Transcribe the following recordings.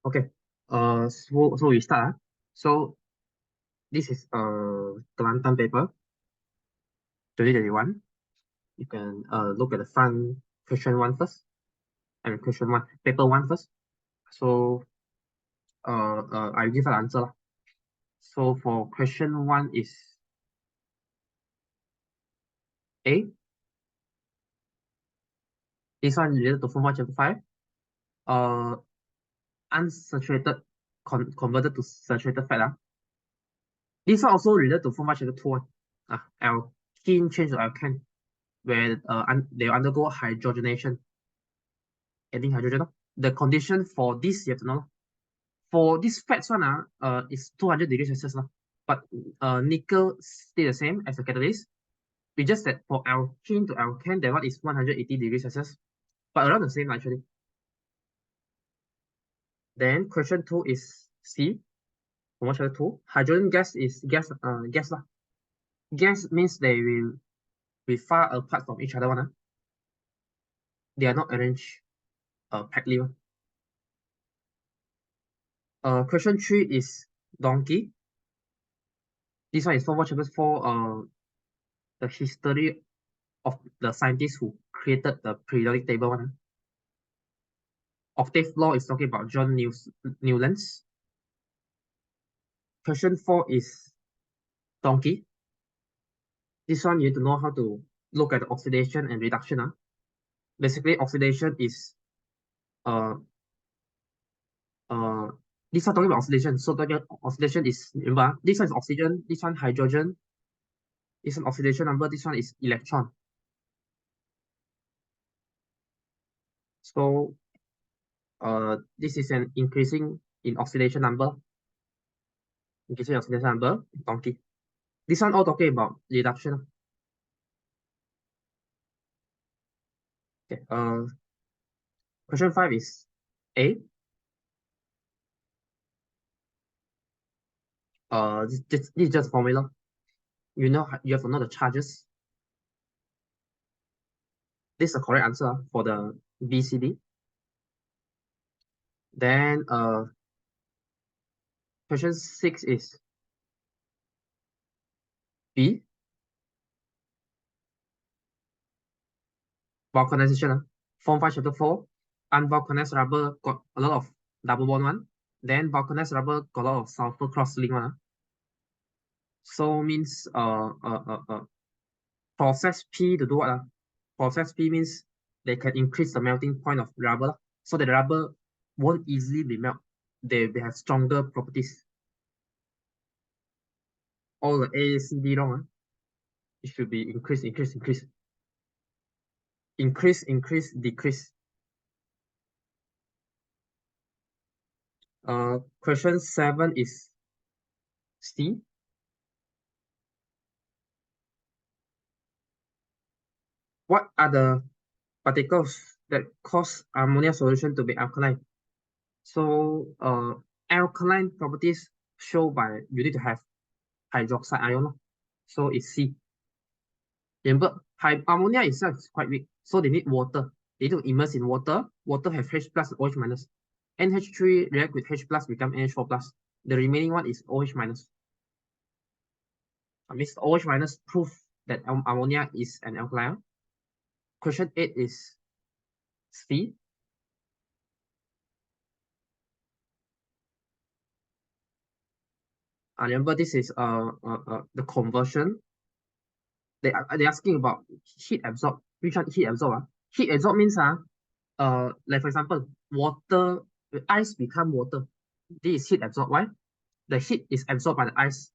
Okay. So we start. So this is Kelantan paper 2021. You can look at the front question one first and question one paper one first. So I'll give an answer lah. So for question one is A. This one related to Form 1 Chapter 5. Unsaturated converted to saturated fat. This one also related to Form 1 Chapter 2. Alkene change to alkane, where they undergo hydrogenation, adding hydrogen. The condition for this you have to know. For this fats one, is 200 degrees Celsius. But nickel stay the same as the catalyst. We just that for alkene to alkane, that one is 180 degrees Celsius. But around the same actually. Then question 2 is C. Form 2. Hydrogen gas is gas gas lah. Gas means they will be far apart from each other one. They are not arranged packedly. Question 3 is donkey. This one is Form 1 Chapter 4. The history of the scientists who created the periodic table one. Octave law is talking about John Newlands. Question 4 is donkey. This one you need to know how to look at the oxidation and reduction. Basically, oxidation is this one talking about oxidation. So talking oxidation is, remember, this one is oxygen, this one hydrogen, this one oxidation number, this one is electron. So this is an increasing in oxidation number. Increasing oxidation number, donkey. This one all talking about reduction. Okay. Question 5 is A. This is just formula. You have to know the charges. This is the correct answer for the BCD. Then question 6 is B. Vulcanization. Form 5 Chapter 4. Unvulcanized rubber got a lot of double bond one. Then vulcanized rubber got a lot of sulfur cross link one. So means process P to do what? Process P means they can increase the melting point of rubber, so that the rubber won't easily be melt. They have stronger properties. All the A, C, D wrong. It should be increase, increase, increase. Increase, increase, decrease. Question 7 is C. What are the particles that cause ammonia solution to be alkaline? So alkaline properties show by you need to have hydroxide ion. So it's C. Remember, ammonia itself is quite weak, so they need water. They need to immerse in water. Water have H plus, OH minus. NH3 react with H plus become NH4 plus. The remaining one is OH minus. That means OH minus prove that ammonia is an alkaline. Question 8 is C. Remember, this is the conversion. They're asking about heat absorb. Which one heat absorb? Heat absorb means like for example, water, ice become water. This is heat absorb. Why? The heat is absorbed by the ice.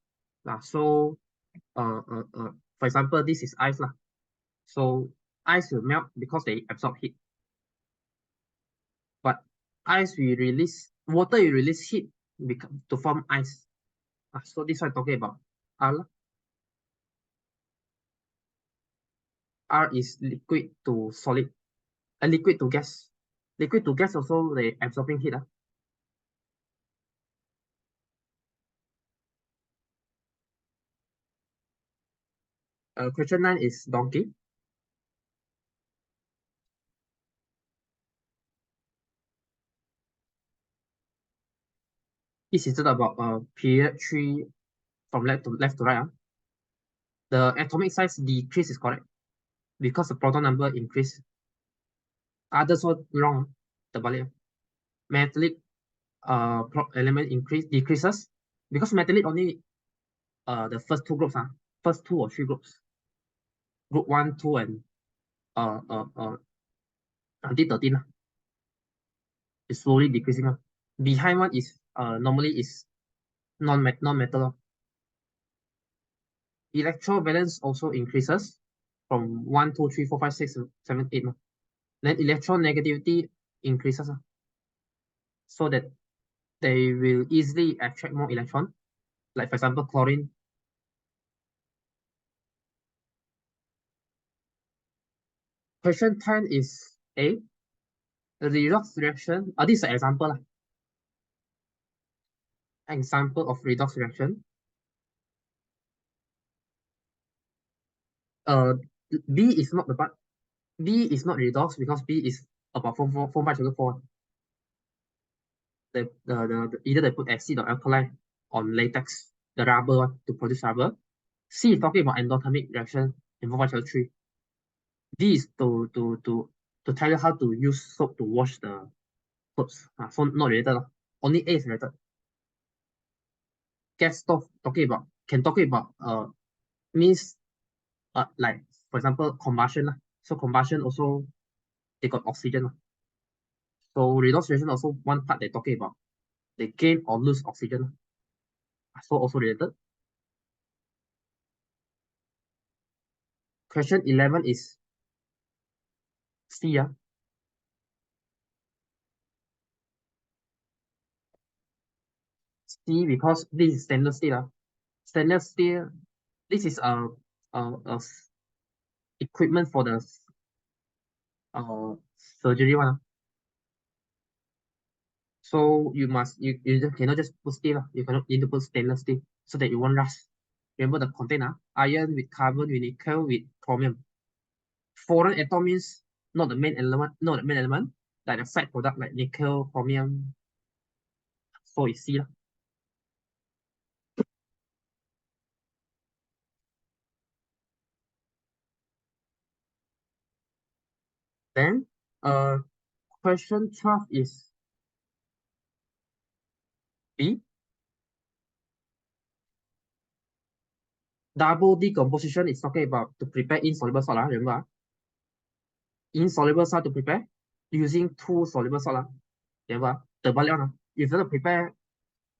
So for example, this is ice. So ice will melt because they absorb heat. But ice will release, water will release heat to form ice. So this one talking about R. R is liquid to solid, and liquid to gas. Liquid to gas also they absorbing heat. Question 9 is donkey. this is about period 3 from left to right. The atomic size decrease is correct because the proton number increase. Others one wrong. Terbalik. Metallic element decreases because metallic only the first two groups, first two or three groups. Group 1, 2, and until 13. It's slowly decreasing. Behind one is normally is non-metal. Electrovalence also increases from 1, 2, 3, 4, 5, 6, 7, 8. Then electronegativity increases so that they will easily attract more electron. Like for example, chlorine. Question 10 is A. The redox reaction. This is an example. Example of redox reaction. Uh, B is not the part. B is not redox because B is about 4 parts sugar 4. Either they put acid or alkali on latex, the rubber one, to produce rubber. C is talking about endothermic reaction in 4 3. D is to tell you how to use soap to wash the clothes. So not related. Only A is related. Gas stove talking about means like for example combustion. So combustion also they got oxygen. So redox reaction also one part they're talking about. They gain or lose oxygen. So also related. Question 11 is C. C because this is stainless steel. Stainless steel, this is a equipment for the surgery one. So you just cannot just put steel. You cannot need to put stainless steel so that it won't rust. Remember the container, iron with carbon with nickel with chromium. Foreign atom means not the main element, like the side product like nickel, chromium. So it's C. Then question 12 is B. Double decomposition is talking about to prepare insoluble salt. Remember, insoluble salt to prepare using two soluble salt. Remember, terbalik. If you want to prepare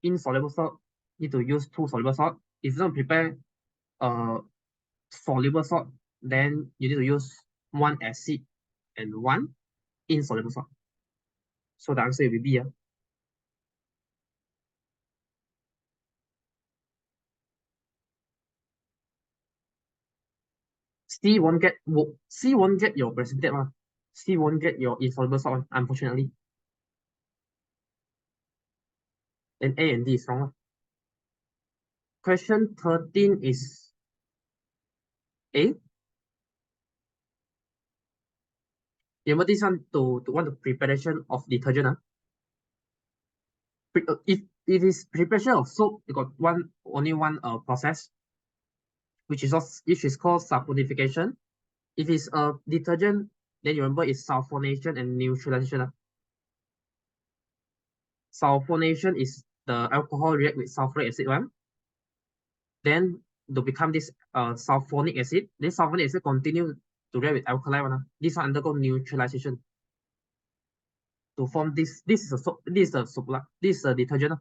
insoluble salt, need to use two soluble salt. If you want to prepare soluble salt, then you need to use one acid and one insoluble salt. So the answer will be B. C won't get your precipitate one. C won't get your insoluble salt one, unfortunately. Then A and D is wrong. Question 13 is A. Remember this one to want the preparation of detergent. If it is preparation of soap, you got only one process, which is called saponification. If it's a detergent, then you remember it's sulfonation and neutralization. Sulfonation is the alcohol react with sulfuric acid one. Then to become this sulfonic acid, this sulfonic acid continue to react with alkali one. This one undergo neutralization to form this. This is a soap. This is a soap. This is a detergent.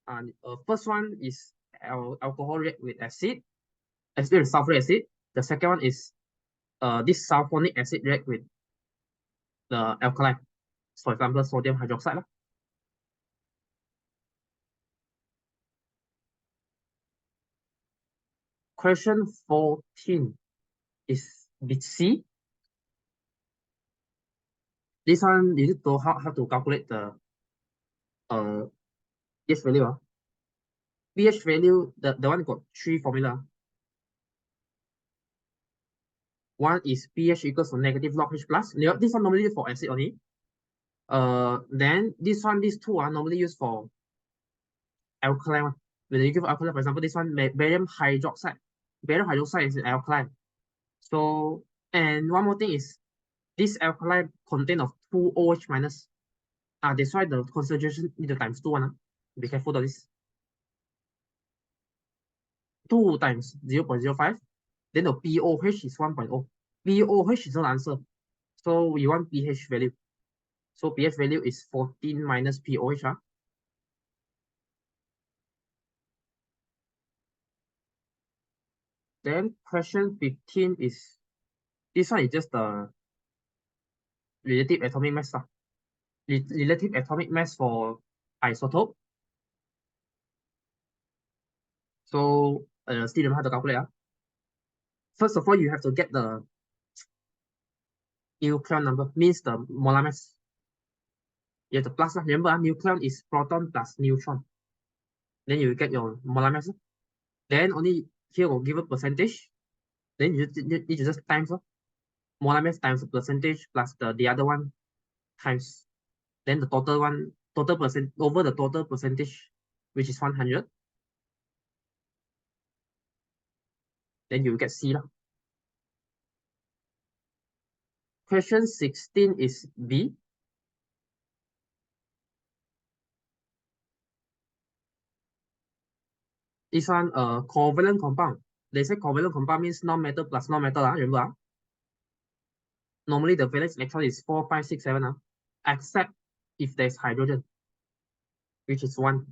And first one is alcohol react with acid with sulfuric acid. The second one is this sulfonic acid react with the alkali. For example, sodium hydroxide. Question 14 is bit C. This one you need to how to calculate the pH value. pH value, the one got three formula. One is pH equals to negative log H plus. This one normally for acid only. Then this one, these two are normally used for alkaline one. When you give alkaline, for example, this one barium hydroxide. Barium hydroxide is an alkaline. So, and one more thing is this alkaline contain of 2 OH minus. That's why the concentration need to times 2 one. Be careful of this. 2 times 0.05. Then the pOH is 1.0. pOH is not answer. So we want pH value. So pH value is 14 minus pOH. Then question 15 is, this one is just the relative atomic mass. Relative atomic mass for isotope. So still remember how to calculate. First of all, you have to get the nucleon number, means the molar mass. You have to plus. Remember, nucleon is proton plus neutron. Then you get your molar mass. Then only here will give a percentage. Then you need to just times molar mass times the percentage plus the other one times. Then the total one, total percent over the total percentage, which is 100. Then you get C. Question 16 is B. This one, covalent compound. They say covalent compound means non-metal plus non-metal. Remember? Normally the valence electron is 4, 5, 6, 7. Except if there's hydrogen, which is 1.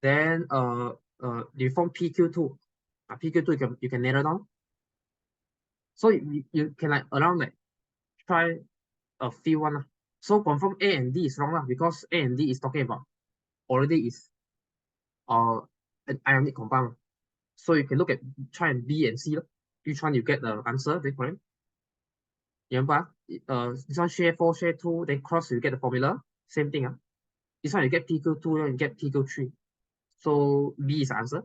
Then you form PQ2. PQ2 you can narrow down. So you can like around like try a few one. So confirm A and D is wrong because A and D is talking about already is an ionic compound. So you can look at try and B and C. Which one you get the answer, then correct. Remember, this one share 4, share 2, then cross you get the formula. Same thing. This one you get PQ2, you get PQ3. So B is the answer.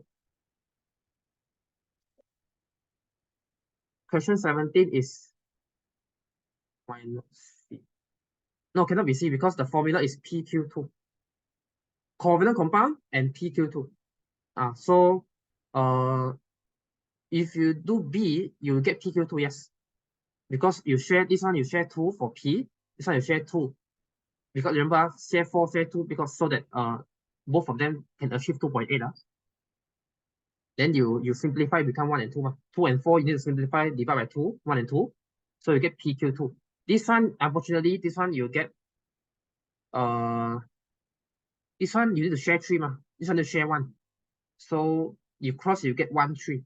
Question 17 is minus C. No, cannot be C because the formula is PQ2. Covalent compound and PQ2. So if you do B, you will get PQ2, yes. Because you share this one, you share 2 for P. This one you share 2. Because remember, share 4, share 2, because so that both of them can achieve 2.8. Then you simplify, become 1 and 2. 2 and 4, you need to simplify, divide by 2, 1 and 2. So you get PQ2. This one, unfortunately, this one you get this one you need to share 3. This one you share 1. So you cross, you get 1, 3.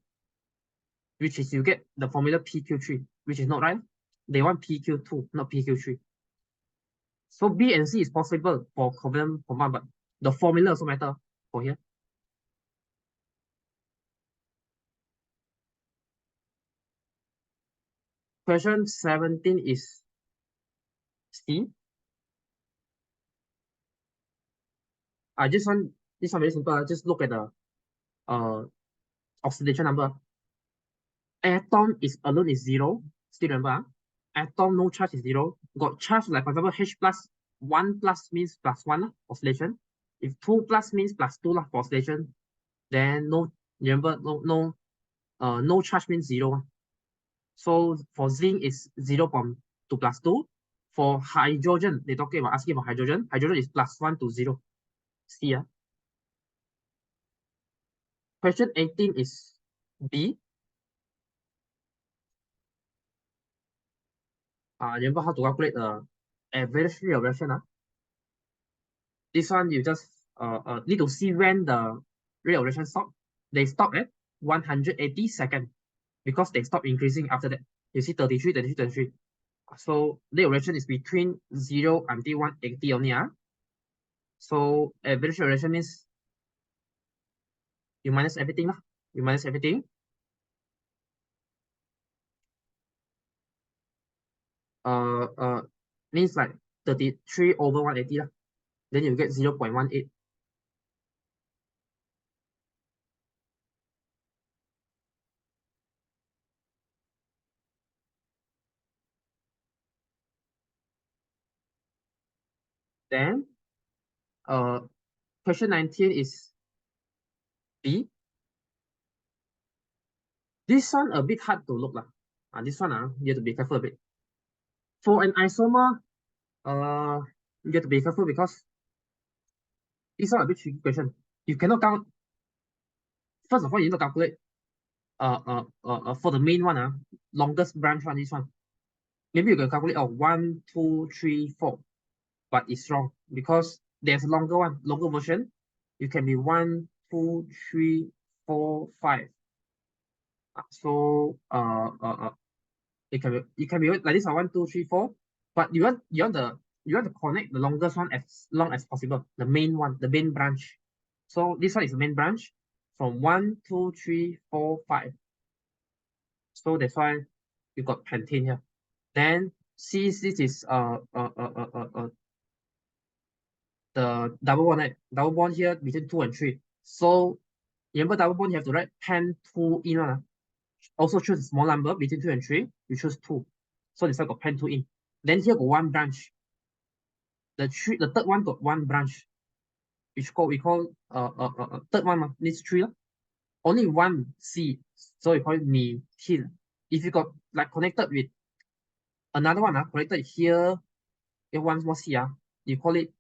Which is you get the formula PQ3, which is not right. They want PQ2, not PQ3. So B and C is possible for covalent compound, but the formula also matter for here. Question 17 is C. This one very simple. Just look at the oxidation number. Atom is alone is 0. Still remember, atom no charge is 0. Got charge, like for example H plus, 1 plus means plus 1 oscillation. If 2 plus means plus 2 for oscillation, then no, remember, no charge means 0. So for zinc is 0.2 plus 2. For hydrogen, they talking about asking about hydrogen. Hydrogen is plus 1 to 0. See. Question 18 is B. Remember how to calculate the average rate of reaction. This one you just need to see when the rate of reaction stop. They stop at 180 seconds because they stop increasing after that. You see 33, 33, 33. So rate of reaction is between 0 until 180 only. So average rate of reaction means you minus everything. You minus everything. Means like 33 over 180. Then you get 0.18. Then question 19 is B. This one a bit hard to look lah. This one you have to be careful a bit. For an isomer, you have to be careful because this one a bit tricky question. You cannot count. First of all, you need to calculate for the main one, longest branch one, this one. Maybe you can calculate 1, 2, 3, 4, but it's wrong because there's a longer version. You can be 1, 2, 3, 4, 5. So it can be like this, 1, 2, 3, 4. But you want to connect the longest one as long as possible, the main one, the main branch. So this one is the main branch from 1, 2, 3, 4, 5. So that's why you got pentane here. Then since this is the double bond, right? Double bond here between 2 and 3. So remember double bond you have to write pen 2 in one. Also choose a small number between 2 and 3. You choose 2. So this one got pen 2 in. Then here got one branch. The third one got one branch, which we call third one needs 3. Only one C, so we call it methyl. If you got like connected with another one, connected here, one more C, you call it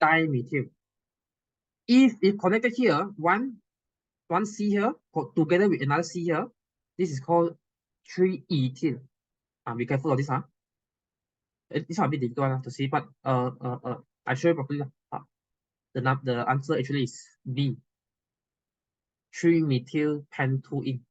dimethyl. If it connected here, one C here together with another C here, this is called 3-ethyl. Be careful of this. This one a bit difficult to see, but I show you properly. The answer actually is B. 3-methyl pentane.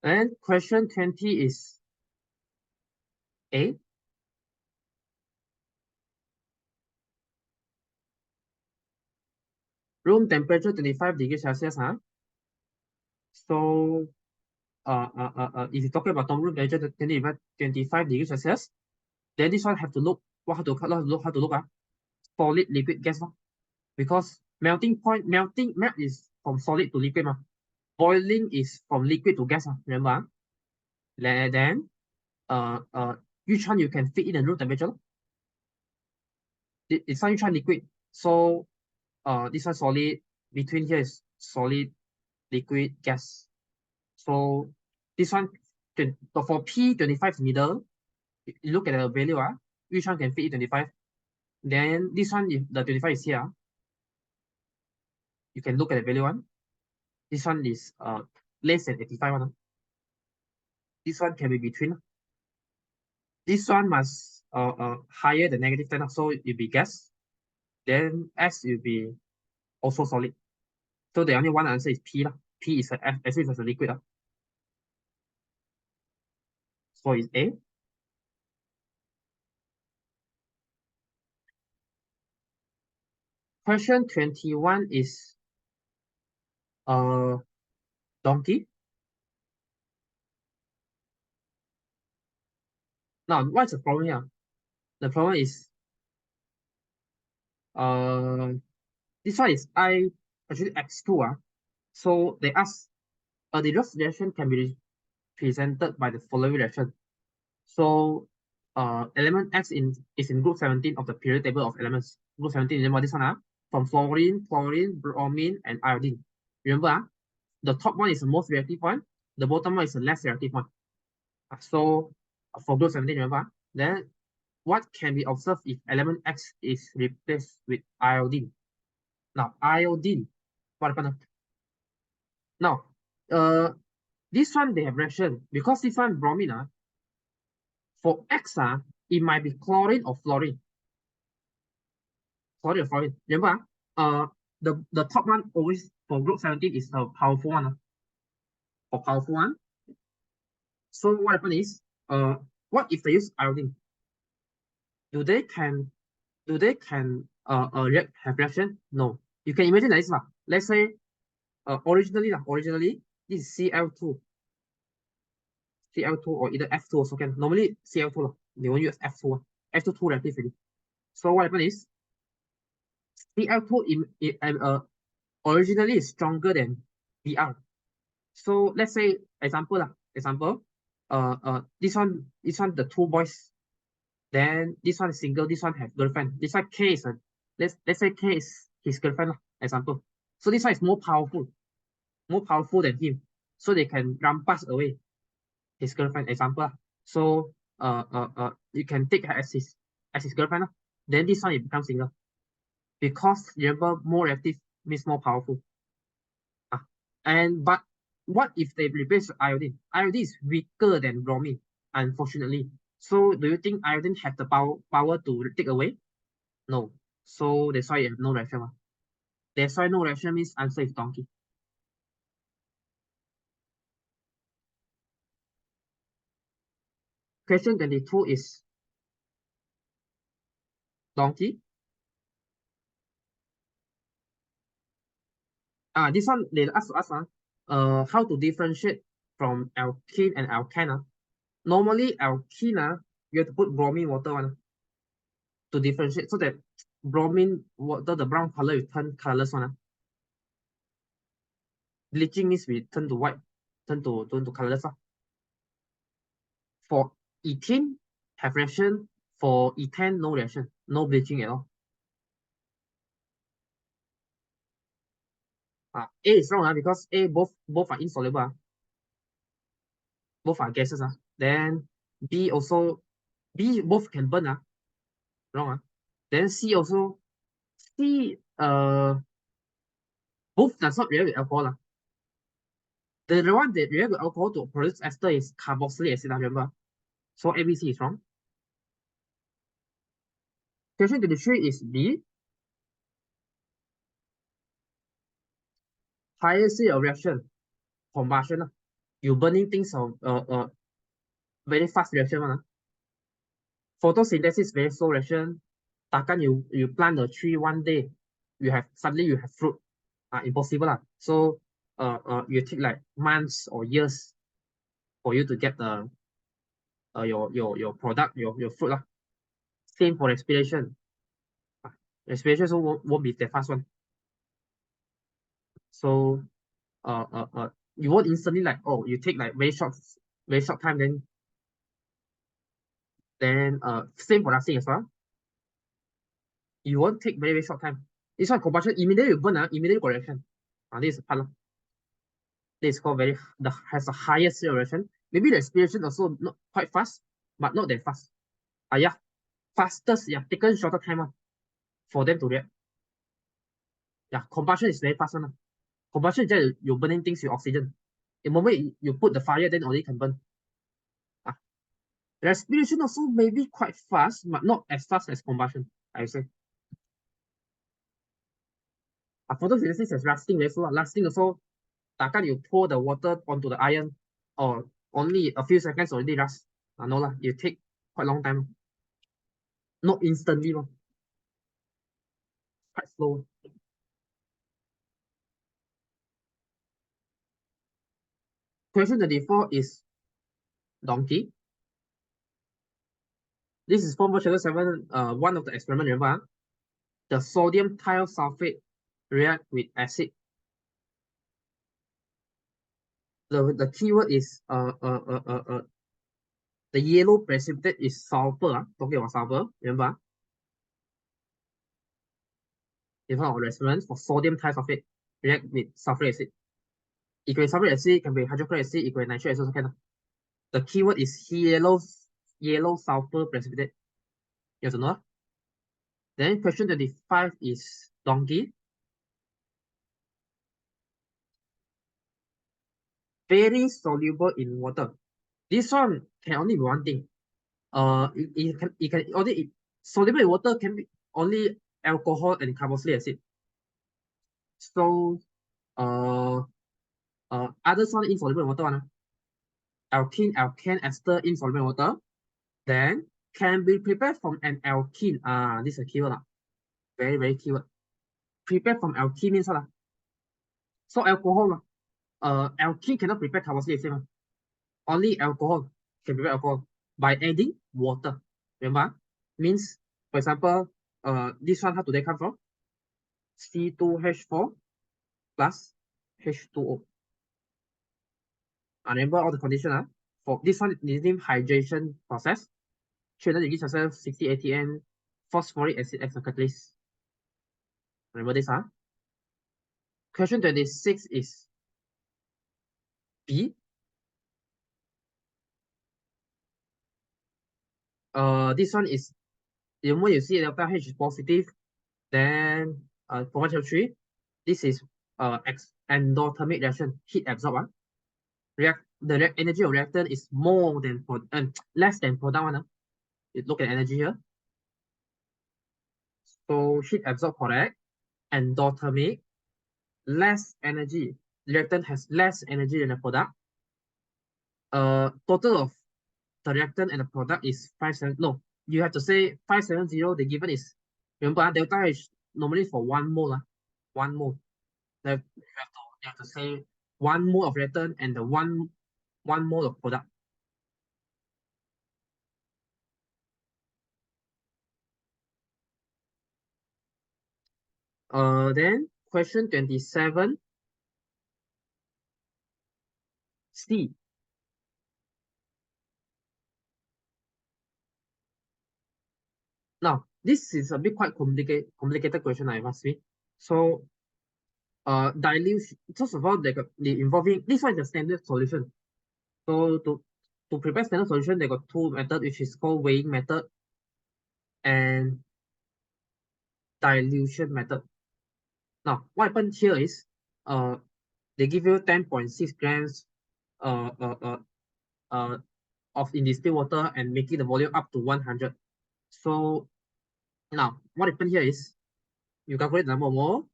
And question 20 is A. Room temperature 25 degrees Celsius. So if you're talking about room temperature 25 degrees Celsius, then this one have to look how to look solid, liquid, gas. Because melt is from solid to liquid. Boiling is from liquid to gas. Remember? Then which one you can fit in the room temperature? It's which one liquid. So this one solid. Between here is solid, liquid, gas. So this one for P 25 middle. You look at the value. Which one can fit in 25? Then this one, if the 25 is here, you can look at the value one. This one is less than 85 one. This one can be between. This one must higher than -10, so it will be gas. Then S will be also solid. So the only one answer is P. P is as if it's a liquid. So it's A. Question 21 is donkey. Now, what's the problem here? The problem is this one is actually X2. So they ask the redox reaction can be presented by the following reaction. So element X is in group 17 of the periodic table of elements. Group 17, remember this one, from fluorine, bromine, and iodine. Remember, the top one is the most reactive one, the bottom one is the less reactive one. So for group 17, remember, then what can be observed if element X is replaced with iodine? Now, iodine, what happened? Now, this one they have reaction because this one bromine. For X, it might be chlorine or fluorine. Chlorine or fluorine. Remember, the top one always for group 17 is the powerful one. For powerful one. So what happens is, what if they use iodine? Do they can have reaction? No. You can imagine this. Let's say originally this is Cl2. Cl2 or either F2 also can. Normally Cl2. They won't use F2. F2 too reactive. So what happens is Cl2 originally is stronger than Br. So let's say example, this one the two boys, then this one is single, this one have girlfriend. This one K is a let's say K is his girlfriend lah, example. So this one is more powerful than him. So they can rampas away his girlfriend, example. So you can take her as his girlfriend. Then this one it becomes single. Because remember more reactive means more powerful. But what if they replace iodine? Iodine is weaker than bromine, unfortunately. So do you think iodine have the power to take away? No. So that's why you have no reaction. That's why no reaction means answer is donkey. Question 22 is donkey. This one they ask us how to differentiate from alkene and alkane. Normally alkene you have to put bromine water one to differentiate so that bromine water the brown color will turn colorless one. Bleaching means we turn to white, turn to colorless. For ethene have reaction, for ethane no reaction, no bleaching at all. A is wrong because A both are insoluble. Both are gases. Then B also B both can burn. Wrong. Then C also C both does not react with alcohol. The one that react with alcohol to produce ester is carboxylic acid, remember? So ABC is wrong. Question 23 is B. Higher state of reaction, combustion. You burning things of very fast reaction. Photosynthesis very slow reaction. Takkan you plant a tree one day, suddenly you have fruit. Impossible. So you take like months or years for you to get the your product, your fruit. Same for respiration. Respiration so won't be the fast one. So you won't instantly like, oh, you take like very short time, then same for nothing as well. You won't take very short time. This one combustion immediately you burn, immediately got reaction. This is part. This is called has the highest reaction. Maybe the respiration also not quite fast, but not that fast. Yeah, fastest, taken shorter time for them to react. Yeah, combustion is very fast one. Combustion is just you burning things with oxygen. The moment you put the fire, then only can burn. Respiration also maybe quite fast, but not as fast as combustion, I say. Photosynthesis is lasting very slow. Lasting also, takkan you pour the water onto the iron, or only a few seconds already rust. No lah, you take quite long time. Not instantly, quite slow. Question 34 is donkey. This is formula chapter 7, one of the experiment, remember? The sodium thiosulfate react with acid. The keyword is the yellow precipitate is sulfur. Talking about sulfur, remember? In front of reference for sodium thiosulfate react with sulfuric acid. It can be sulfuric acid, it can be hydrochloric acid, it can be nitric acid also can. The keyword is yellow sulfur precipitate. You have to know. Then question 25 is donkey. Very soluble in water. This one can only be one thing. It can only soluble in water can be only alcohol and carboxylic acid. So others one insoluble in water one. Alkene, alkane, ester insoluble in water. Then can be prepared from an alkene. This is a keyword. Very, very keyword. Prepared from alkene means what? So alcohol. Alkene cannot prepare carboxylic acid. Only alcohol can prepare alcohol by adding water. Remember? Means, for example, this one, how do they come from? C2H4 plus H2O. Remember all the condition. For this one is named hydration process. Then you give yourself 60 ATN phosphoric acid as a catalyst. Remember this. Question 26 is B. This one is the moment you see delta H is positive, then for 1 3, this is endothermic reaction, heat absorb. The energy of reactant is more than less than product one. You look at energy here. So heat absorb correct, endothermic, less energy. The reactant has less energy than the product. Total of the reactant and the product is 570. No, you have to say 570. The given is, remember, delta H normally for 1 mole. 1 mole. You have to say 1 mole of reactant and the 1 mole of product. Then question 27 C. Now, this is a bit quite complicated question, I must say. So, dilution. First of all, the involving this one is a standard solution. So to prepare standard solution, they got 2 methods, which is called weighing method and dilution method. Now, what happened here is, they give you 10.6 grams of in distilled water and making the volume up to 100. So now, what happened here is, you calculate the number of mole,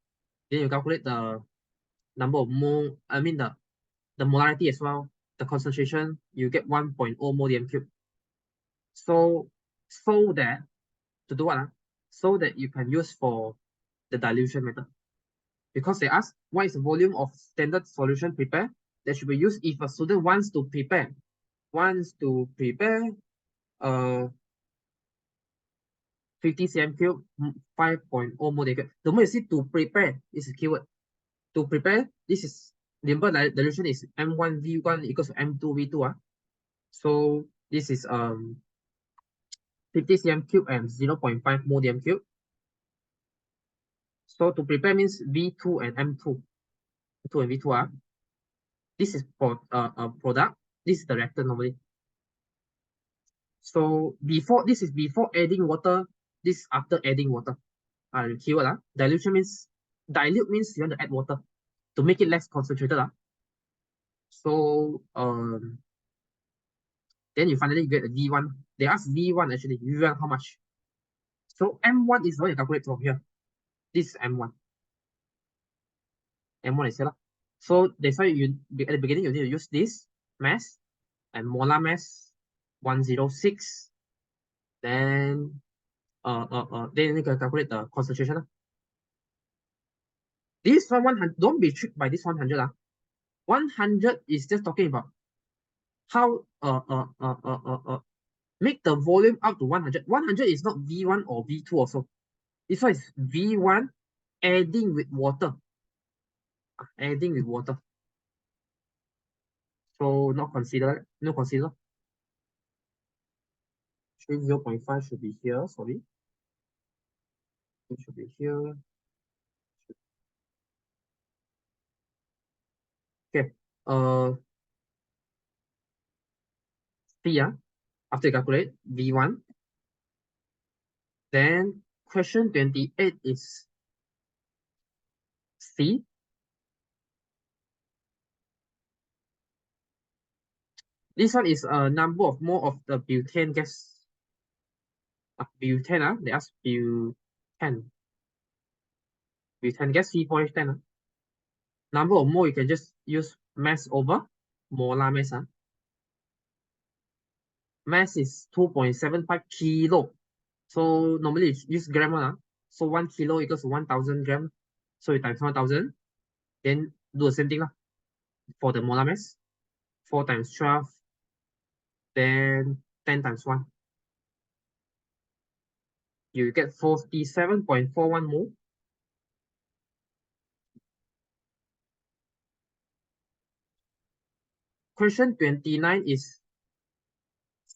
then you calculate the number of mole, the molarity as well, the concentration, you get 1.0 mole dm cube. So that, to do what? So that you can use for the dilution method. Because they ask, what is the volume of standard solution prepared that should be used if a student wants to prepare uh 50 cm cube, 5.0 mole cube. The moment you see to prepare, this is keyword. To prepare, this is, remember the dilution is M1V1 equals to M2V2. So this is 50 cm cube and 0.5 mole dm cube. So to prepare means V2 and M2. V2 and V2. This is for a product. This is the reactant normally. So this is before adding water. This is after adding water. Keyword. Dilution means, dilute means you want to add water to make it less concentrated. So then you finally get a V1. They ask V1 actually. V1 how much? So M1 is what you calculate from here. This is M1. M1 is here. So that's why you at the beginning you need to use this mass and molar mass 106. Then then you can calculate the concentration. This one 100, don't be tricked by this 100. 100 is just talking about how make the volume up to 100. 100 is not V1 or V2 also. This one is V1 adding with water. Adding with water. So not consider, no consider. 0.5 should be here, sorry. It should be here. Okay. C, after you calculate V1. Then question 28 is C. This one is a number of mole of the butane gas. Butane, they ask butane. Butane gas C4H10. Number of mole, you can just use mass over molar mass. Mass is 2.75 kilo. So normally you use gram. So 1 kilo equals 1,000 gram. So you times 1,000. Then do the same thing for the molar mass. 4 times 12. Then 10 times 1. you get 47.41 mole. Question 29 is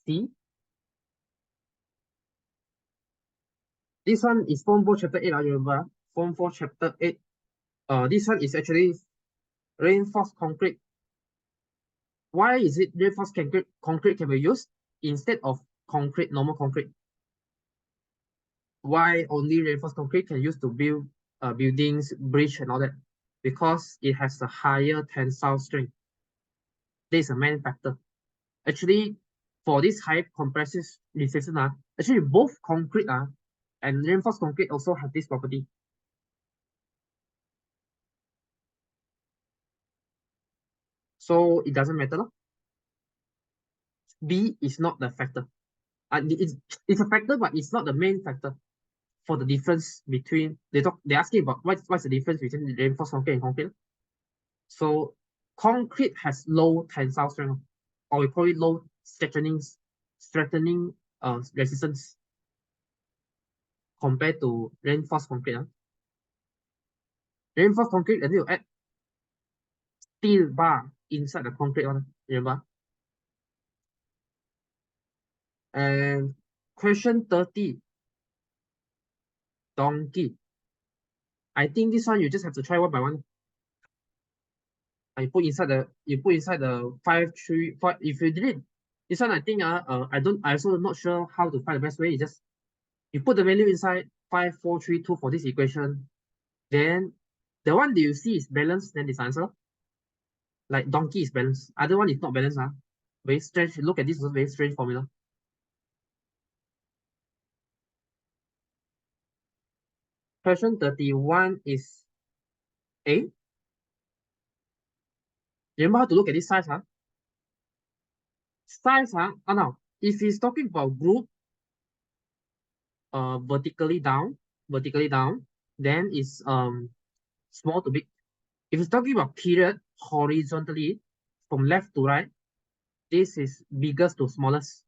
C. This one is Form 4 Chapter 8, remember? Form 4 Chapter 8. This one is actually reinforced concrete. Why is it reinforced concrete can be used instead of concrete, normal concrete? Why only reinforced concrete can use to build buildings, bridge, and all that? Because it has a higher tensile strength. This is a main factor. Actually, for this high compressive resistance, actually both concrete and reinforced concrete also have this property. So it doesn't matter. B is not the factor. It's a factor, but it's not the main factor for the difference between they're asking about what's the difference between the reinforced concrete and concrete. So concrete has low tensile strength, or we call it low strengthening resistance compared to reinforced concrete. Reinforced concrete, and you add steel bar inside the concrete one, remember? And question 30, donkey. I think this one you just have to try one by one. You put inside the 5, 3, 5. If you did it, this one I think I also not sure how to find the best way. You just you put the value inside 5, 4, 3, 2 for this equation. Then the one that you see is balanced, then this answer. Like donkey is balanced. Other one is not balanced. Very strange. Look at this very strange formula. Question 31 is A. Remember how to look at this size, Size, now, if he's talking about group, vertically down, then it's small to big. If it's talking about period, horizontally, from left to right, this is biggest to smallest.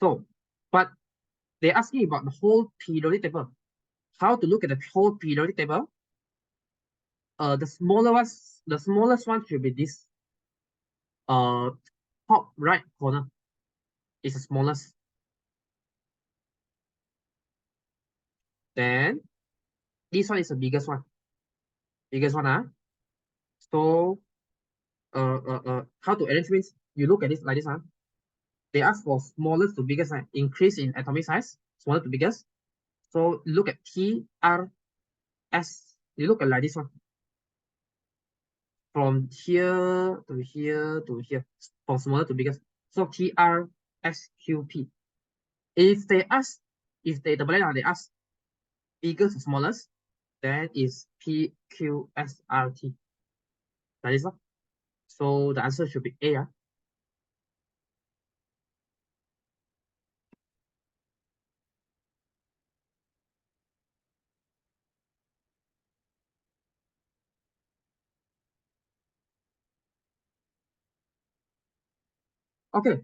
So, but they're asking about the whole periodic table. How to look at the whole periodic table? The smallest one should be this. Top right corner is the smallest. Then this one is the biggest one. So how to arrange means you look at this like this, They ask for smallest to biggest, increase in atomic size, smaller to biggest. So look at T, R, S. You look at like this one. From here to here to here, from smaller to biggest. So T, R, S, Q, P. If they ask biggest to smallest, then is P, Q, S, R, T. That is all. So the answer should be A. Okay.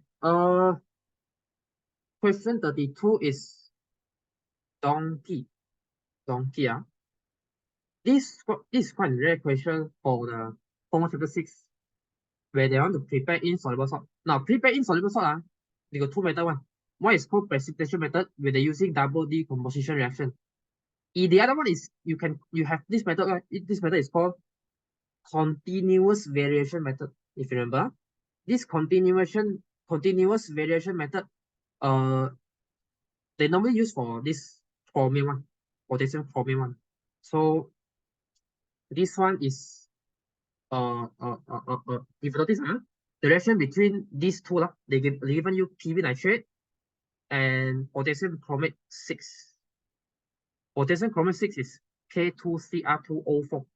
Question 32 is donkey. Donkey. This is quite a rare question for the Form Chapter 6, where they want to prepare insoluble salt. Now, prepare insoluble salt, they got two method one. One is called precipitation method, where they're using double decomposition reaction. The other one is you have this method. This method is called continuous variation method. If you remember, this continuous variation method, they normally use for this chromium one, potassium chromium one. So this one is if you notice, the reaction between these two, they given you PB nitrate and potassium chromate 6. Potassium chromate 6 is K2Cr2O4.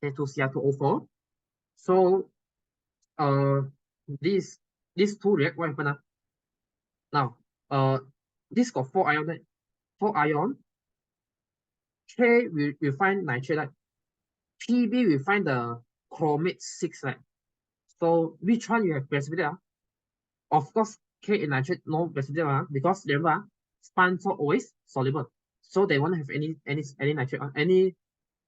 K2Cr2O4. So these two react, what happen? Now, this got 4 ion, 4 ion. K we find nitrate, PB we find the chromate 6, So which one you have precipitate? Of course, K in nitrate no precipitate because remember sponge salt always soluble, so they won't have any nitrate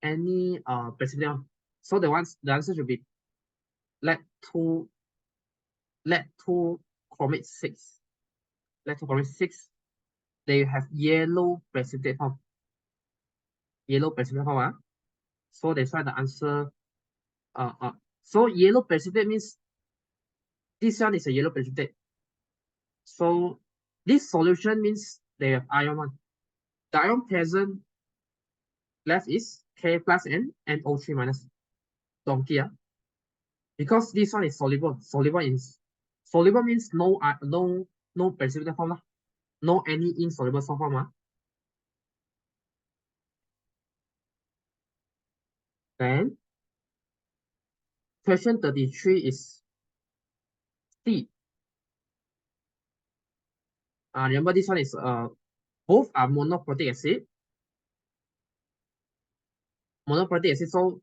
any precipitate. So the answer should be lead two lead two chromate 6. Lead two chromate 6. They have yellow precipitate form. Yellow precipitate form. So that's why the answer so yellow precipitate means this one is a yellow precipitate. So this solution means they have ion one. The ion present left is K plus N and O3 minus. Donkey. Because this one is soluble. Soluble means no precipitate form. No any insoluble salt form. Then question 33 is C. Remember this one is both are monoprotic acid. Monoprotic acid, so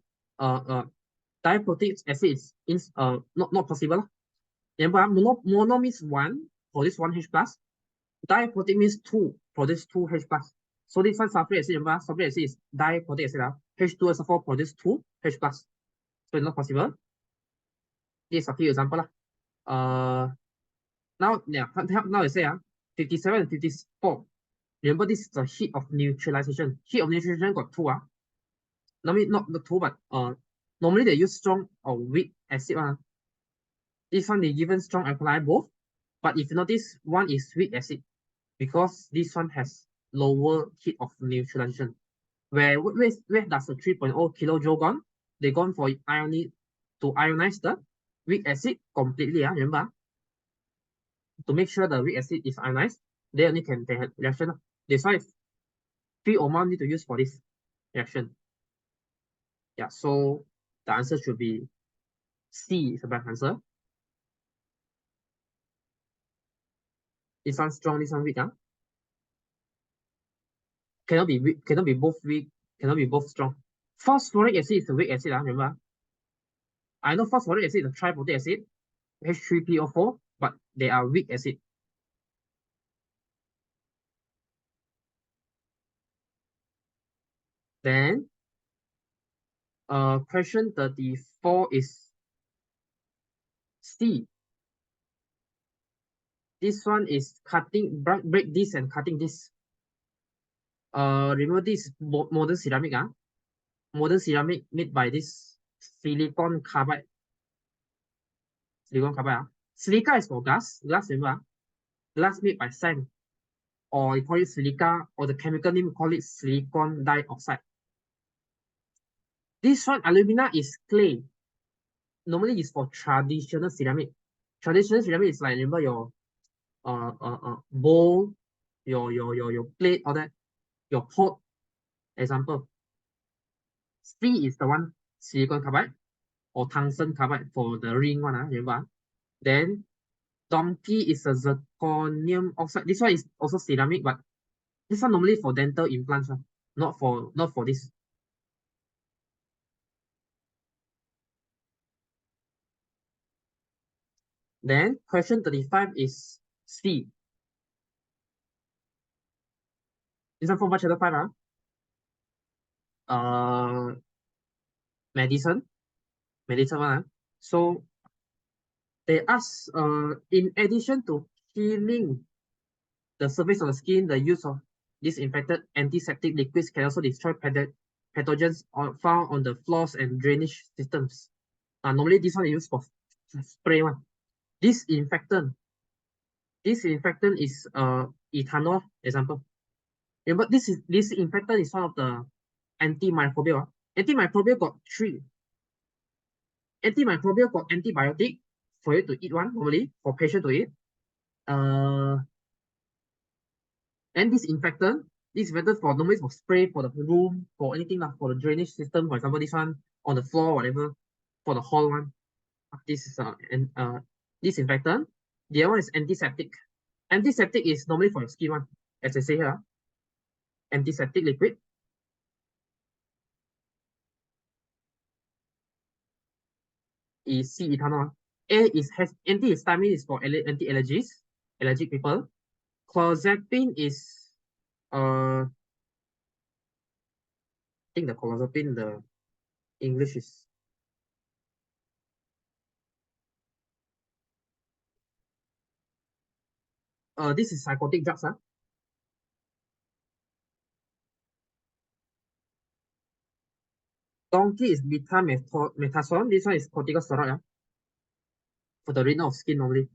diprotic acid is not possible. Remember, mono means one, produce one H plus. Diprotic means two, produce two H plus. So this one sulfuric acid, remember, sulfuric acid is diprotic acid. H2SO4 produce two H plus. So it's not possible. This is a few example. Now I say 57 and 54. Remember, this is the heat of neutralization. Heat of neutralization got two. Normally not the two, but normally they use strong or weak acid. This one they given strong alkali both, but if you notice, one is weak acid because this one has lower heat of neutralization. Where does the 3.0 kilojoule gone? They gone for ionize the weak acid completely. Remember, to make sure the weak acid is ionized, they only can take a reaction. That's why 3 mole need to use for this reaction. Yeah, so the answer should be C is the best answer. This one strong, this one weak. Cannot be weak, cannot be both weak, cannot be both strong. Phosphoric acid is a weak acid, remember? I know phosphoric acid is a triprotic acid, H3PO4, but they are weak acid. Then question 34 is C. This one is cutting, break this and cutting this. Remember this modern ceramic. Modern ceramic made by this silicon carbide. Silicon carbide. Silica is for glass. Glass, remember? Glass made by sand. Or you call it silica, or the chemical name, call it silicon dioxide. This one, alumina, is clay. Normally it's for traditional ceramic. Traditional ceramic is like, remember your bowl, your plate, all that, your pot, example. C is the one, silicon carbide or tungsten carbide for the ring one, remember? Then donkey is a zirconium oxide. This one is also ceramic, but this one normally for dental implants, not for this. Then question 35 is C. This one from chapter 5. Medicine. Medicine one. So they ask in addition to healing the surface of the skin, the use of disinfected antiseptic liquids can also destroy pathogens found on the floors and drainage systems. Normally this one is used for spray one. Disinfectant is ethanol, example. Remember, this disinfectant is one of the antimicrobial. Antimicrobial got three. Antimicrobial got antibiotic for you to eat one normally for patient to eat. And disinfectant for normally for spray for the room, for anything for the drainage system. For example, this one on the floor, whatever, for the hall one. This is disinfectant. The other one is antiseptic. Antiseptic is normally for your skin one, as I say here. Antiseptic liquid. Is C ethanol. A is has antihistamine is for anti-allergies. allergic people. Clozapine is I think the clozapine, the English is this is psychotic drugs. Donkey is betamethasone. This one is corticosteroid for the renal of skin normally.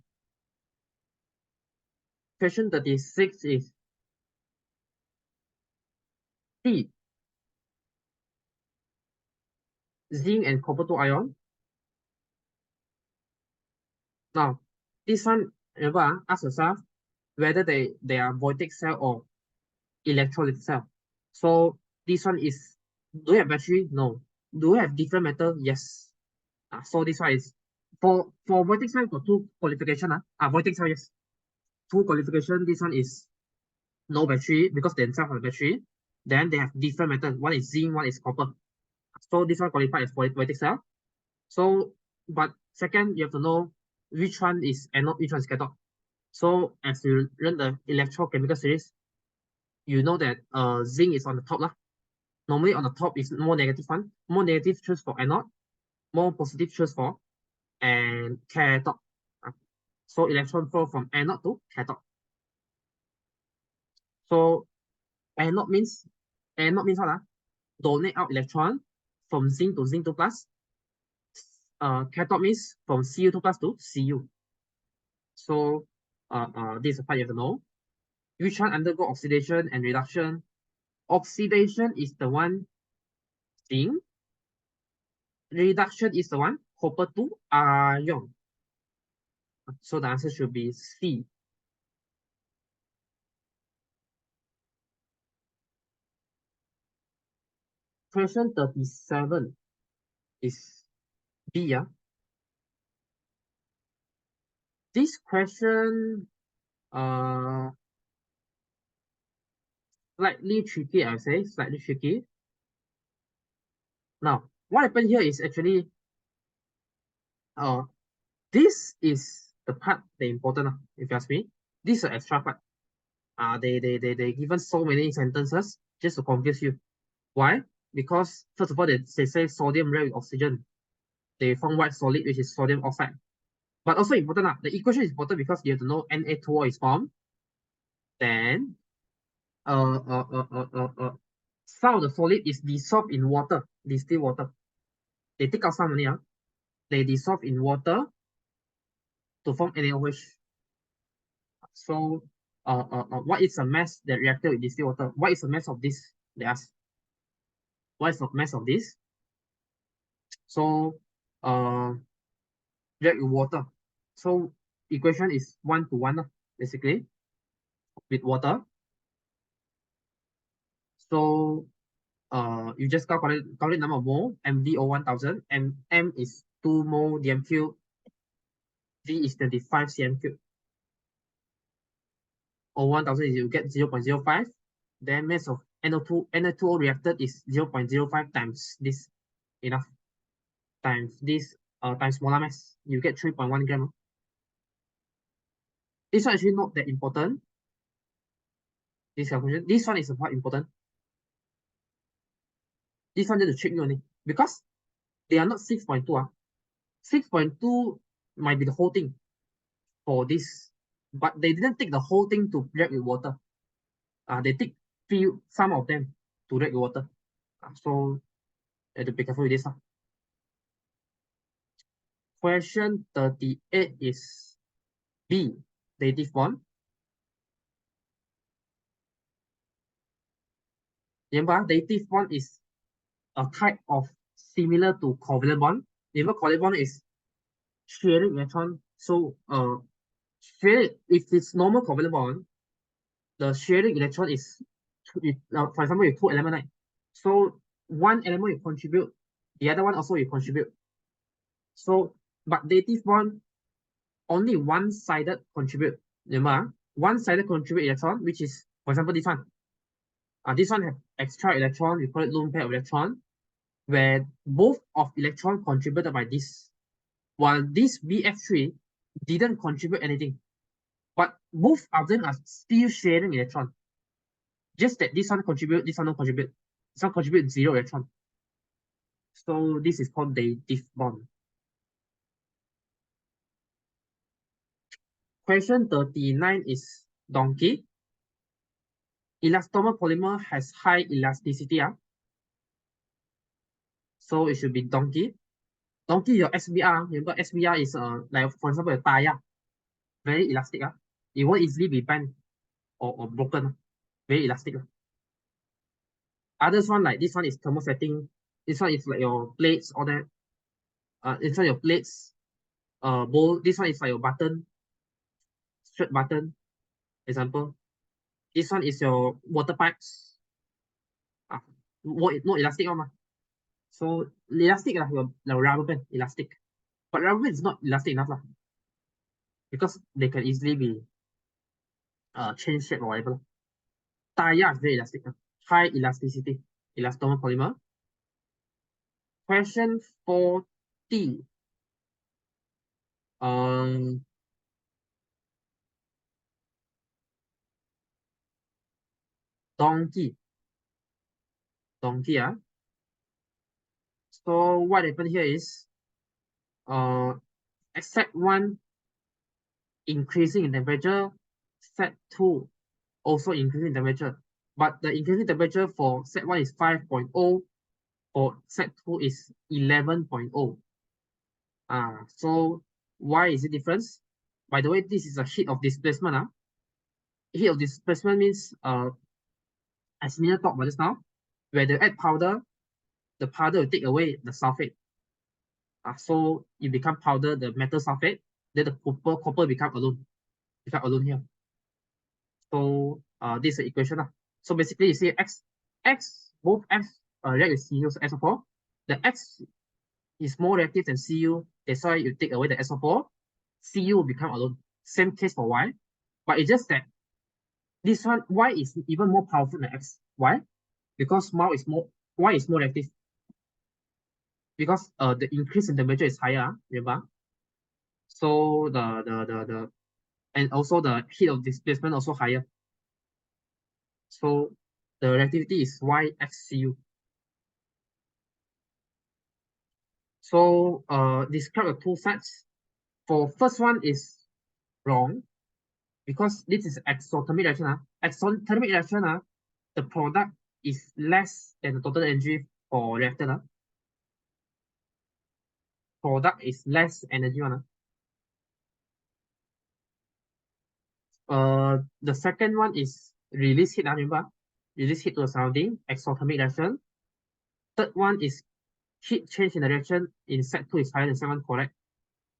Question 36 is C. Zinc and copper 2 ion. Now, this one, remember, ask yourself whether they are voltaic cell or electrolytic cell. So this one is, do you have battery? No. Do you have different metal? Yes. So this one is, for voltaic cell, got two qualification. Voltaic cell, yes. Two qualification. This one is no battery because they themselves have battery. Then they have different metal. One is zinc, one is copper. So this one qualified as voltaic cell. So, but second, you have to know which one is anode, which one is cathode. So as you learn the electrochemical series, you know that zinc is on the top lah. Normally on the top is more negative one. More negative choose for anode, more positive choose for and cathode. So electron flow from anode to cathode. So anode means what? Donate out electron from zinc to zinc 2 plus. Cathode means from Cu2 plus to Cu. So this is the part you have to know. Which one undergo oxidation and reduction? Oxidation is the one zinc. Reduction is the one copper 2 ion. So the answer should be C. Question 37 is B. Yeah. This question slightly tricky, I would say, slightly tricky. Now, what happened here is actually this is the part the important, if you ask me. This is an extra part. They given so many sentences just to confuse you. Why? Because first of all, they say sodium react with oxygen. They form white solid, which is sodium oxide. But also important, the equation is important because you have to know Na2O is formed. Then some of the solid is dissolved in water, distilled water. They take out some money, they dissolve in water to form NaOH. So what is the mass that reacted with distilled water? What is the mass of this? They ask. What is the mass of this? So react with water. So equation is 1 to 1, basically, with water. So you just calculate number of mole, MVO 1000, and M is 2 mole dm3, V is 25 cm3. Or 1000 is you get 0.05. Then mass of NO2O reacted is 0.05 times this, enough, times this times molar mass, you get 3.1 gram. This one actually not that important. This calculation, this one is quite important. This one just to trick you only because they are not 6.2. 6.2 might be the whole thing for this, but they didn't take the whole thing to react with water. They take some of them to react with water. So you have to be careful with this. Question 38 is B, dative bond. Remember, dative bond is a type of similar to covalent bond. Remember, covalent bond is sharing electron. So if it's normal covalent bond, the sharing electron is, for example, you have two elements, right? So one element you contribute, the other one also you contribute. So, but dative bond only one-sided contribute. Remember, one-sided contribute electron, which is, for example, this one. This one have extra electron, we call it lone pair of electron, where both of electron contributed by this, while this BF3 didn't contribute anything. But both of them are still sharing electron. Just that this one contribute, this one don't contribute. This one contribute 0 electron. So this is called dative bond. Question 39 is donkey. Elastomer polymer has high elasticity. So it should be donkey. Donkey, your SBR. Remember, SBR is like, for example, a tire. Very elastic. It won't easily be bent or broken. Very elastic. Others one, like this one is thermosetting. This one is like your plates, all that. This one your plates, bowl. This one is like your button, straight button. Example. This one is your water pipes. Not elastic one. So elastic like your rubber band, elastic. But rubber band is not elastic enough because they can easily be change shape or whatever. Tire is very elastic. High elasticity. Elastomer polymer. Question 40. Donkey. Donkey. So what happened here is set 1 increasing in temperature, set 2 also increasing in temperature. But the increasing temperature for set 1 is 5.0, for set 2 is 11.0. So why is it difference? By the way, this is a heat of displacement. Heat of displacement means as Mina talked about just now, where they add powder, the powder will take away the sulfate. So it become powder, the metal sulfate, then the copper become alone here. So this is the equation. So basically you see both X react with Cu, so SO4. The X is more reactive than Cu, that's why you take away the SO4, Cu will become alone. Same case for Y, but it's just that this one Y is even more powerful than X. Why? Because Y is more reactive. Because the increase in temperature is higher, remember? So and also the heat of displacement also higher. So the reactivity is YXCU. So describe the two sets. For first one is wrong because this is exothermic reaction. Exothermic reaction, the product is less than the total energy for reactor. Product is less energy one. The second one is release heat, remember? Release heat to the surrounding, exothermic reaction. Third one is heat change in the reaction in set 2 is higher than set 1, correct?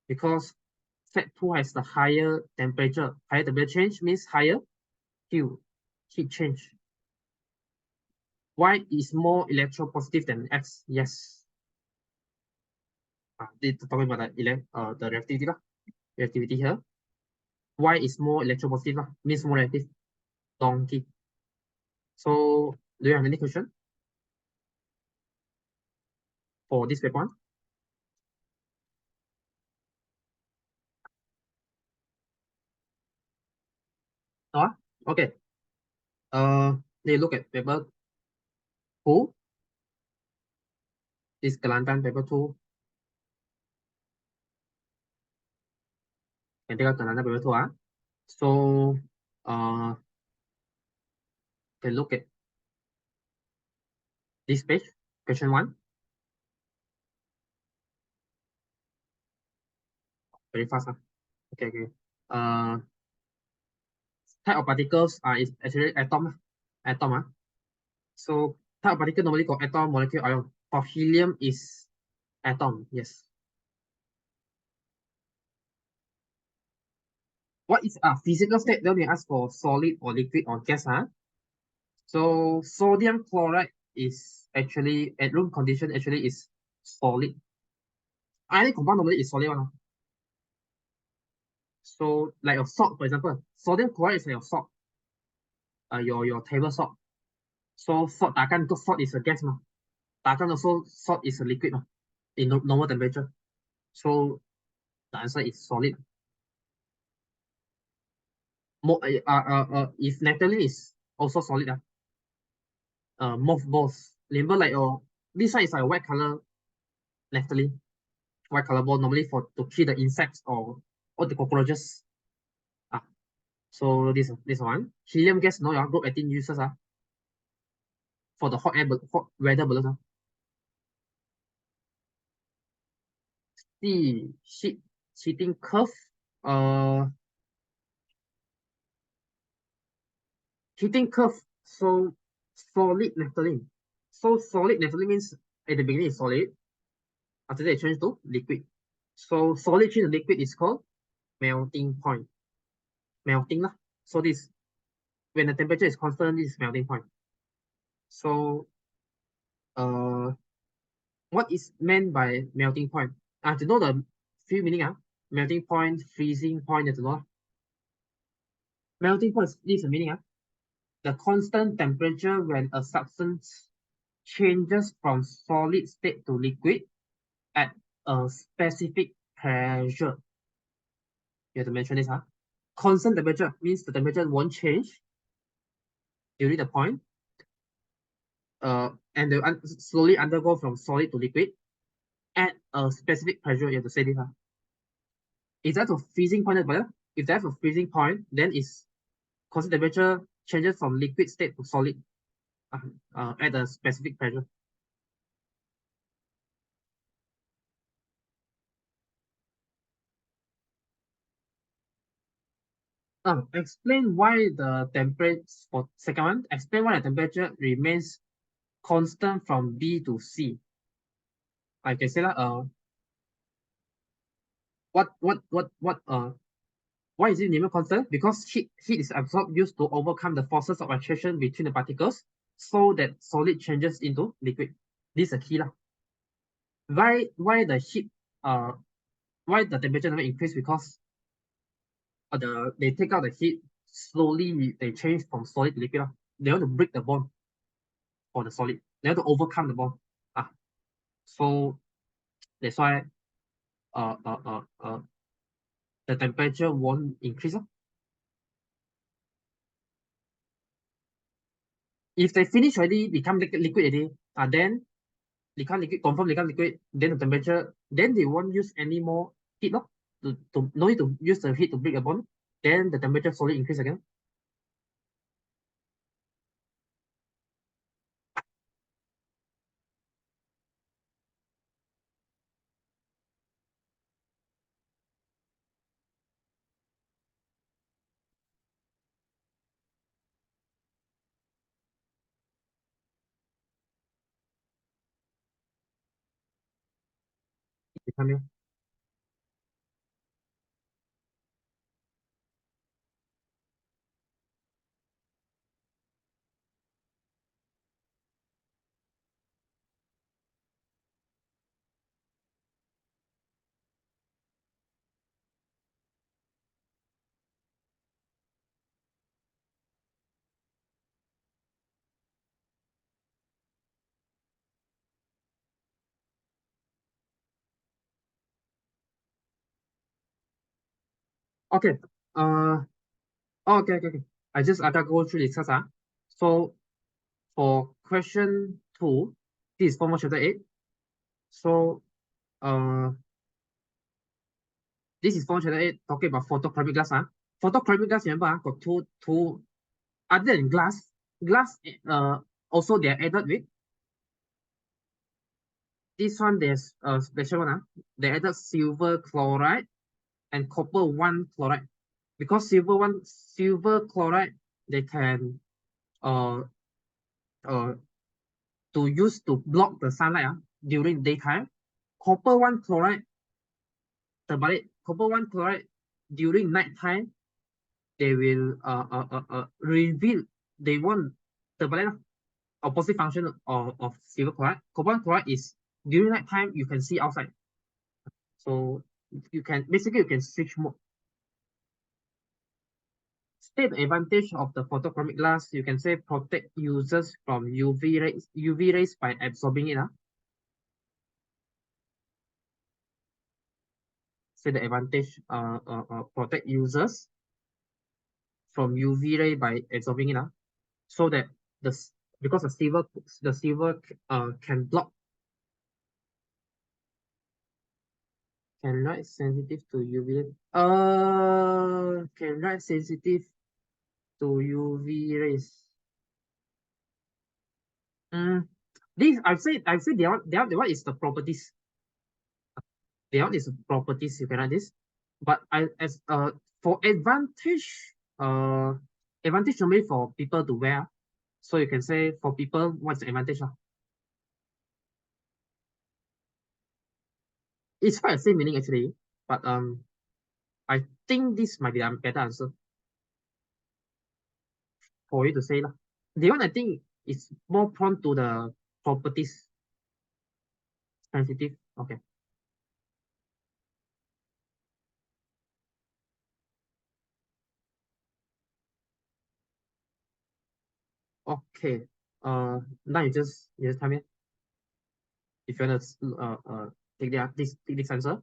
Because set 2 has the higher temperature. Higher temperature change means higher Q, heat change. Y is more electropositive than X, yes. This talking about the reactivity, reactivity here. Y is more electropositive, means more reactive. Donkey. So, do you have any question for this paper one? No? Okay. They look at paper 2. This Kelantan paper 2. Can take out Kelantan paper 2. So, can look at this page, question 1. Very fast. Okay. Type of particles is actually atom. So type of particle normally got atom, molecule, ion. For helium is atom, yes. What is a physical state? Then we ask for solid or liquid or gas. So sodium chloride is actually at room condition actually is solid. Ionic compound normally is solid one. So like a salt, for example, sodium chloride is like your salt, your table salt. So salt takan because salt is a gas. Takan also salt is a liquid in normal temperature. So the answer is solid. if naphthalene is also solid, mothballs. Remember, like this one is like a white color naphthalene, white color ball normally for to kill the insects or the cockroaches. Ah, so this one helium gas, no, your group 18 uses for the hot weather balloons. The heating curve, uh, heating curve. So solid naphthalene. So solid naphthalene means at the beginning it's solid. After that it changes to liquid. So solid change to liquid is called melting point. Melting lah. So this when the temperature is constant, this is melting point. So what is meant by melting point? To know the few meaning melting point, freezing point, to know. Melting point is the meaning the constant temperature when a substance changes from solid state to liquid at a specific pressure. You have to mention this. Constant temperature means the temperature won't change during the point. And they slowly undergo from solid to liquid at a specific pressure. You have to say this. Is that a freezing point? If that's a freezing point, then it's constant temperature changes from liquid state to solid at a specific pressure. Explain why the temperature for second one. Explain why the temperature remains constant from B to C. I can say that why is it remain constant? Because heat is absorbed used to overcome the forces of attraction between the particles, so that solid changes into liquid. This is a key lah. Why the heat why the temperature never increase? Because they take out the heat slowly. They change from solid to liquid. They want to break the bond for the solid. They want to overcome the bond. So that's why uh, uh, uh, uh, the temperature won't increase. If they finish already, become liquid already, then become liquid, confirm become liquid, then the temperature, then they won't use any more heat, to no need to use the heat to break the bond. Then the temperature slowly increase again. Becoming okay. Okay. I gotta go through this first. So for question 2, this is Formal Chapter 8. So uh this is Formal Chapter 8 talking about photochromic glass. Photochromic glass, remember, got two other than glass also they are added with this one. There's a special one. They added silver chloride and copper 1 chloride, because silver chloride they can uh uh to use to block the sunlight during daytime. Copper 1 chloride, copper 1 chloride during nighttime, they will reveal, they won't terbalik lah. Opposite function of silver chloride. Copper 1 chloride is during nighttime you can see outside. So you can switch mode. State the advantage of the photochromic glass. You can say protect users from UV rays by absorbing it. Say the advantage protect users from UV ray by absorbing it, so that because the silver can block, can write sensitive to UV ray. Can write sensitive to UV rays. This I've said the one is the properties. The one is the properties you can write this. But I as for advantage only for people to wear. So you can say for people, what's the advantage? It's quite the same meaning actually, but I think this might be a better answer for you to say lah. The one I think is more prone to the properties sensitive. Okay. Okay. Now you just tell me if you wanna take this answer.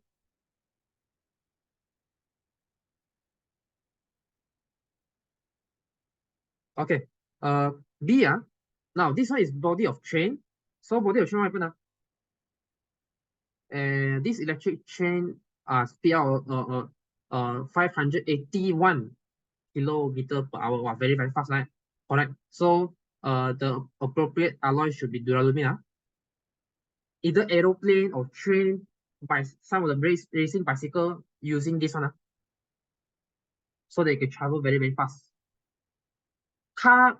Okay. B now this one is body of train. So body of train what happen? And this electric train speed out 581 kilometer per hour. Wow, very very fast, right? Correct. So the appropriate alloy should be duralumin. Either aeroplane or train by some of the racing bicycle using this one, so they can travel very very fast. Car,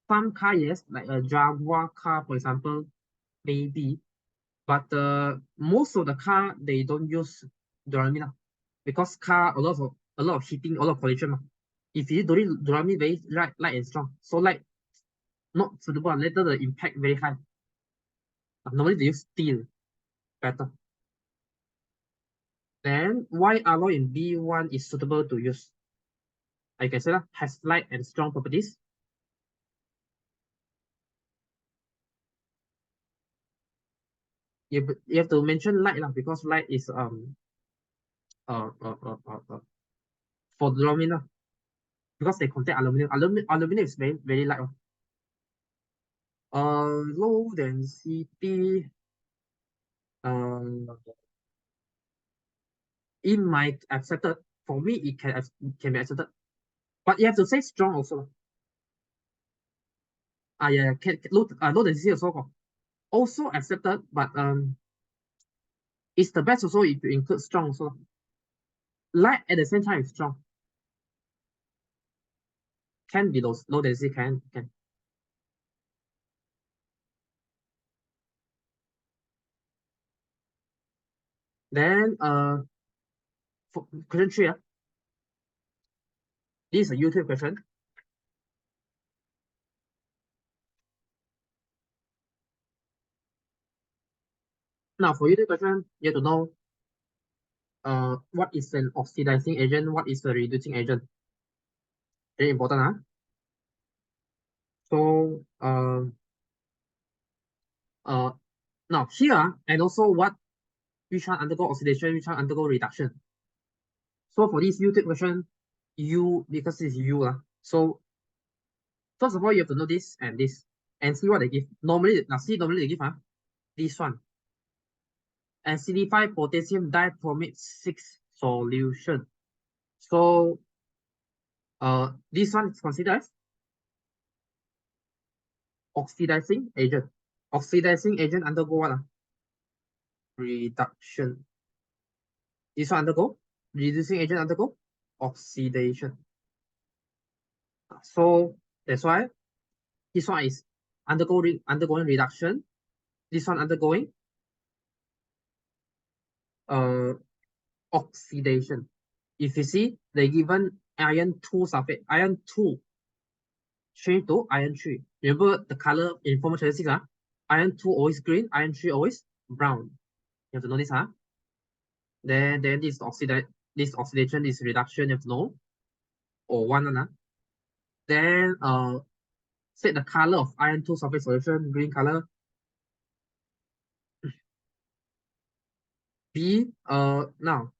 some car, yes, like a Jaguar car, for example, maybe. But most of the car they don't use duralumin because car a lot of heating, a lot of pollution. If you don't duralumin very light and strong, so light not suitable. Later the impact very high. Normally they use steel better. Then why alloy in B1 is suitable to use? Like I said, has light and strong properties. You have to mention light because light is uh, uh, uh, uh, uh, for duralumin because they contain aluminum. Aluminum is very very light. Low density. Uh, it might accepted. For me, it can be accepted. But you have to say strong also. Yeah, low density also accepted, but it's the best also if you include strong also. Light at the same time is strong. Can be low density, can. Then for question 3, this is a YouTube question. Now for YouTube question, you have to know what is an oxidizing agent, what is a reducing agent. Very important, So uh now here and also which one undergo oxidation, which one undergo reduction. So for this YouTube question, because it's so first of all you have to know this and see what they give. Normally they give this one. Acidified potassium dipromate 6 solution. So this one is considered as oxidizing agent. Oxidizing agent undergo what? Reduction. This one undergo reducing agent undergo oxidation. So that's why this one is undergoing reduction. This one undergoing uh oxidation. If you see they given iron 2 sulfate, iron 2 change to iron 3. Remember the color in formal characteristics, iron 2 always green, iron 3 always brown. You have to know this, Then this oxidation, this reduction, you have to know. Or one. Then set the color of iron 2 sulfate solution, green color. B now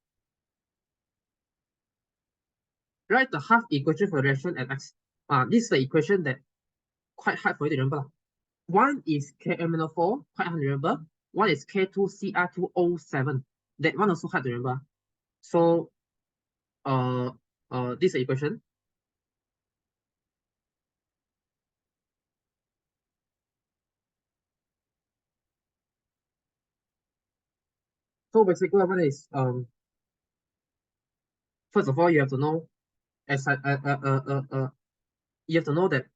Write the half equation for the reaction at x. This is the equation that quite hard for you to remember. One is KMNO4, quite hard to remember. One is K2CR2O7. That one also hard to remember. So this is the equation. So basically what is first of all you have to know you have to know that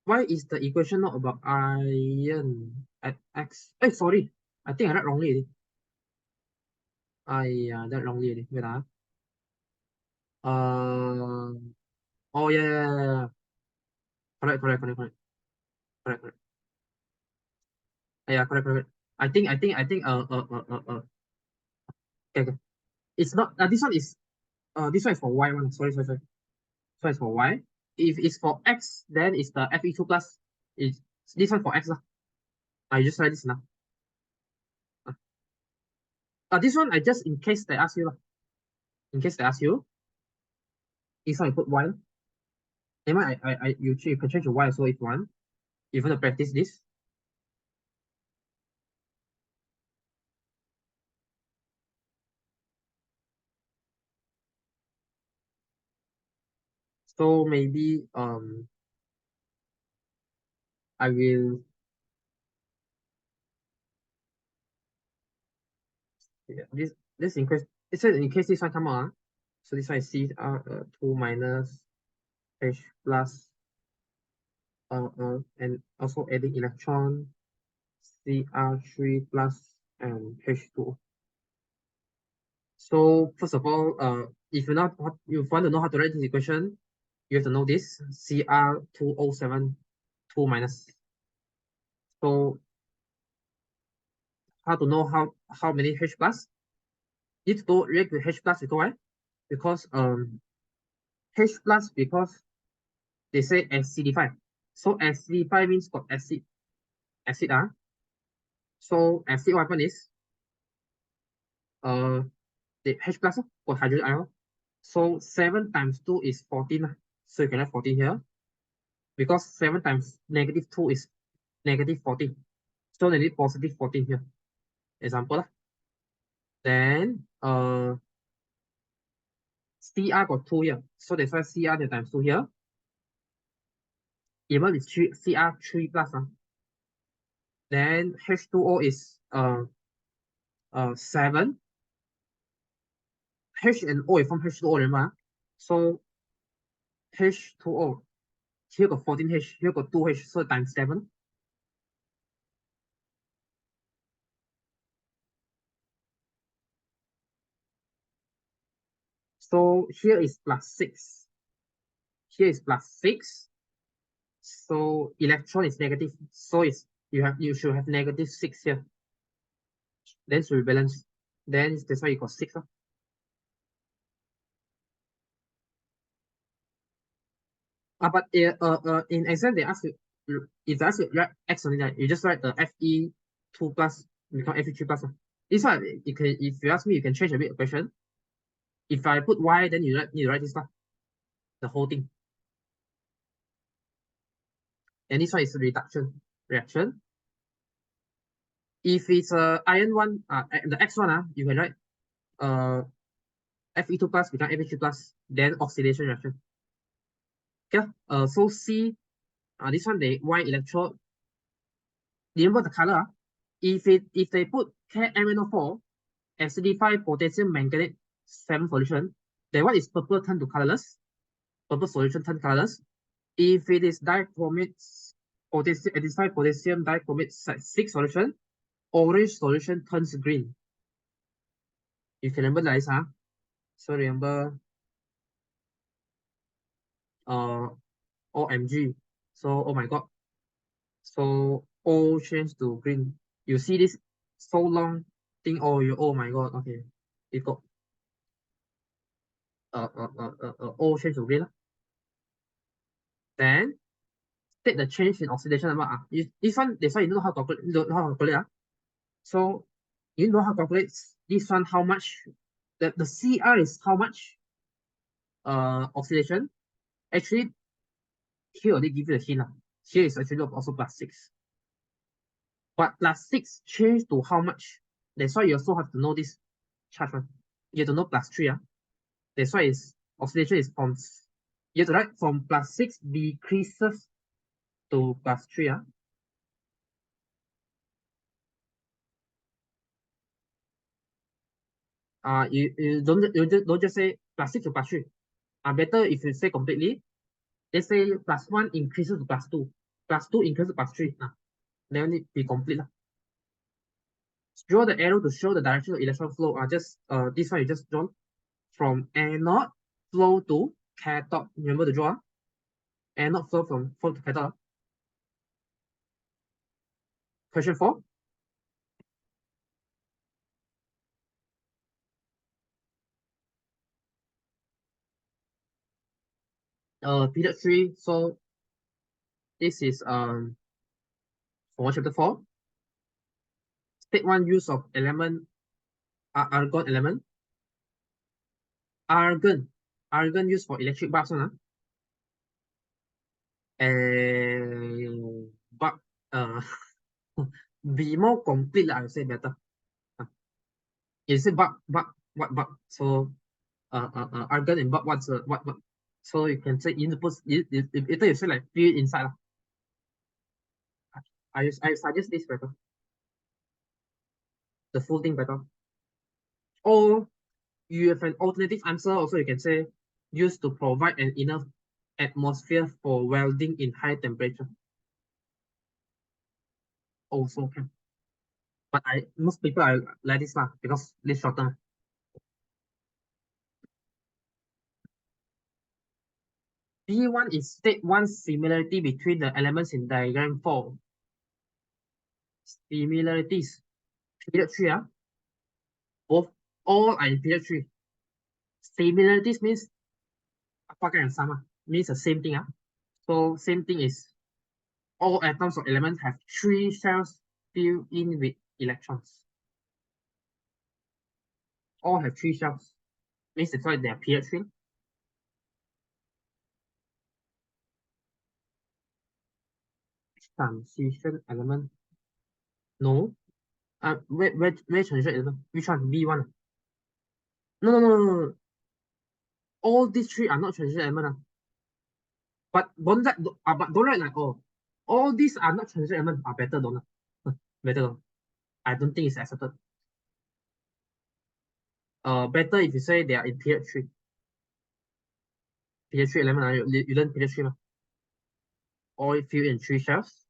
why is the equation not about iron at x? Hey, sorry, I think I read wrongly. I read wrongly. Wait oh yeah. Correct. Correct. Yeah, correct. I think okay. It's not this one is for y one. Sorry. So it's for y. If it's for x, then it's the Fe2 plus. It's this one for x lah. I just write this now. This one I just in case they ask you lah. In case they ask you, this one I put y. Then you can change to y so if one. If you want to practice this. So maybe I will this in case it says in case this one come out. So this one is C2 minus H plus and also adding electron Cr3 plus and H2. So first of all, if you want to know how to write this equation, you have to know this Cr2O7 2 minus. So how to know how many H plus? Need to go react with H plus because why? Because H plus because they say acidified. So acidified means got acid So acid what happen is the H plus got hydrogen ion. So 7 times 2 is 14. So you can have 14 here. Because 7 times negative 2 is negative 14. So they need positive 14 here. Example. Then Cr got 2 here. So that's why Cr times 2 here. Even it's Cr3 plus. Then H2O is 7. H and O is from H2O, remember? So H2O. Here got 14H, here got 2H, so times 7. So here is plus 6. Here is plus 6. So electron is negative. So you should have negative 6 here. Then should be balanced. Then that's why you got 6. But in exam they ask you if they ask you write x only, you just write the Fe2 plus become Fe3 plus. This one you can if you ask me you can change a bit of question. If I put y then you need to write this one, the whole thing. And this one is reduction reaction. If it's iron one, the X one, you can write Fe2 plus become Fe3 plus, then oxidation reaction. Okay, so C, this one they Y electrode. Remember the color. If they put KMNO4 acidified potassium manganate 7 solution, then what is purple turn to colorless? Purple solution turn colorless. If it is dichromate potassium acidified potassium dichromate 6 solution, orange solution turns green. You can remember this, So remember OMG. So oh my god. So O change to green. You see this so long thing, oh my god, okay. It got O change to green. Then take the change in oxidation number. This one, that's why you know how to calculate. So you know how to calculate this one how much the CR is how much? oxidation. Actually, here they give you the hint. Here is actually also +6. But +6 change to how much? That's why you also have to know this charge one. You have to know +3. That's why it's oxidation is from, you have to write from +6 decreases to +3. You don't just say +6 to +3. Better if you say completely. Let's say +1 increases to +2, +2 increases to +3. Then it be complete. Draw the arrow to show the direction of electron flow. Just this one you just draw from anode flow to cathode. Remember to draw. Anode flow from to cathode. Question 4. Period 3. So this is for chapter 4. State 1 use of element, argon element. Argon used for electric bulbs. And but be more complete, I would say better. You say what. So argon and what's what. So you can say in the post, later you say like fill inside. I suggest this better. The full thing better. Or you have an alternative answer. Also, you can say used to provide an enough atmosphere for welding in high temperature. Also can. But most people are like this because this shorter. B1 is state 1 similarity between the elements in diagram 4. Similarities. Period 3. Both all are in period 3. Similarities means apakah yang sama. Means the same thing. So same thing is all atoms or elements have 3 shells filled in with electrons. All have 3 shells. Means that's why they are period 3. Transition element. No. Where transition element? Which one? B1. No. All these 3 are not transition element. But don't write like, oh, all these are not transition element. Better don't. Better don't. I don't think it's accepted. Better if you say they are in period 3. Period 3 element, you learn period 3. All filled in 3 shells.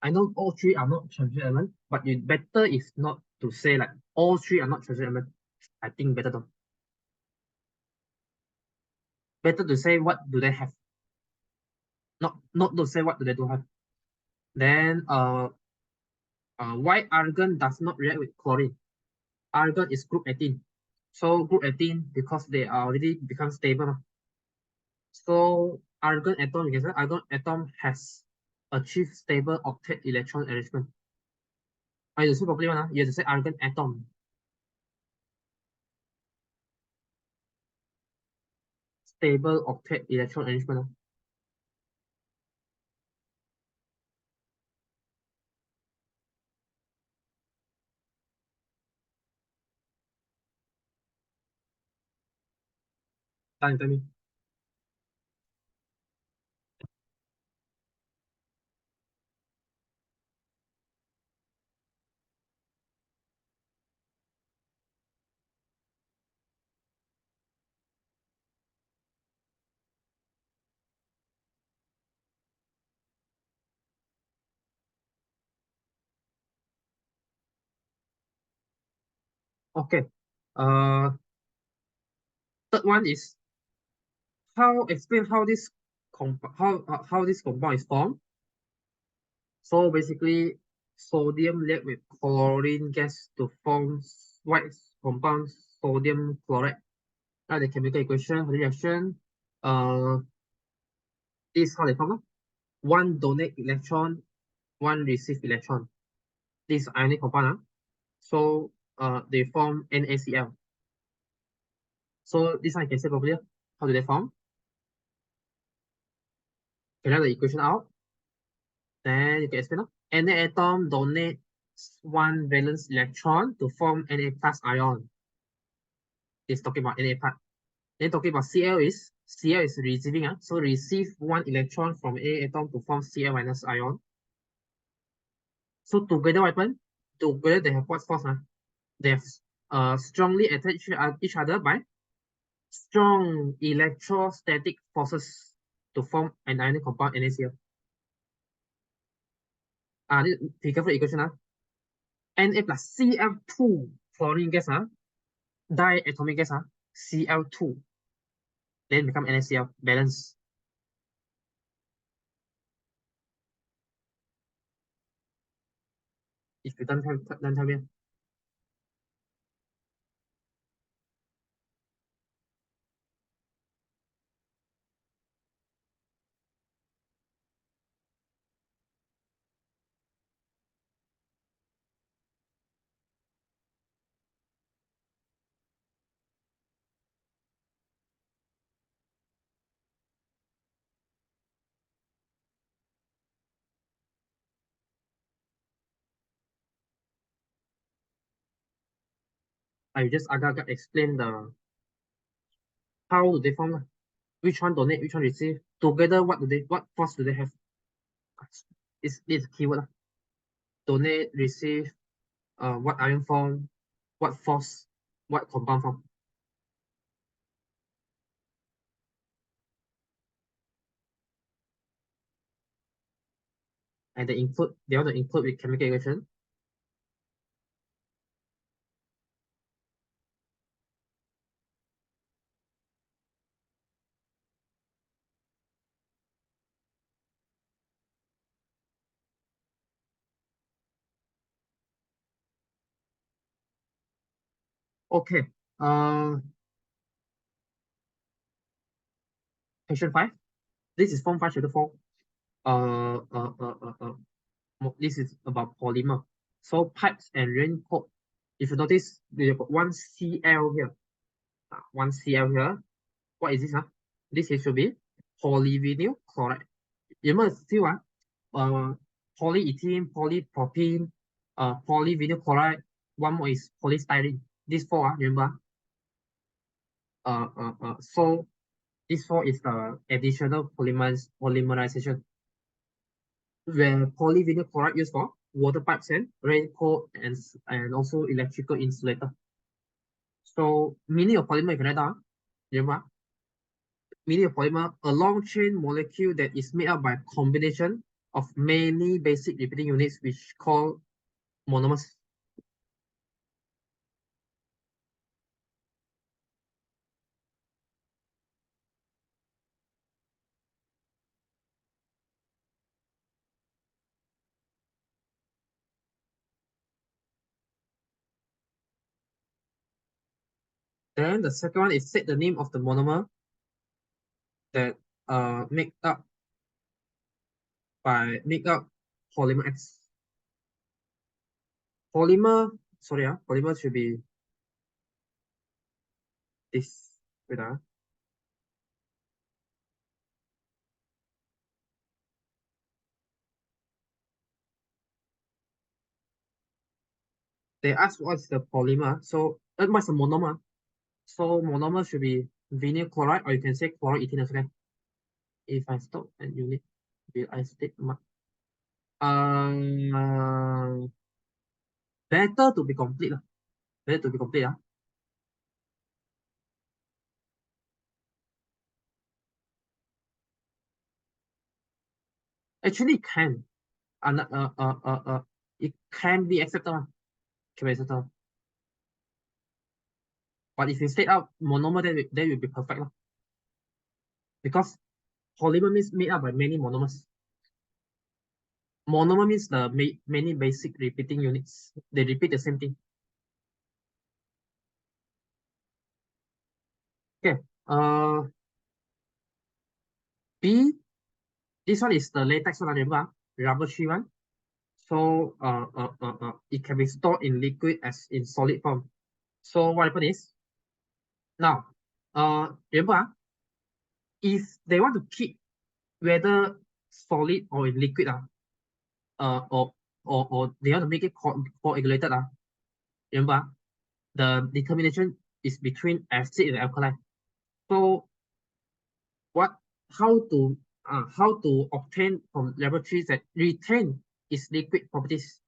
I know all 3 are not transition element, but you better is not to say like all 3 are not transition element. I think better don't. Better to say what do they have. Not to say what do they don't have. Then why argon does not react with chlorine? Argon is group 18. So group 18 because they are already become stable. So argon atom, you can say argon atom has achieved stable octet electron arrangement. You have to say properly you have to say argon atom. Stable octet electron arrangement. Tell me. Okay. Third one is explain how this how this compound is formed. So basically, sodium react with chlorine gas to form white compound sodium chloride. Now the chemical equation for the reaction, this is how they form. One donate electron, one receive electron. This ionic compound. So they form NaCl. So this one I can say properly. How do they form? Can I write the equation out? Then you can explain. Na atom donates one valence electron to form Na plus ion. It's talking about Na part. Then talking about Cl is receiving. So receive one electron from A atom to form Cl minus ion. So together what happen? Together they have what force? They have strongly attached each other by strong electrostatic forces to form an ionic compound NaCl. This figure for equation. Na plus Cl2 chlorine gas, diatomic gas, Cl2, then become NaCl, balance. If you don't tell me. I just agak explain the how do they form, which one donate, which one receive. Together, what force do they have? It's keyword. Donate, receive, what ion form, what force, what compound form. And they want to include with chemical equation. Okay. Uh, Question 5. This is form 5 chapter 4. Uh, uh, uh, uh, uh, this is about polymer. So pipes and raincoat. If you notice, we have got one Cl here. One Cl here. What is this? This is should be polyvinyl chloride. You must see polyethylene, polypropylene, polyvinyl chloride. One more is polystyrene. These four, remember? So this four is the additional polymerization where polyvinyl chloride used for water pipes and raincoat and also electrical insulator. So meaning of polymer you can write down. Remember? Meaning of polymer, a long chain molecule that is made up by a combination of many basic repeating units which called monomers. Then the second one is set the name of the monomer that make up polymer X. Polymer should be this. Wait, they ask what's the polymer. So what's the monomer? So monomer should be vinyl chloride, or you can say chloroethene as well. If I stop and unit, will I state uh better to be complete. Better to be complete. Actually it can. It can be accepted. Can be accepted. But if you state out monomer, then will be perfect. Because polymer means made up by many monomers. Monomer means the many basic repeating units. They repeat the same thing. Okay. B. This one is the latex one, remember? Rubber tree one. So it can be stored in liquid as in solid form. So what happens is now remember, if they want to keep whether solid or in liquid, uh, or, or they want to make it coagulated, remember, the determination is between acid and alkali. So what how to obtain from laboratories that retain its liquid properties.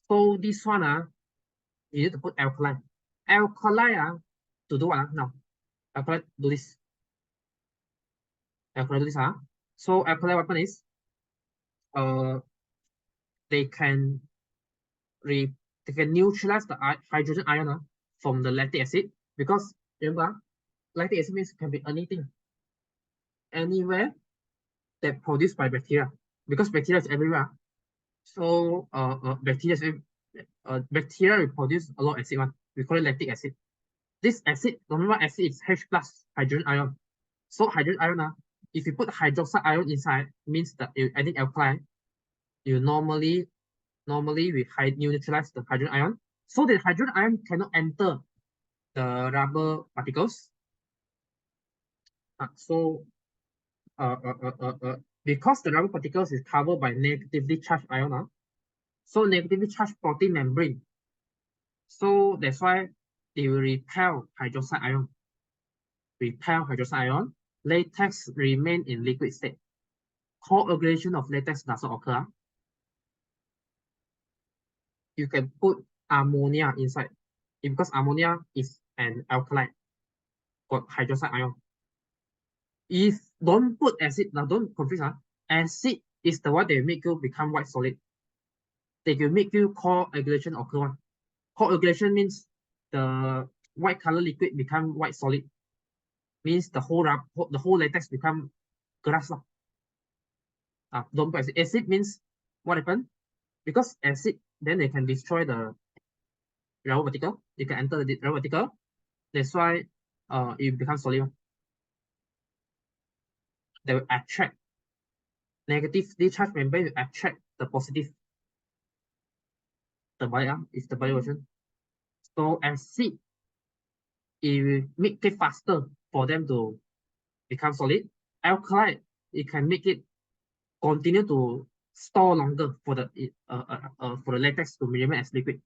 So this one, you need to put alkali. Alkali, to do what now? Alkali do this. Alkali do this, So alkali weapon is uh they can re they can neutralize the hydrogen ion, from the lactic acid, because remember, lactic acid means can be anything, anywhere that produced by bacteria, because bacteria is everywhere. So bacteria will produce a lot of acid one. We call it lactic acid. This acid, normal acid, is H plus hydrogen ion. So hydrogen ion, if you put hydroxide ion inside, means that you adding alkali, you normally we neutralize the hydrogen ion, so the hydrogen ion cannot enter the rubber particles. So because the rubber particles is covered by negatively charged ion, so negatively charged protein membrane. So that's why they will repel hydroxide ion. Repel hydroxide ion. Latex remain in liquid state. Coagulation of latex does not occur. You can put ammonia inside, because ammonia is an alkali got hydroxide ion. If don't put acid, now don't confuse, acid is the one that make you become white solid. They will make you coagulation occur one. Coagulation means the white color liquid become white solid. Means the whole latex become glass. Don't put acid. Acid means what happened? Because acid, then they can destroy the rubber particle. You can enter the rubber particle. That's why it becomes solid. They will attract negatively charged membrane, will attract the positive, the body, is the body version. So acid, it will make it faster for them to become solid. Alkali, it can make it continue to store longer for the latex to remain as liquid.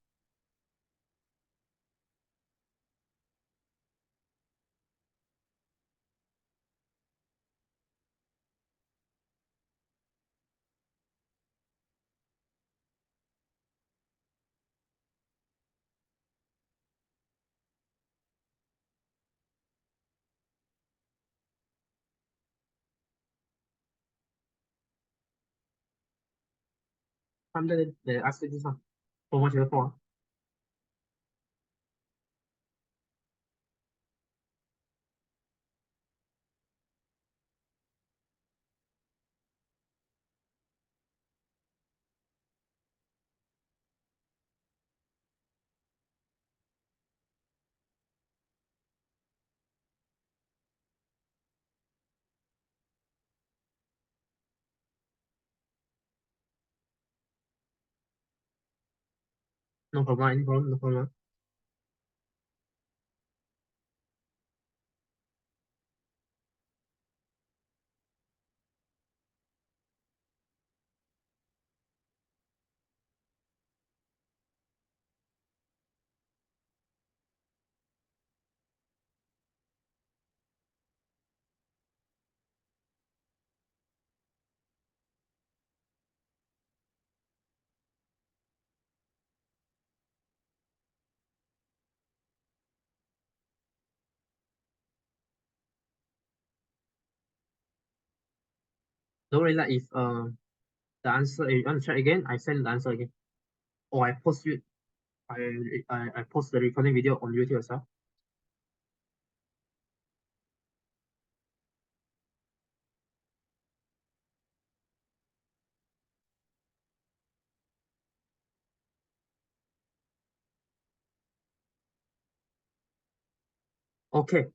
Sometimes they ask you this one. For much before. No problem, any problem, no problem. Don't worry, like if the answer, if you want to check again, I send the answer again. Or I post you I post the recording video on YouTube as well. Okay.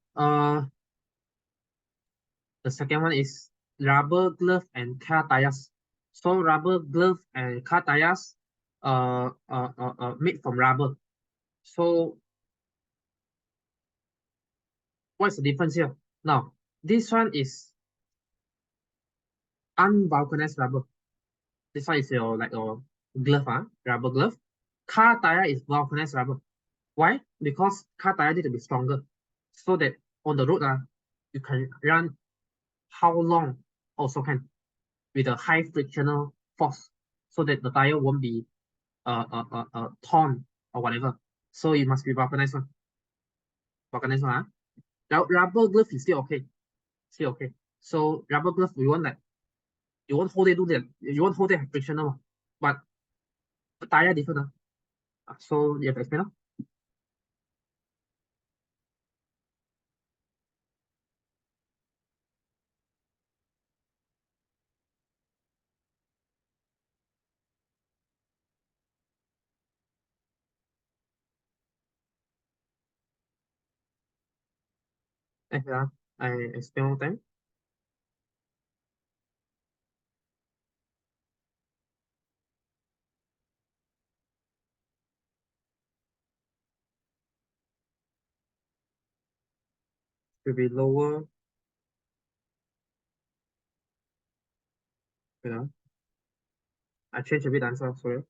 The second one is rubber glove and car tires. So rubber glove and car tires made from rubber. So What's the difference here? Now, this one is unvulcanized rubber. This one is your like your glove, rubber glove. Car tire is vulcanized rubber. Why? Because car tire need to be stronger, so that on the road, you can run how long also can with a high frictional force, so that the tire won't be torn or whatever. So it must be vulcanized one. Vulcanized one, Now rubber glove is still okay. Still okay. So rubber glove, we want like you won't hold it do that. You won't hold it frictional, but the tire different. So you have to explain. Yeah, I explain one time. To be lower, you know, I change a bit answer, sorry.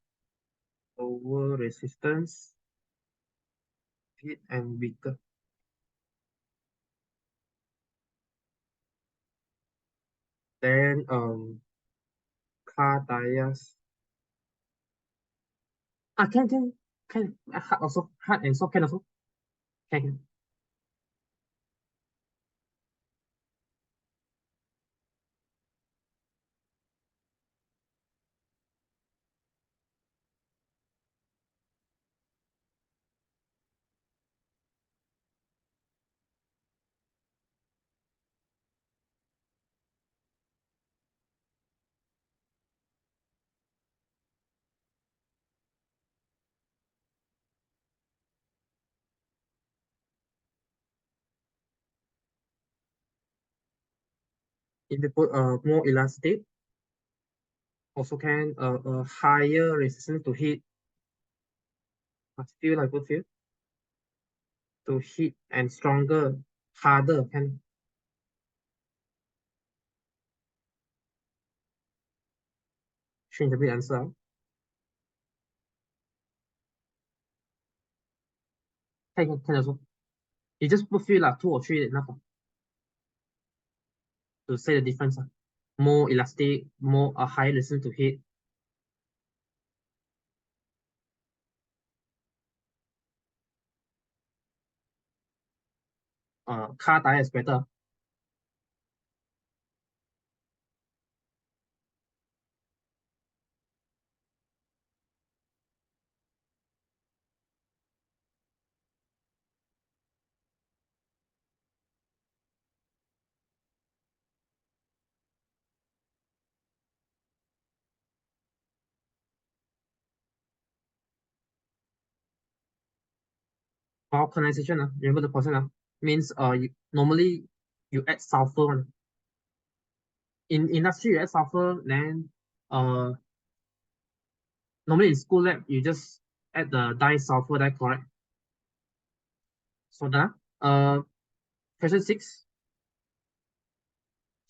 Lower resistance, heat and weaker. Then car tires. Can hard also hard and soft can also can. If you put more elastic, also can higher resistance to heat. Feel like good feel to heat and stronger, harder can change a bit answer. Can also. You just put feel like two or three enough to say the difference. More elastic, more higher resistance to heat. Car tire is better. Vulcanization, remember the process, means normally you add sulfur one. In industry you add sulfur, then normally in school lab you just add the disulfur dichloride. So that question 6,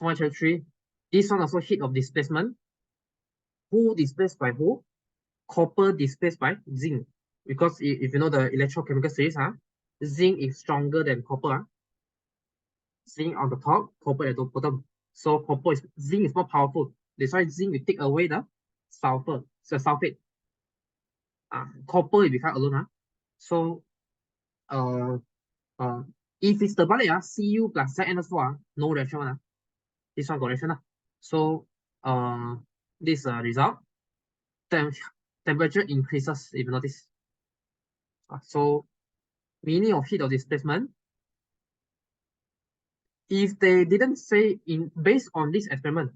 point 3. This one also heat of displacement. Who displaced by who? Copper displaced by zinc. Because if you know the electrochemical series, zinc is stronger than copper. Zinc on the top, copper at the bottom. So zinc is more powerful. That's why zinc will take away the sulfur, so sulfate. Copper will become alone. So uh, uh, if it's the balik, Cu plus ZnO4, no reaction. This one got reaction. So this result, tem temperature increases if you notice. So meaning of heat of displacement, if they didn't say in based on this experiment,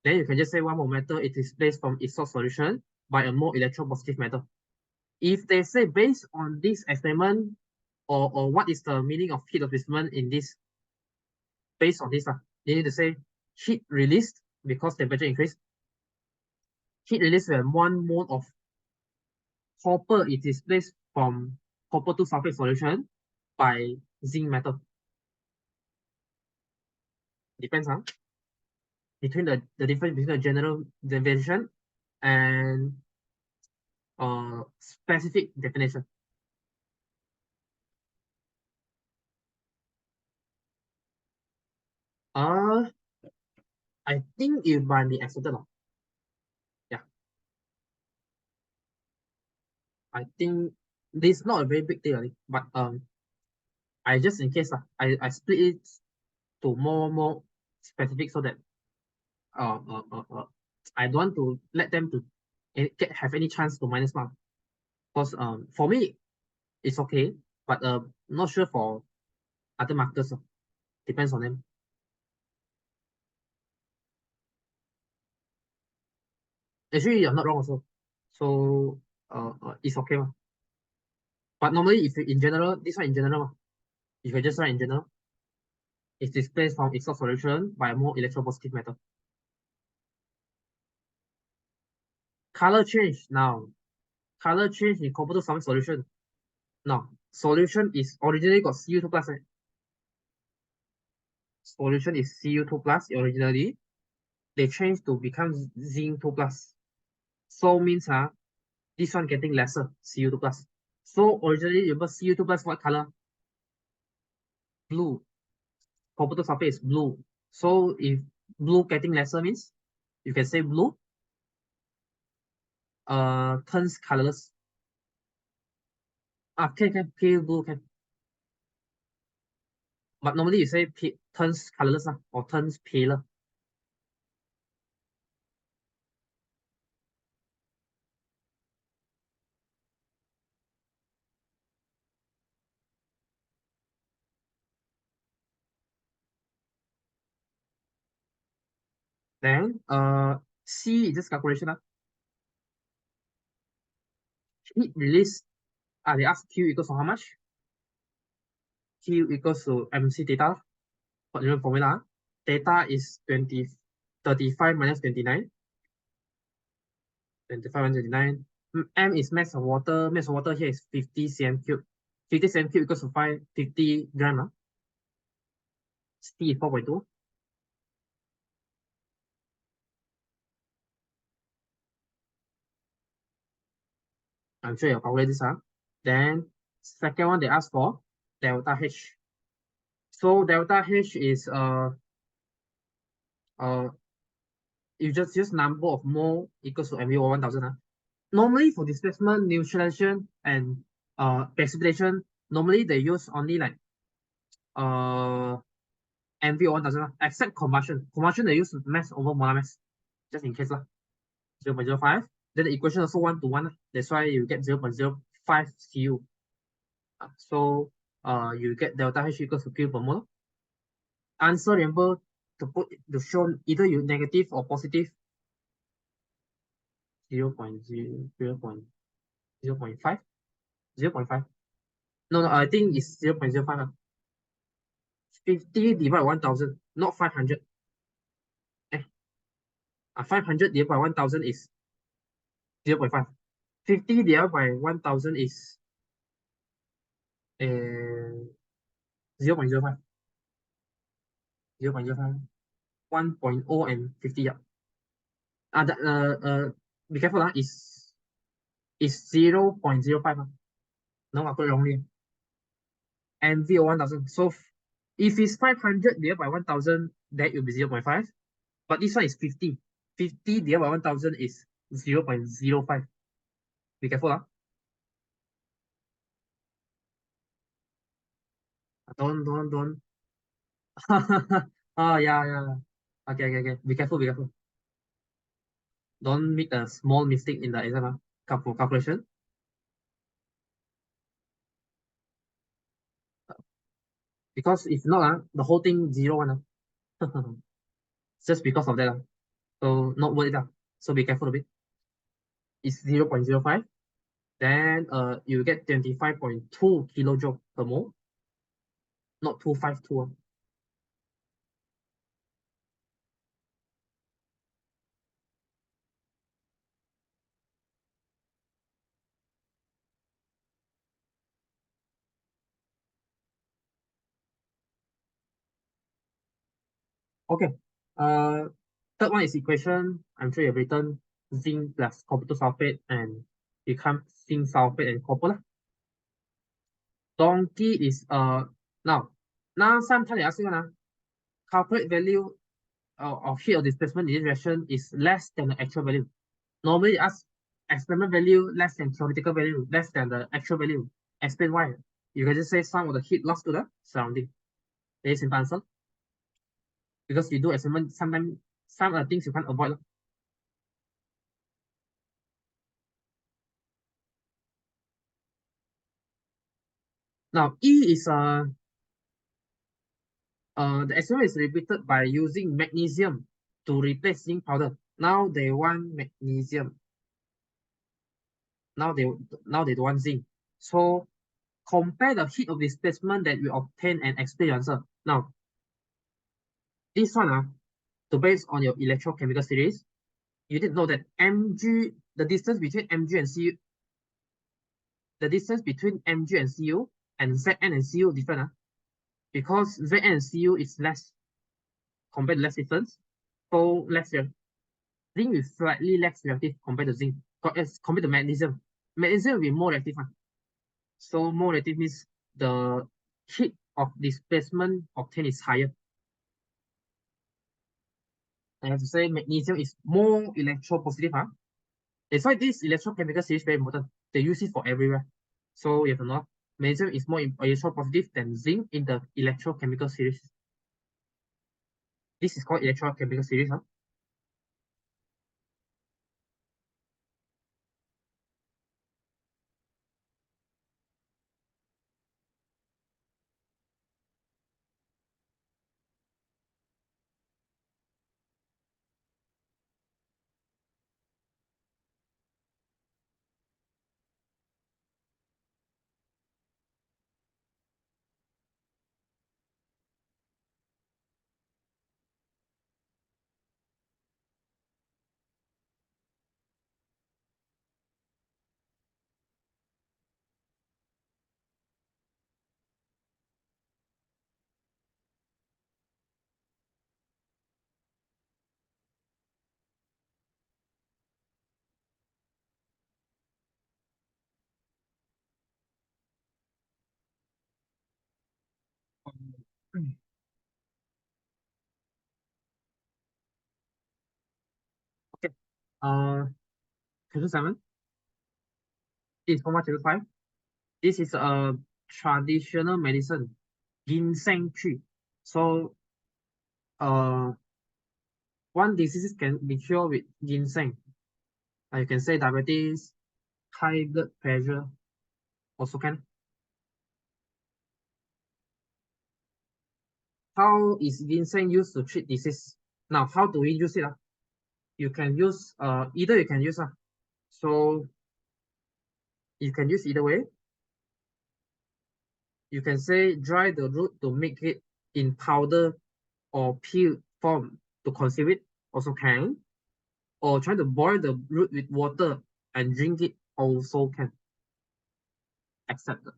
then you can just say one more metal it is displaced from its source solution by a more electropositive metal. If they say based on this experiment, or what is the meaning of heat of displacement in this, based on this, they need to say heat released because temperature increase. Heat released when 1 mole of copper is displaced from copper to sulfate solution by zinc metal. Depends, huh? Between the difference between the general definition and specific definition. Uh, I think it might be accepted. Yeah, I think this is not a very big deal, but I just in case I split it to more specific so that uh, uh, uh, uh I don't want to let them to have any chance to minus mark. Because for me it's okay, but not sure for other markers. Depends on them. Actually, you're not wrong also. So it's okay. But normally, if you in general, this one in general, if you just write in general, it's displaced from its solution by a more electropositive metal. Color change now. Color change in compared to some solution. Now, solution is originally got Cu2 plus. Right? Solution is Cu2 plus originally. They change to become Zinc 2 plus. So means this one getting lesser Cu2 plus. So originally remember Cu2 plus what color? Blue. Cobalto sulfate is blue. So if blue getting lesser means you can say blue turns colorless. Can pale blue can. But normally you say turns colorless or turns paler. Then C is just calculation. Heat release. They ask Q equals to how much? Q equals to MC theta. For the formula. Theta is 35 minus 29. 25 minus 29. M is mass of water. Mass of water here is 50 cm cube. 50 cm cube equals to 50 gram. C is 4.2. I'm sure you'll calculate this. Then second one they ask for delta H. So delta H is uh you just use number of mole equals to MV over 1000. Normally for displacement, neutralization, and precipitation, normally they use only like uh MV over 1000, except combustion. Combustion they use mass over molar mass, just in case 0.05. Then the equation also 1 to 1. That's why you get 0.05 Cu. So you get delta H equals to Q per mole. Answer, remember to show either you negative or positive. 0.0, 0.5. 0.5. No, I think it's 0.05. 50 divided by 1000, not 500. 500 divided by 1000 is 0.5. 50 divided by 1000 is 0.05. 0.05. 1.0 and 50. Yeah. Be careful. Is 0.05. No, I put it wrongly. And V 1000. So if it's 500 divided by 1000, that will be 0.5. But this one is 50. 50 divided by 1000 is 0.05. Be careful. Don't. Oh, yeah. Okay. Be careful, be careful. Don't make a small mistake in the exam calculation. Because if not, the whole thing zero one. Just because of that. So not worth it. So be careful a bit. It's 0.05. Then you get 25.2 kilojoule per mole, not 252. Okay. Third one is equation. I'm sure you've written zinc plus copper sulfate and become zinc sulfate and copper lah. Donkey is now sometimes they ask you calculate value of heat or displacement in this reaction is less than the actual value. Normally they ask experiment value less than theoretical value, less than the actual value. Explain why. You can just say sum of the heat lost to the surrounding. Very simple answer. Because you do experiment, sometimes some of the things you can't avoid. Now E is the experiment is repeated by using magnesium to replace zinc powder. Now they want magnesium. Now they don't want zinc. So compare the heat of displacement that we obtain and explain your answer. Now this one to base on your electrochemical series, you did know that Mg, the distance between Mg and Cu, the distance between Mg and Cu and Zn and Cu different because Zn and Cu is less compared to less distance, so less here. Zinc is slightly less reactive compared to zinc, as compared to magnesium. Magnesium will be more reactive one. So more reactive means the heat of displacement obtained is higher. I have to say magnesium is more electropositive. That's why this electrochemical series is very important. They use it for everywhere. So you have to know magnesium is more electropositive than zinc in the electrochemical series. This is called electrochemical series. Okay. Question 7 is for chapter 5. This is a traditional medicine, ginseng tree. So one disease can be cured with ginseng. You can say diabetes, high blood pressure, also can. How is ginseng used to treat disease? Now, how do we use it? You can use either you can use so you can use either way. You can say dry the root to make it in powder or peel form to consume it, also can. Or try to boil the root with water and drink it, also can. Accepted.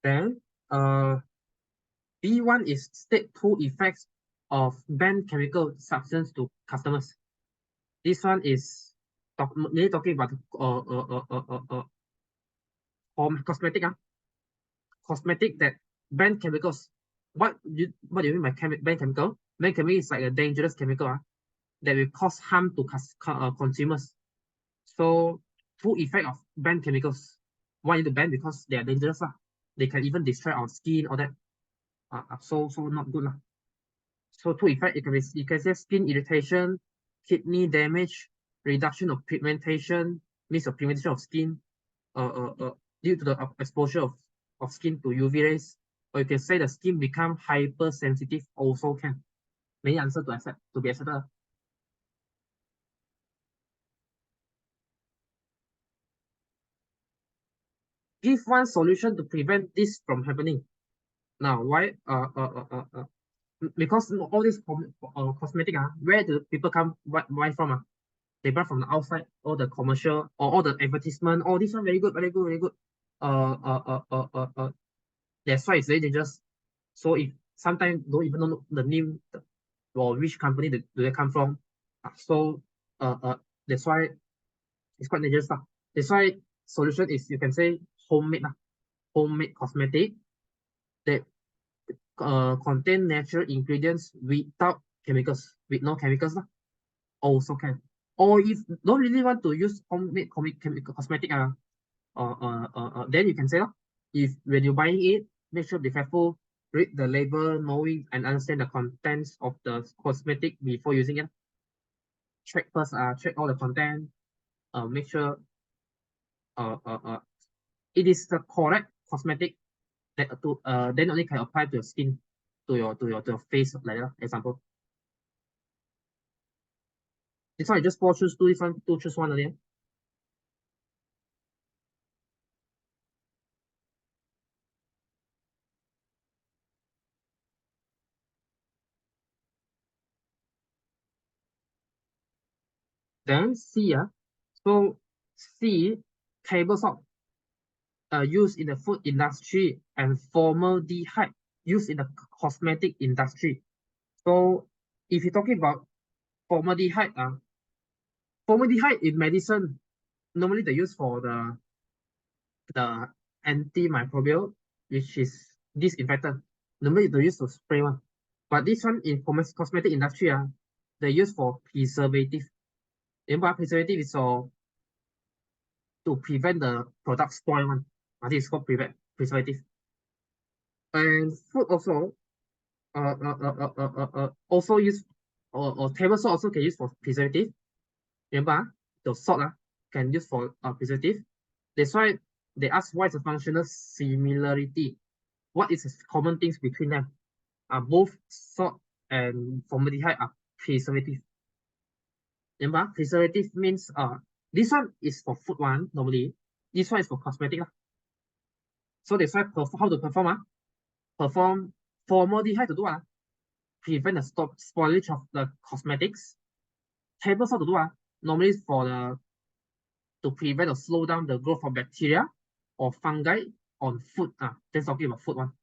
Then B1 is state two effects of banned chemical substance to customers. This one is mainly talking about cosmetic. Cosmetic that banned chemicals. What do you mean by banned chemical? Banned chemical is like a dangerous chemical that will cause harm to consumers. So two effect of banned chemicals. Why need to ban? Because they are dangerous. They can even destroy our skin or that. So not good. So two effect, you can say skin irritation, kidney damage, reduction of pigmentation, means of pigmentation of skin, due to the exposure of skin to UV rays, or you can say the skin become hypersensitive, also can. Many answer to be accepted. Give one solution to prevent this from happening. Now, why? Because all these cosmetic, where do people come? Why from? They buy from the outside, all the commercial or all the advertisement. Oh, this one very good, very good, very good. Uh, uh, uh, uh, uh, uh. That's why it's very dangerous. So if sometimes don't even know the name or which company do they come from. So uh, uh, that's why it's quite dangerous stuff. That's why solution is you can say homemade homemade cosmetic that contain natural ingredients without chemicals, with no chemicals also can. Or if don't really want to use homemade chemical cosmetic then you can say if when you're buying it, make sure be careful, read the label, knowing and understand the contents of the cosmetic before using it. Check first, check all the content, make sure uh, uh, uh, it is the correct cosmetic that to then only can apply to your skin, to your face like that. Example. This one you just four choose two, this one two choose one again. Then C, so C, table salt used in the food industry and formaldehyde used in the cosmetic industry. So if you're talking about formaldehyde, formaldehyde in medicine, normally they use for the antimicrobial, which is disinfectant. Normally they use to spray one. But this one in cosmetic industry, they use for preservative. Remember, preservative is for to prevent the product spoil one. This is called preservative. And food also also use or table salt also can use for preservative. Remember, the salt can use for preservative. That's why they ask what is the functional similarity. What is the common things between them? Both salt and formaldehyde are preservative. Remember, preservative means this one is for food one normally. This one is for cosmetic. So that's why how to perform perform formaldehyde to do prevent the spoilage of the cosmetics. Table salt to do normally for the to prevent or slow down the growth of bacteria or fungi on food. That's talking about food one.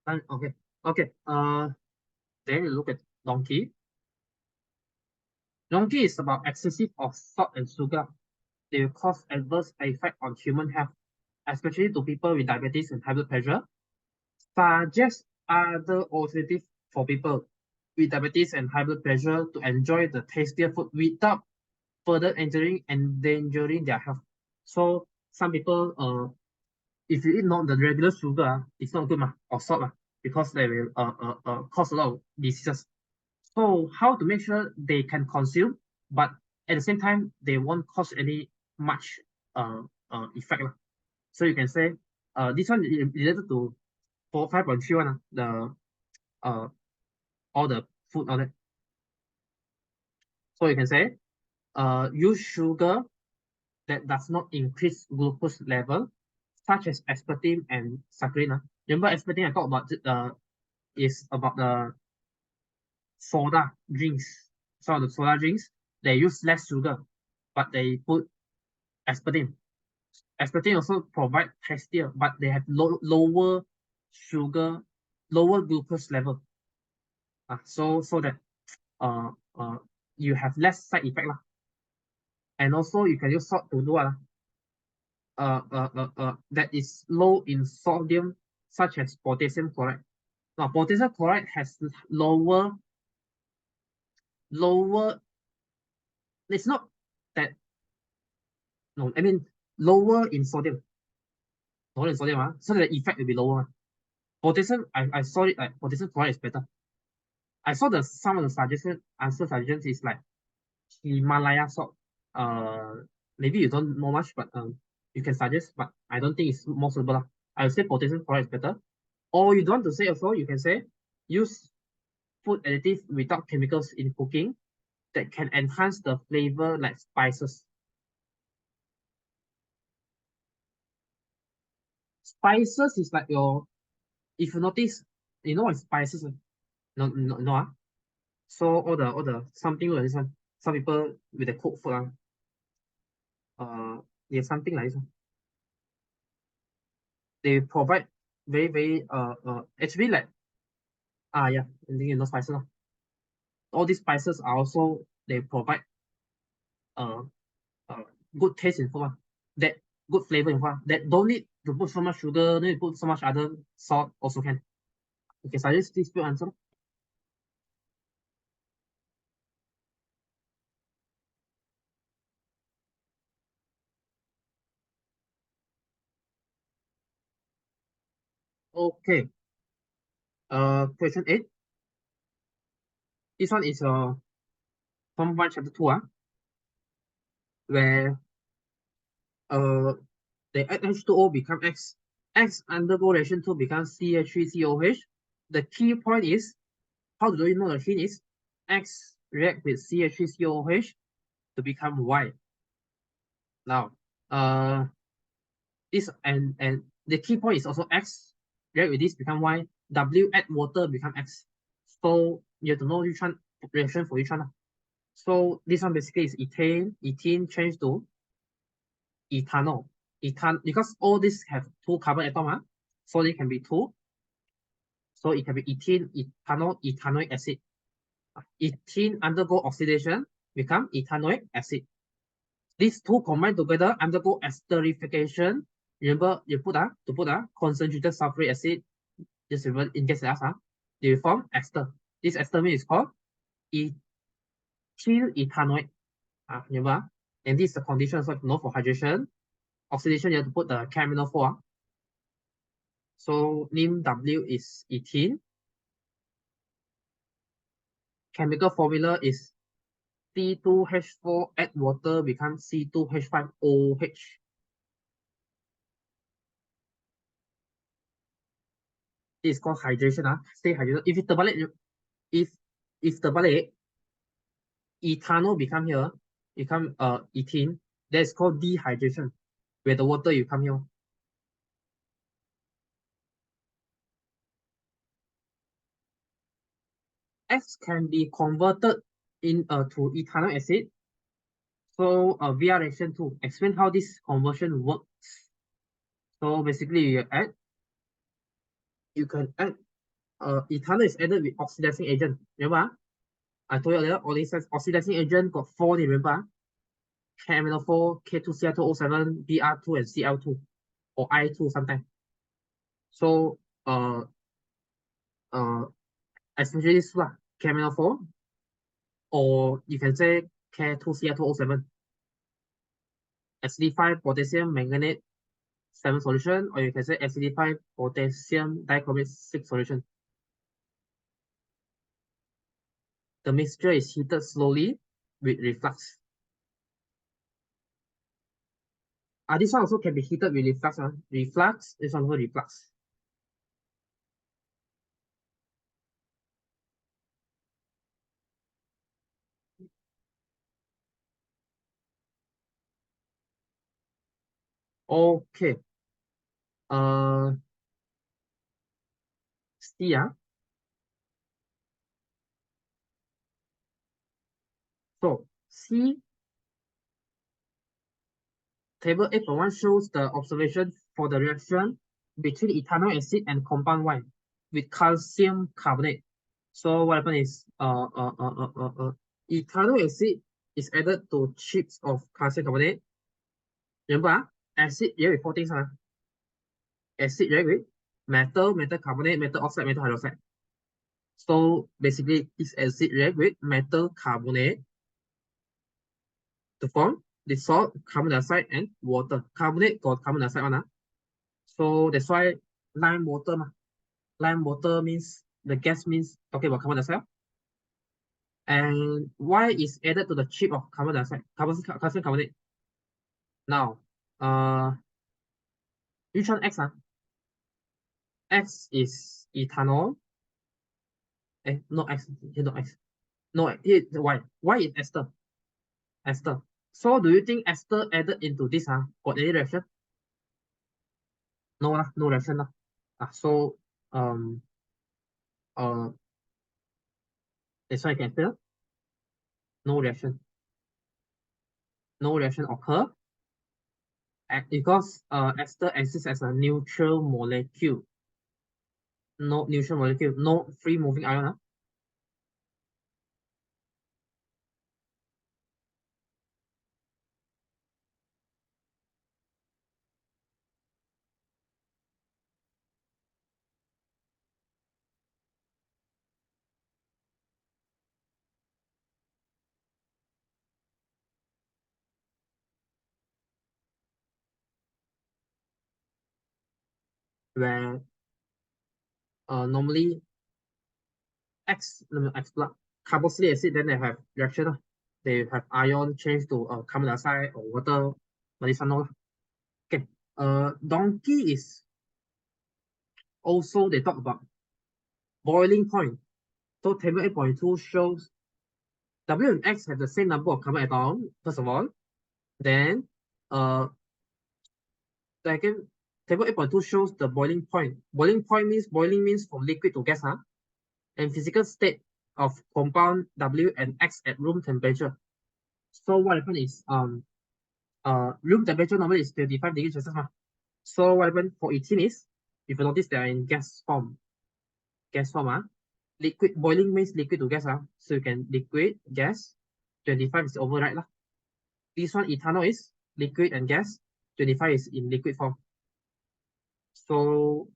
And okay, okay. Then you look at donkey. Donkey is about excessive of salt and sugar. They will cause adverse effect on human health, especially to people with diabetes and high blood pressure. Suggest other alternative for people with diabetes and high blood pressure to enjoy the tastier food without further endangering their health. So some people, if you eat not the regular sugar, it's not good or salt because they will cause a lot of diseases. So how to make sure they can consume, but at the same time they won't cause any much effect So you can say this one related to 5.3 one the uh all the food all that. So you can say use sugar that does not increase glucose level, such as aspartame and saccharin. Remember aspartame I talked about is about the soda drinks. So the soda drinks, they use less sugar, but they put aspartame. Aspartame also provide tastier, but they have lower sugar, lower glucose level. So that uh uh you have less side effect lah. And also you can use salt to do what? That is low in sodium, such as potassium chloride. Now, potassium chloride has lower. It's not that no. I mean lower in sodium. Lower in sodium, so the effect will be lower. Potassium, I saw it like potassium chloride is better. I saw some of the suggestions is like Himalaya salt. Maybe you don't know much, but you can suggest, but I don't think it's more suitable. I would say potassium chloride is better. Or you don't want to say also, you can say use food additive without chemicals in cooking that can enhance the flavor like spices. Spices is like if you notice, you know what spices? No, no, no. So all the something like this one. Some people with the cooked food, they have something like this one. They provide very actually like yeah, and then you know spices. All these spices are also they provide uh uh good taste in food, that good flavor in food, that don't need to put so much sugar, don't need to put so much other salt also can. Okay, suggest this few answer. Okay. Question 8. This one is from one chapter 2, where uh the H2O become X. X undergo reaction to become CH3COH. The key point is, how do you know the hint is X react with CH3COH to become Y. Now, this and the key point is also X react with this become Y. W add water become X. So you have to know which one reaction for each one. So this one basically is ethane. Ethene change to ethanol. Because all these have two carbon atom, so they can be two. So it can be ethene, ethanol, ethanoic acid. Ethene undergo oxidation, become ethanoic acid. These two combined together undergo esterification. Remember, you put to put concentrated sulfuric acid, just remember in case they ask, they will form ester. This ester mean is called ethyl ethanoic. Remember, and this is the condition also know for hydration. Oxidation, you have to put the chemical for. So name W is ethene. Chemical formula is C2H4 add water becomes C2H5OH. This is called hydration. Stay hydrated. If it's terbalik, if terbalik, ethanol become ethene, that's called dehydration. Where the water you come here. X can be converted in to ethanoic acid. So via reaction 2, explain how this conversion works. So basically you can add ethanol is added with oxidizing agent. Remember? I told you earlier, all these oxidizing agent got four, remember? KMNO4, K2Cr2O7, Br2, and Cl2, or I2 sometimes. So uh especially this one, KMNO4, or you can say K2Cr2O7, acidified potassium manganate 7 solution, or you can say acidified potassium dichromate 6 solution. The mixture is heated slowly with reflux. This one also can be heated with reflux. Reflux, this one also reflux. Okay. See, so C table 8.1 shows the observation for the reaction between ethanol acid and compound Y with calcium carbonate. So what happens is ethanol acid is added to chips of calcium carbonate. Remember, acid react with four things. Acid react with metal carbonate, metal oxide, metal hydroxide. So basically, this acid react with metal carbonate to form the salt, carbon dioxide, and water. Carbonate got carbon dioxide on. So that's why lime water. Lime water means the gas means talking about carbon dioxide. And Y is added to the chip of carbon dioxide, calcium carbonate. Now, which one X? X is ethanol. No X. Here no X. No, here Y. Y is ester. Ester. So do you think ester added into this got any reaction? No lah, no reaction lah. So um uh that's why I can feel no reaction. No reaction occur because ester exists as a neutral molecule. No neutral molecule, no free moving ion. Where normally X blood carboxylic acid, then they have reaction. They have ion change to carbon dioxide or water, but this one no. Okay. Donkey is also they talk about boiling point. So table 8.2 shows W and X have the same number of carbon atom, first of all. Then second, table 8.2 shows the boiling point. Boiling means from liquid to gas, and physical state of compound W and X at room temperature. So what happens is room temperature normally is 25 degrees Celsius. So what happens for ethene is, if you notice they are in gas form. Liquid boiling means liquid to gas. So you can liquid, gas, 25 is override. This one ethanol is liquid and gas, 25 is in liquid form. So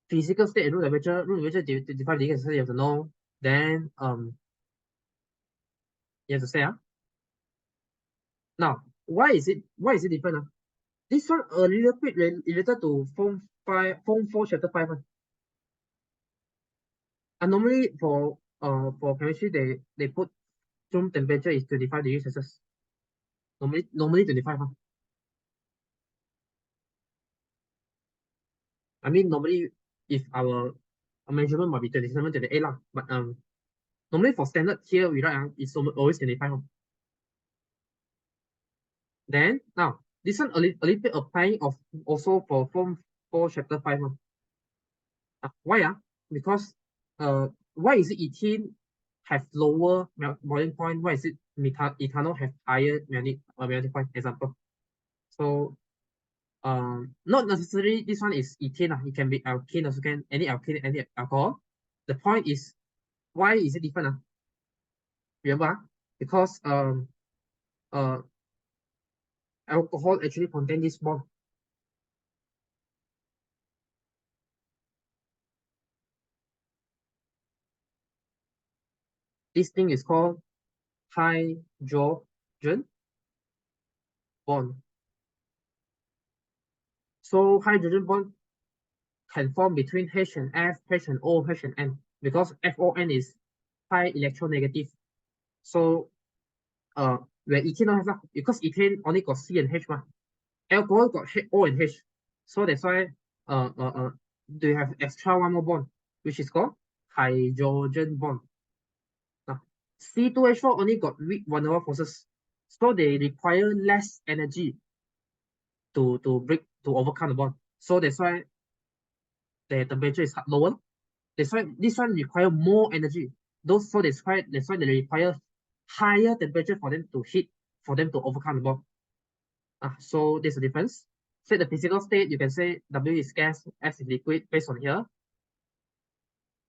physical state and room temperature 25 degrees Celsius, you have to know. Then you have to say now why is it different? This one a little bit related to form 4 chapter 5. And normally for chemistry they put room temperature is 25 degrees Celsius. Normally 25. I mean normally if our measurement might be 27, 28 lah. But normally for standard here we write it's always 25. Then now this one a little bit applying of also for form 4 chapter 5. Why? Because why is it ethene have lower boiling point? Why is it ethanol have higher melting point? Example. So not necessarily this one is ethane. It can be alkane also, can any alkane, any alcohol. The point is why is it different? Remember, because alcohol actually contain this bond. This thing is called hydrogen bond. So hydrogen bond can form between H and F, H and O, H and N, because FON is high electronegative. So where ethene has because ethane only got C and H. Alcohol got O and H. So that's why they have extra one more bond, which is called hydrogen bond. Now, C2H4 only got weak van der Waals forces. So they require less energy to overcome the bond. So that's why the temperature is lower. That's why this one require more energy. So that's why they require higher temperature for them to heat for them to overcome the ball. So there's a difference. Say the physical state, you can say W is gas, S is liquid based on here.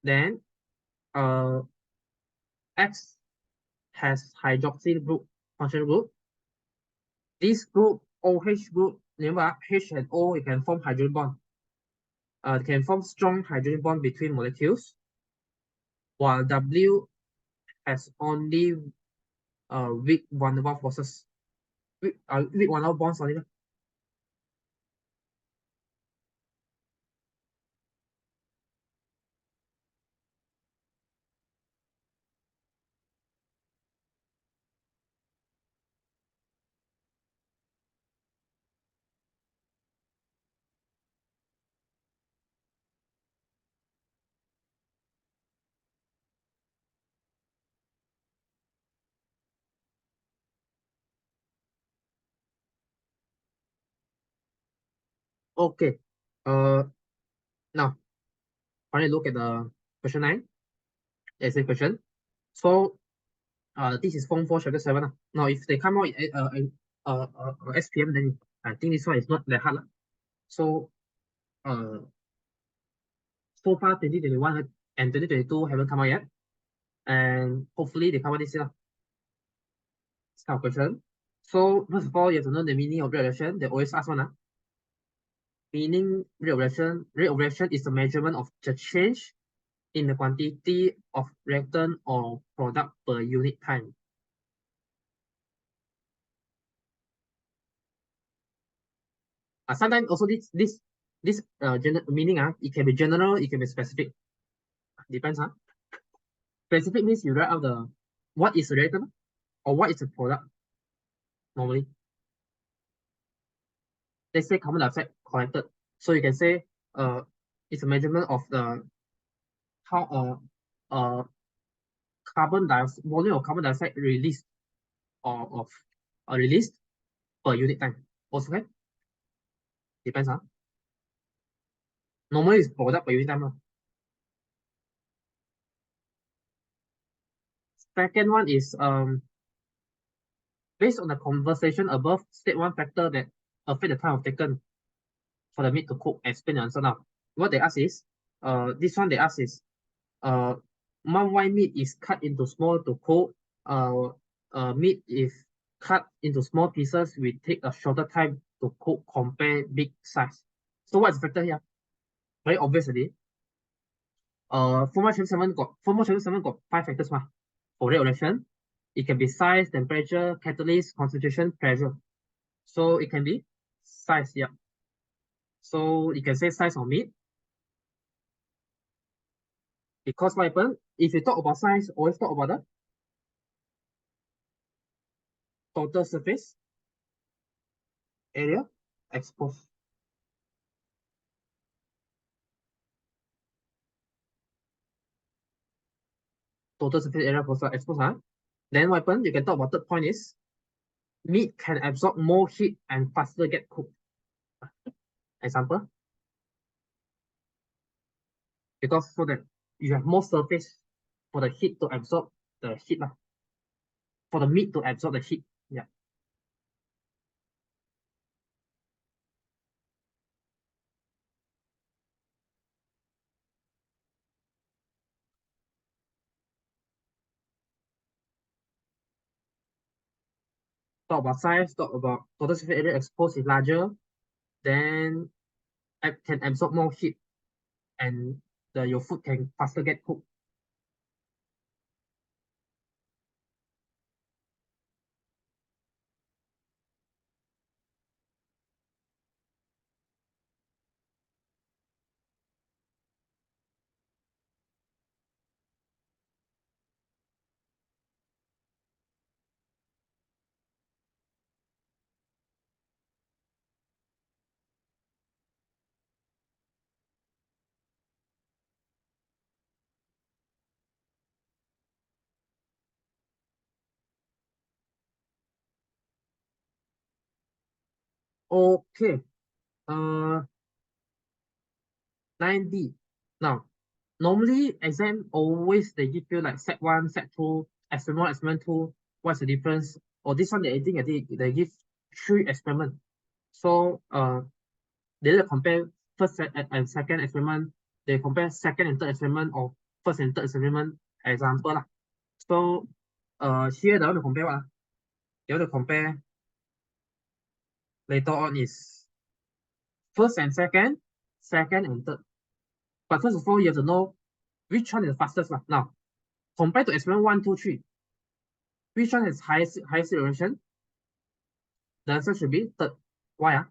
Then X has hydroxyl group, functional group. This group, OH group, remember H and O, it can form hydrogen bond. It can form strong hydrogen bond between molecules, while W has only weak van der Waals forces. Weak van der Waals bonds only. Okay. Now finally look at the question 9. Essay question. So this is Form 4 Chapter 7. Now if they come out SPM, then I think this one is not that hard. So uh so far 2021 and 2022 haven't come out yet. And hopefully they come out this year. This kind of question. So first of all, you have to know the meaning of rate of reaction. They always ask one. Meaning rate of reaction. Rate of reaction is the measurement of the change in the quantity of reactant or product per unit time. Sometimes also this meaning it can be general, it can be specific. Depends. Specific means you write out the what is a reactant or what is a product normally. Let's say carbon dioxide collected. So you can say it's a measurement of the how carbon dioxide volume of carbon dioxide released or of released per unit time. Also can depends. Normally it's product per unit time. Second one is based on the conversation above, state one factor that affect the time of taken for the meat to cook. Explain the answer now. What they ask is, this one they ask is, one white meat is cut into small to cook. Meat is cut into small pieces. We take a shorter time to cook compare big size. So what's the factor here? Very obviously, Form 7 got 5 factors for rate of reaction. It can be size, temperature, catalyst, concentration, pressure. So it can be size, yeah. So you can say size of meat. Because what happens, if you talk about size, always talk about the total surface area exposed. Total surface area exposed. Then what happens, you can talk about third point is meat can absorb more heat and faster get cooked. Example, because so that you have more surface for the heat to absorb the heat, for the meat to absorb the heat. Yeah. Talk about size, talk about total surface area exposed is larger, then it can absorb more heat and your food can faster get cooked. Okay. 9D. Now, normally exam always they give you like set 1, set 2, experiment 1, experiment 2. What's the difference? or this one they think they give 3 experiments. So they compare first and second experiment. They compare second and third experiment or first and third experiment example lah. So here they want to compare what? They want to compare later on is first and second, second and third. But first of all, you have to know which one is the fastest lah. Now, compared to experiment 1, 2, 3, which one has highest duration? The answer should be third. Why?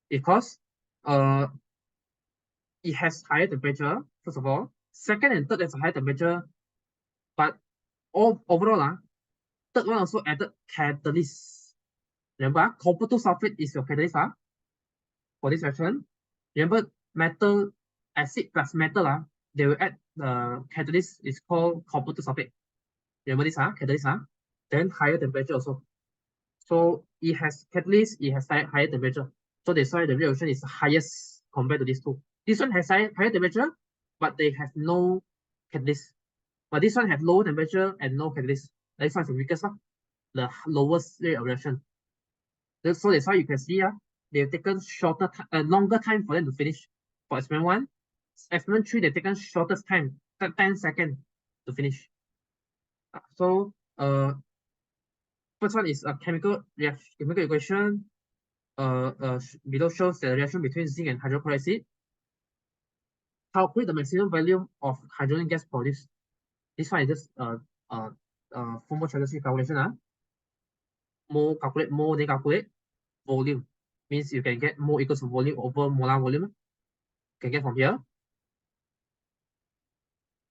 Because it has higher temperature, first of all. Second and third has a higher temperature, but overall, third one also added catalyst. Remember, copper 2 sulfate is your catalyst for this reaction. Remember, metal acid plus metal, they will add the catalyst is called copper 2 sulfate. Remember this, catalyst, then higher temperature also. So it has catalyst, it has higher temperature. So that's why the reaction is highest compared to these two. This one has higher temperature, but they have no catalyst. But this one have low temperature and no catalyst. This one is the weakest, the lowest rate of reaction. So that's why you can see they've taken longer time for them to finish. For experiment 1, experiment 3, they've taken shortest time, 10 seconds to finish. So first one is a chemical equation. Below shows the reaction between zinc and hydrochloric acid. Calculate the maximum volume of hydrogen gas produced. This one is just thermodynamic calculation. Mole calculate mole, then calculate volume. Means you can get mole equals to volume over molar volume. You can get from here.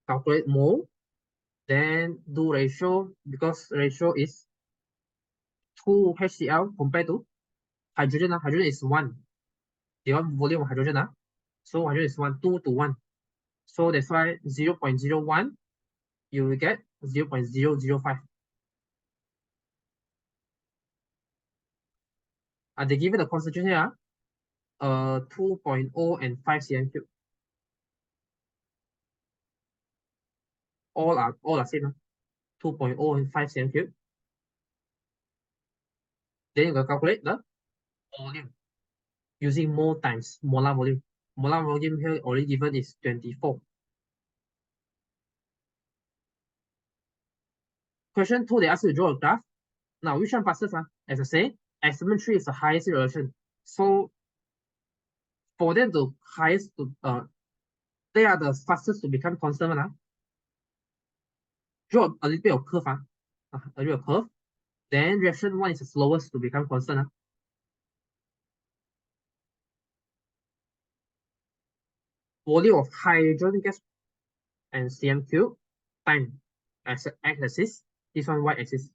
Calculate mole, then do ratio, because ratio is 2 HCl compared to hydrogen. Hydrogen is 1. They want volume of hydrogen. So hydrogen is 1, 2 to 1. So that's why 0.01, you will get 0.005. They give you the concentration here, 2.0 and 5 cm3. All are same, 2.0 and 5 cm3. Then you can calculate the volume using mole times molar volume. Molar volume here already given is 24. Question 2, they ask you to draw a graph. Now, which one fastest? As I say, experiment 3 is the highest reaction. So for them to highest to they are the fastest to become constant. Draw a little bit of curve. A little bit of curve. Then reaction 1 is the slowest to become constant. Volume of hydrogen gas and cm3 time as x-axis. This one y-axis.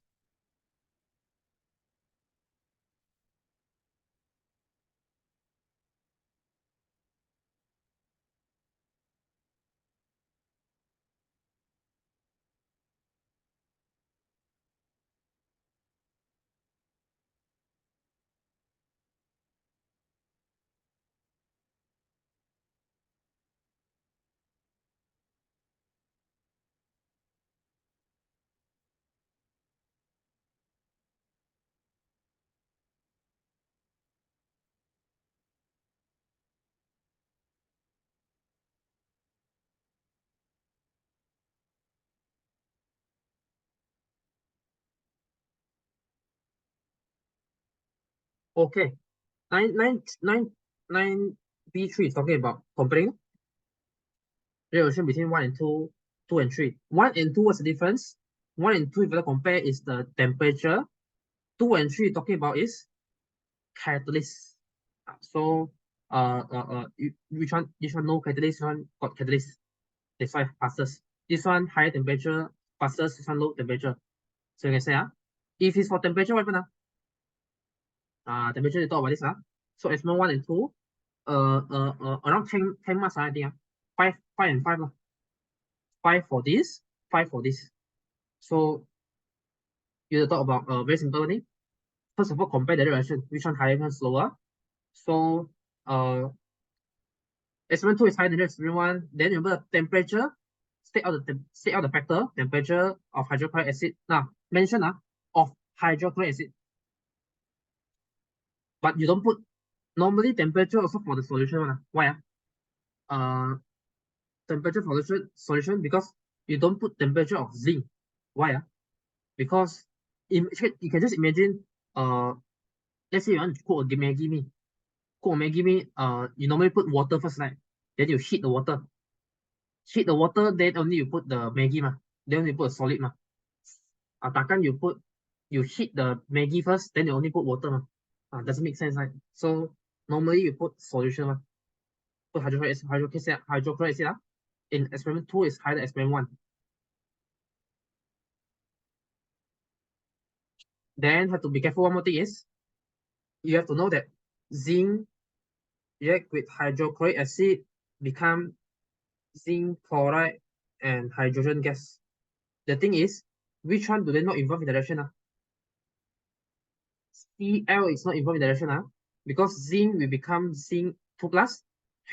Okay. 9B3 is talking about comparing reaction between 1 and 2, 2 and 3. 1 and 2, what's the difference? 1 and 2, if you compare, is the temperature. 2 and 3 talking about is catalyst. So which one no catalyst, one got catalyst. That's why fastest. This one higher temperature, fastest, this one low temperature. So you can say if it's for temperature, what happen? Temperature, they talk about this. So experiment 1 and 2, around 10 marks, I think. 5 and 5. 5 for this, 5 for this. So you talk about very simple thing. First of all, compare the reaction, which one higher and slower. So experiment 2 is higher than experiment 1. Then remember the temperature, state out the factor, temperature of hydrochloric acid. Now mention of hydrochloric acid. But you don't put normally temperature also for the solution one. Why? Temperature for the solution because you don't put temperature of zinc. Why? Because you can just imagine let's say you want to cook a Maggi mee. Cook a Maggi mee, you normally put water first, right? Then you heat the water. Heat the water, then only you put the Maggi ma. Then you put a solid ma. Takkan you heat the Maggi first, then you only put water ma. Doesn't make sense, right? So normally you put solution ma. Put hydrochloric acid. In experiment 2 is higher than experiment 1. Then have to be careful. One more thing is you have to know that zinc react with hydrochloric acid become zinc chloride and hydrogen gas. The thing is, which one do they not involve in the reaction? Cl is not involved in the reaction because zinc will become zinc 2 plus,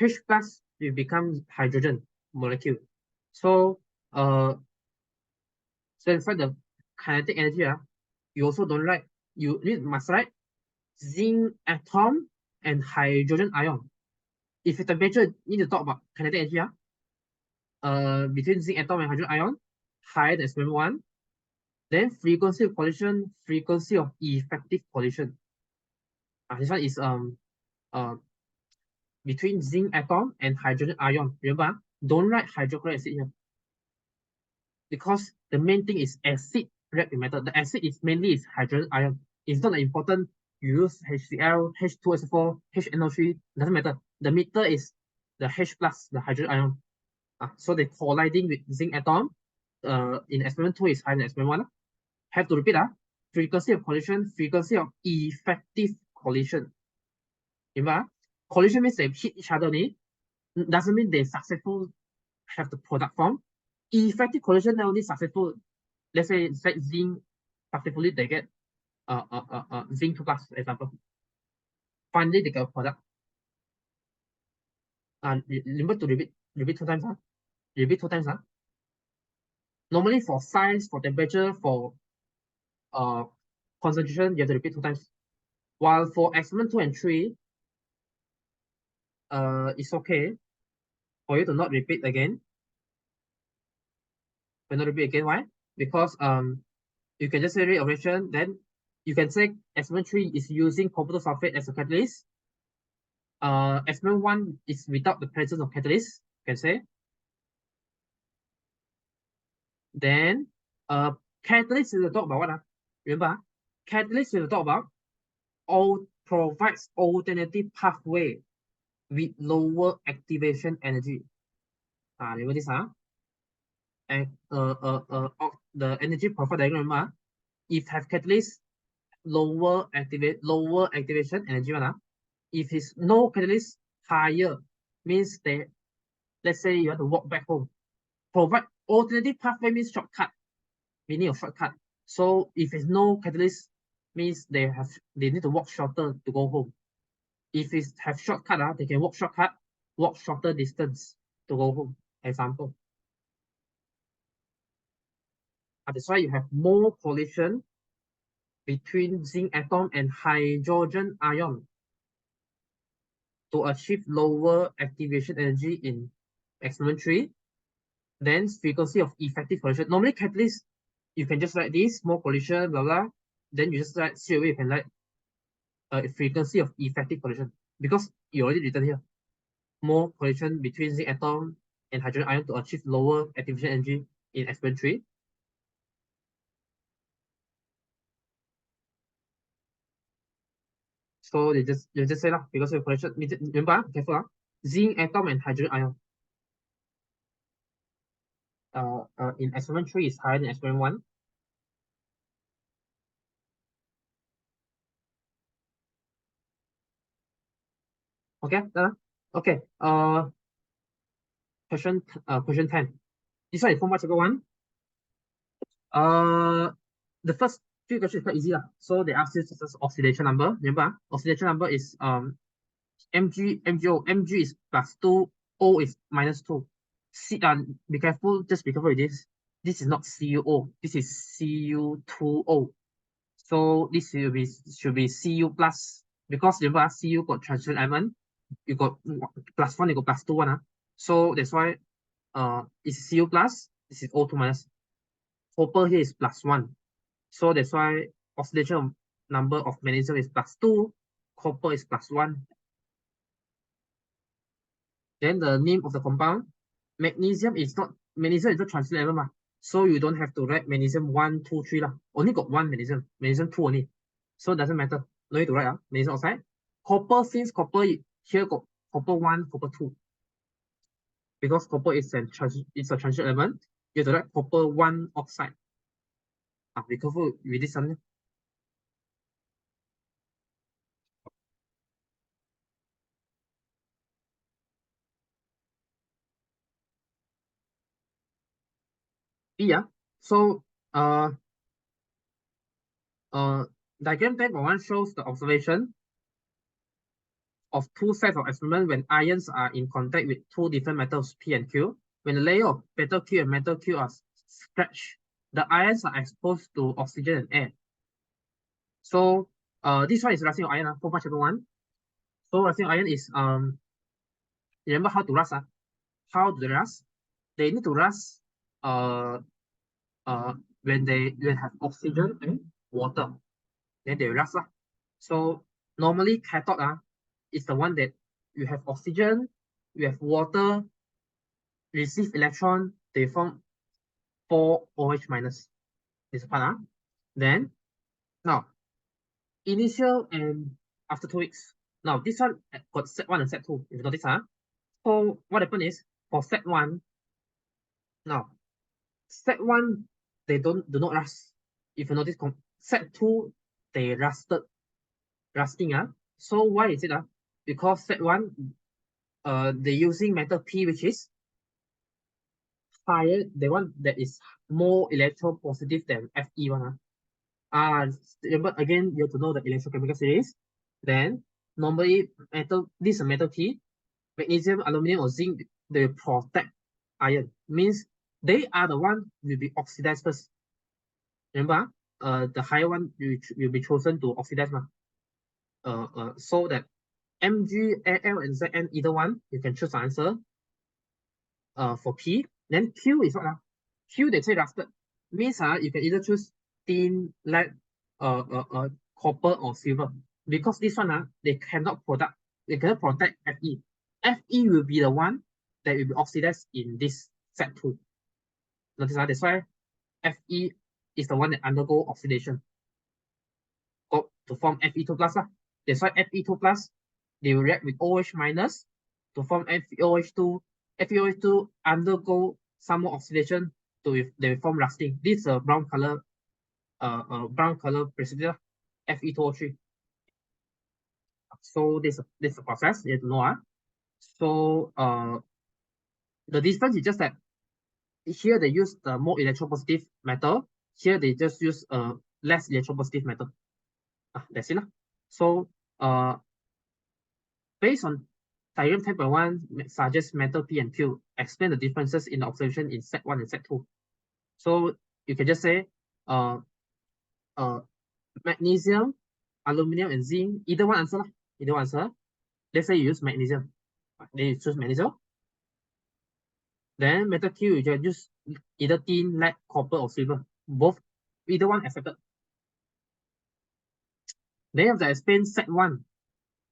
H plus will become hydrogen molecule. So so for the kinetic energy, you also don't write, you must write zinc atom and hydrogen ion. If the temperature need to talk about kinetic energy, between zinc atom and hydrogen ion, higher than experiment 1, then frequency of collision, frequency of effective collision. This one is between zinc atom and hydrogen ion. Remember, don't write hydrochloric acid here because the main thing is acid reaction method. The acid is mainly is hydrogen ion. It's not important. You use HCl, H2SO4, HNO3, doesn't matter. The meter is the H plus, the hydrogen ion. So they colliding with zinc atom. In experiment 2 is higher than experiment 1. Have to repeat. Frequency of collision, frequency of effective collision. Remember, collision means they hit each other only. Doesn't mean they successful have the product form. Effective collision, not only successful. Let's say zinc successfully they get zinc 2 plus, for example. Finally, they get a product. Remember to repeat 2 times. Repeat 2 times. Normally for size, for temperature, for concentration, you have to repeat 2 times. While for experiment 2 and 3, it's okay for you to not repeat again. But not repeat again. Why? Because you can just say reaction, then you can say experiment 3 is using copper sulfate as a catalyst. Experiment 1 is without the presence of catalyst, you can say. Then catalyst is to talk about what? Remember, catalyst is to talk about provides alternative pathway with lower activation energy. Remember this, and the energy profile diagram, remember, if have catalyst, lower activation energy, if it's no catalyst, higher, means that, let's say you have to walk back home. Provide alternative pathway means shortcut, meaning a shortcut. So if it's no catalyst, means they need to walk shorter to go home. If it have shortcut, they can walk shorter distance to go home. Example. That's why you have more collision between zinc atom and hydrogen ion to achieve lower activation energy in experiment 3. Then frequency of effective collision. Normally catalyst, you can just write this, more collision, blah blah. Then you just write straight away, you can write frequency of effective collision because you already written here. More collision between zinc atom and hydrogen ion to achieve lower activation energy in experiment 3. So you just say because of collision. Remember, careful, zinc atom and hydrogen ion. In experiment 3 is higher than experiment 1. Okay, okay. Question 10. This one is 4 marks ago one. The first few questions is quite easy. So they ask you just oxidation number. Remember, oxidation number is MgO. Mg is +2, O is -2. Be careful, just be careful with this. This is not CuO, this is Cu2O. So this should be Cu plus, because remember Cu got transition element, you got +1, you got +2 one. So that's why it's Cu plus, this is O2 minus. Copper here is +1. So that's why oxidation number of magnesium is +2, copper is +1. Then the name of the compound, magnesium is not transition element. So you don't have to write magnesium 1, 2, 3 lah. Only got one magnesium 2 only. So it doesn't matter. No need to write magnesium oxide. Copper, since copper here got copper 1, copper 2. Because copper is a transition element, you have to write copper 1 oxide. Be careful with this one. Yeah. So diagram 10.1 shows the observation of two sets of experiments when ions are in contact with two different metals P and Q. When the layer of metal Q and metal Q are stretched, the ions are exposed to oxygen and air. So this one is rusting ion, for chapter 1. So rusting ion is remember how to rust. How do they rust? They need to rust when they have oxygen and water. Then they rust. So normally cathode is the one that you have oxygen, you have water, receive electron, they form 4 OH minus. This part. Then now initial and after 2 weeks. Now this one got set 1 and set 2. If you notice, so what happened is for set 1, now set 1 they do not rust. If you notice, set 2 they rusting. So why is it? Because set 1 they're using metal P, which is higher, the one that is more electropositive than Fe one. Remember again, you have to know the electrochemical series. Then normally this is a metal P, magnesium, aluminum, or zinc, they protect iron. Means they are the one will be oxidized first. Remember, the higher one will be chosen to oxidize. So that Mg, Al, and Zn, either one, you can choose the answer. For P. Then Q is what? Q they say rusted. Means you can either choose tin, lead, copper, or silver. Because this one they cannot protect Fe. Fe will be the one that will be oxidized in this set 2. Notice that's why Fe is the one that undergo oxidation. To form Fe2 plus. That's why Fe2 plus, they will react with OH minus to form FeOH2. FeOH2 undergo some more oxidation they will form rusting. This is a brown color precipitate, Fe2O3. So this is a process you have to know. So the difference is just that here they use the more electropositive metal. Here they just use less electropositive metal. That's it. So based on diagram 10.1 suggests metal P and Q, explain the differences in the observation in set 1 and set 2. So you can just say magnesium, aluminum, and zinc, either one answer. Let's say you use magnesium. Then you choose magnesium. Then metal Q, you can use either tin, lead, copper, or silver. Both, either one accepted. Then you have to explain set 1.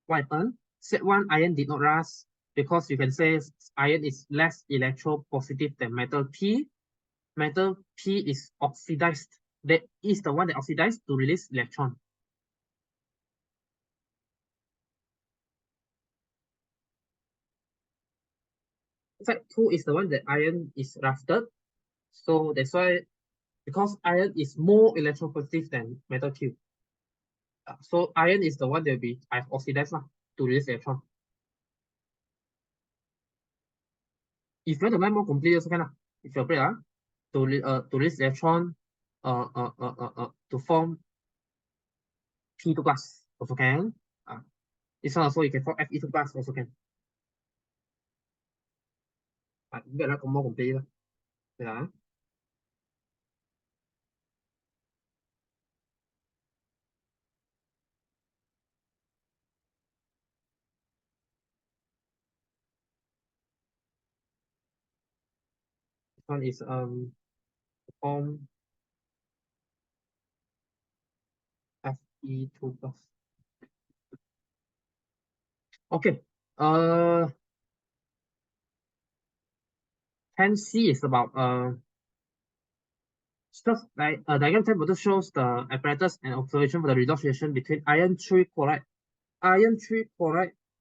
What happened? Set 1, iron did not rust, because you can say iron is less electropositive than metal P. Metal P is oxidized. That is the one that oxidized to release electron. Set 2 is the one that iron is rusted. So that's why, because iron is more electropositive than metal Q. So iron is the one that will be oxidized to release electron. If you want to learn more completely, also can. If you're afraid, to release electron to form P2 plus also can. This one also you can form Fe2 plus also can. Biết là có more complete. Yeah. one is form Fe2 plus. Okay. 10C is about just like diagram 10 photo shows the apparatus and observation for the redox reaction between iron 3 chloride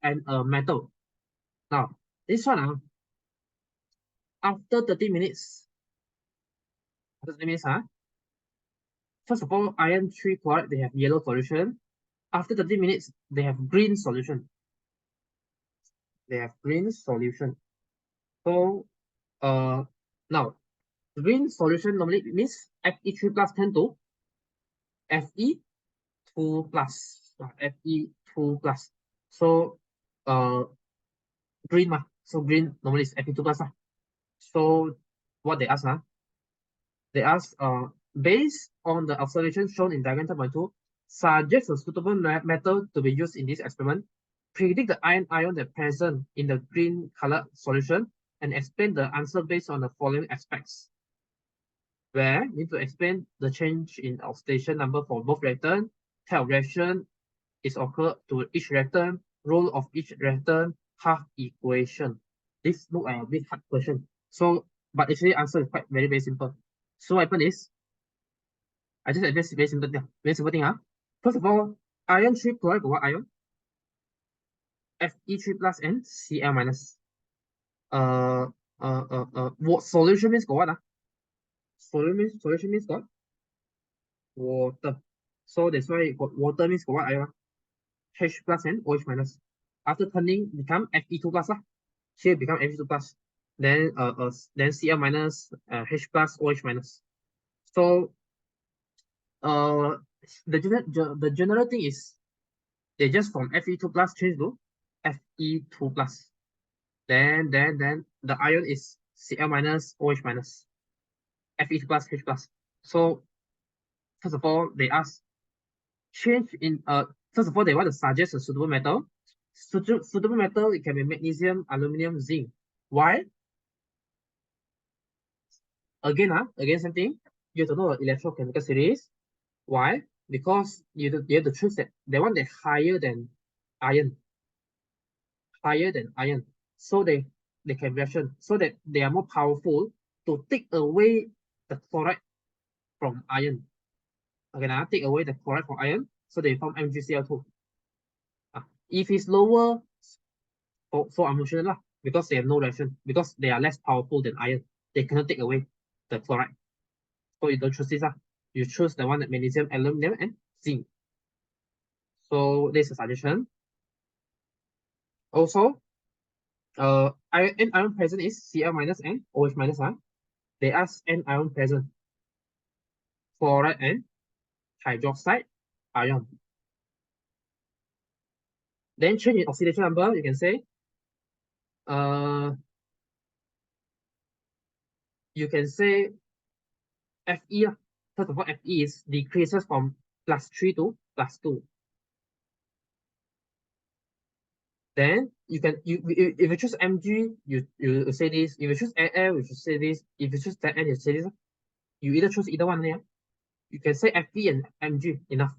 and a metal. Now, this one after 30 minutes, first of all, iron 3 chloride, they have yellow solution. After 30 minutes, they have green solution. So, now, green solution normally means Fe3 plus tend to Fe2 plus. Fe2 plus. So, green so green normally is Fe2 plus. So, what they ask, they ask, based on the observation shown in diagram 10.2, suggest a suitable metal to be used in this experiment, predict the ion that present in the green color solution, and explain the answer based on the following aspects. Where you need to explain the change in oxidation number for both reactant, type of reaction is occurred to each reactant, role of each reactant, half equation. This look like a bit hard question. So, but actually answer is quite very simple. So what happened is, I just address very simple thing. Very simple thing. First of all, iron 3 chloride got what ion? Fe3 plus and Cl minus. What solution means got what? Solution means got water. So that's why got water means got what ion? H plus and OH minus. After turning become Fe2 plus. Here become Fe2 plus. Then Cl minus, H plus, OH minus. So the general thing is they just from Fe2 plus change to Fe2 plus. Then the ion is Cl minus, OH minus, Fe2 plus, H plus. So first of all, they ask change in first of all they want to suggest a suitable metal. Suitable metal, it can be magnesium, aluminum, zinc. Why? Again, same thing. You have to know electrochemical series. Why? Because you have to choose that they want the higher than iron. So they can reaction so that they are more powerful to take away the chloride from iron. Okay, now take away the chloride from iron, so they form MgCl2. If it's lower, so emotional lah, because they have no reaction, because they are less powerful than iron. They cannot take away the chloride. So you don't choose this. You choose the one that magnesium, aluminum, and zinc. So this is a suggestion. Also, N ion present is Cl minus and OH minus. They ask N ion present, chloride and hydroxide ion. Then change in oxidation number, you can say, you can say Fe. First of all, Fe is decreases from +3 to +2. Then you can if you choose Mg, you say this. If you choose Al, you should say this. If you choose N, you say this. You either choose either one. You can say Fe and Mg enough.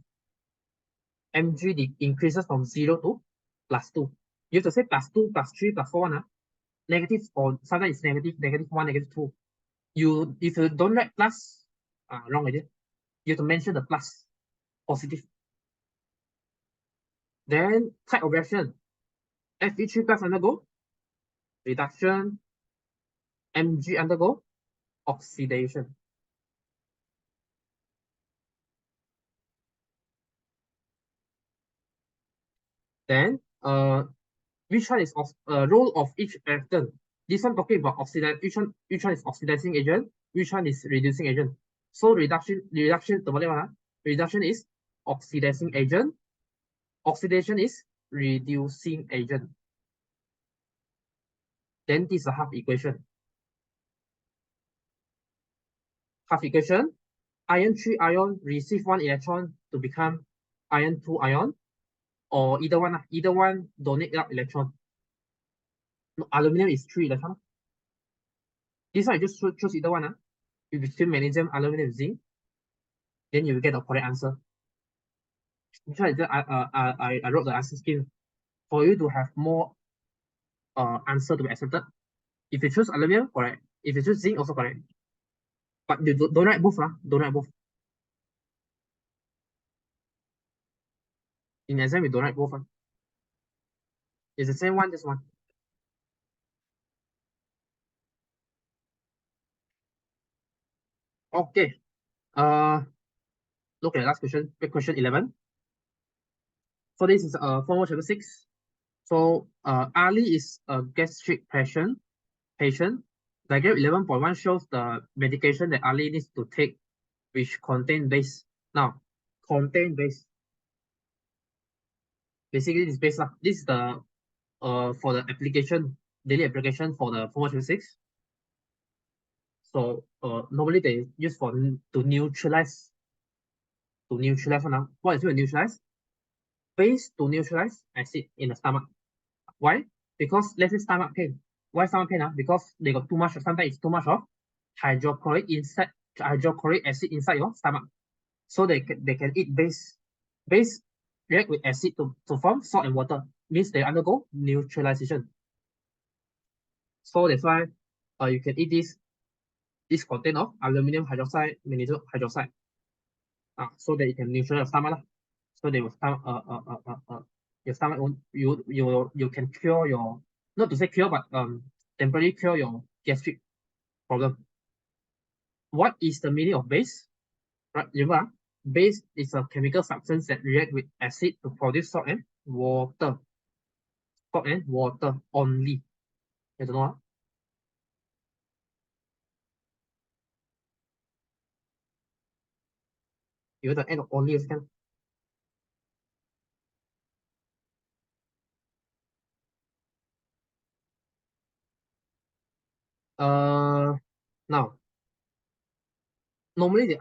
Mg increases from 0 to +2. You have to say +2, +3, +4, negative, or sometimes it's -1, -2. If you don't write plus, wrong idea. You have to mention the plus, positive. Then type of reaction. Fe3 plus undergo reduction, Mg undergo oxidation. Then which one is role of each reactant? This one talking about oxidation. Which one is oxidizing agent? Which one is reducing agent? So reduction reduction is oxidizing agent. Oxidation is reducing agent. Then this is a half equation. Half equation. Iron 3 ion receive 1 electron to become iron 2 ion, or either one donate electron. No, aluminum is 3 electron. This one, you just choose either one. If between magnesium, aluminum, zinc, then you will get the correct answer. This one, I wrote the answer scheme for you to have more answer to be accepted. If you choose aluminum, correct. If you choose zinc, also correct. But you don't write both. Don't write both. In exam, you don't write both. It's the same one, this one. Okay. Look at the last question. Question 11. So this is formal chapter 6. So Ali is a gastric patient. Diagram 11.1 shows the medication that Ali needs to take, which contain base. Now, contain base. Basically, this base. This is the for the application, daily application for the formal chapter 6. So normally they use for to neutralize. What is it to neutralize? Base to neutralize acid in the stomach. Why? Because let's say stomach pain. Why stomach pain? Because they got too much. Sometimes it's too much of hydrochloric acid inside your stomach. So they can eat base. Base react with acid to form salt and water. Means they undergo neutralization. So that's why you can eat this content of aluminum hydroxide, magnesium hydroxide. So that you can neutralize your stomach. So they will stomach your stomach won't, you can cure your, not to say cure, but temporarily cure your gastric problem. What is the meaning of base? Right, remember, base is a chemical substance that react with acid to produce salt and water. Salt and water only. You don't know. You have to add only as can. Now normally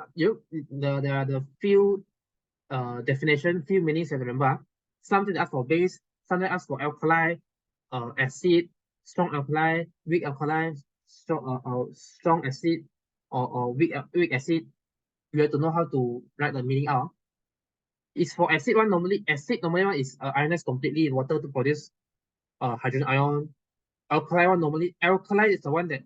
there are the few definition, few meanings you remember. Something ask for base, something ask for alkali, acid, strong alkali, weak alkali, strong acid, or weak acid. You have to know how to write the meaning out. It's for acid one. Normally one is ionized completely in water to produce hydrogen ion. Alkali is the one that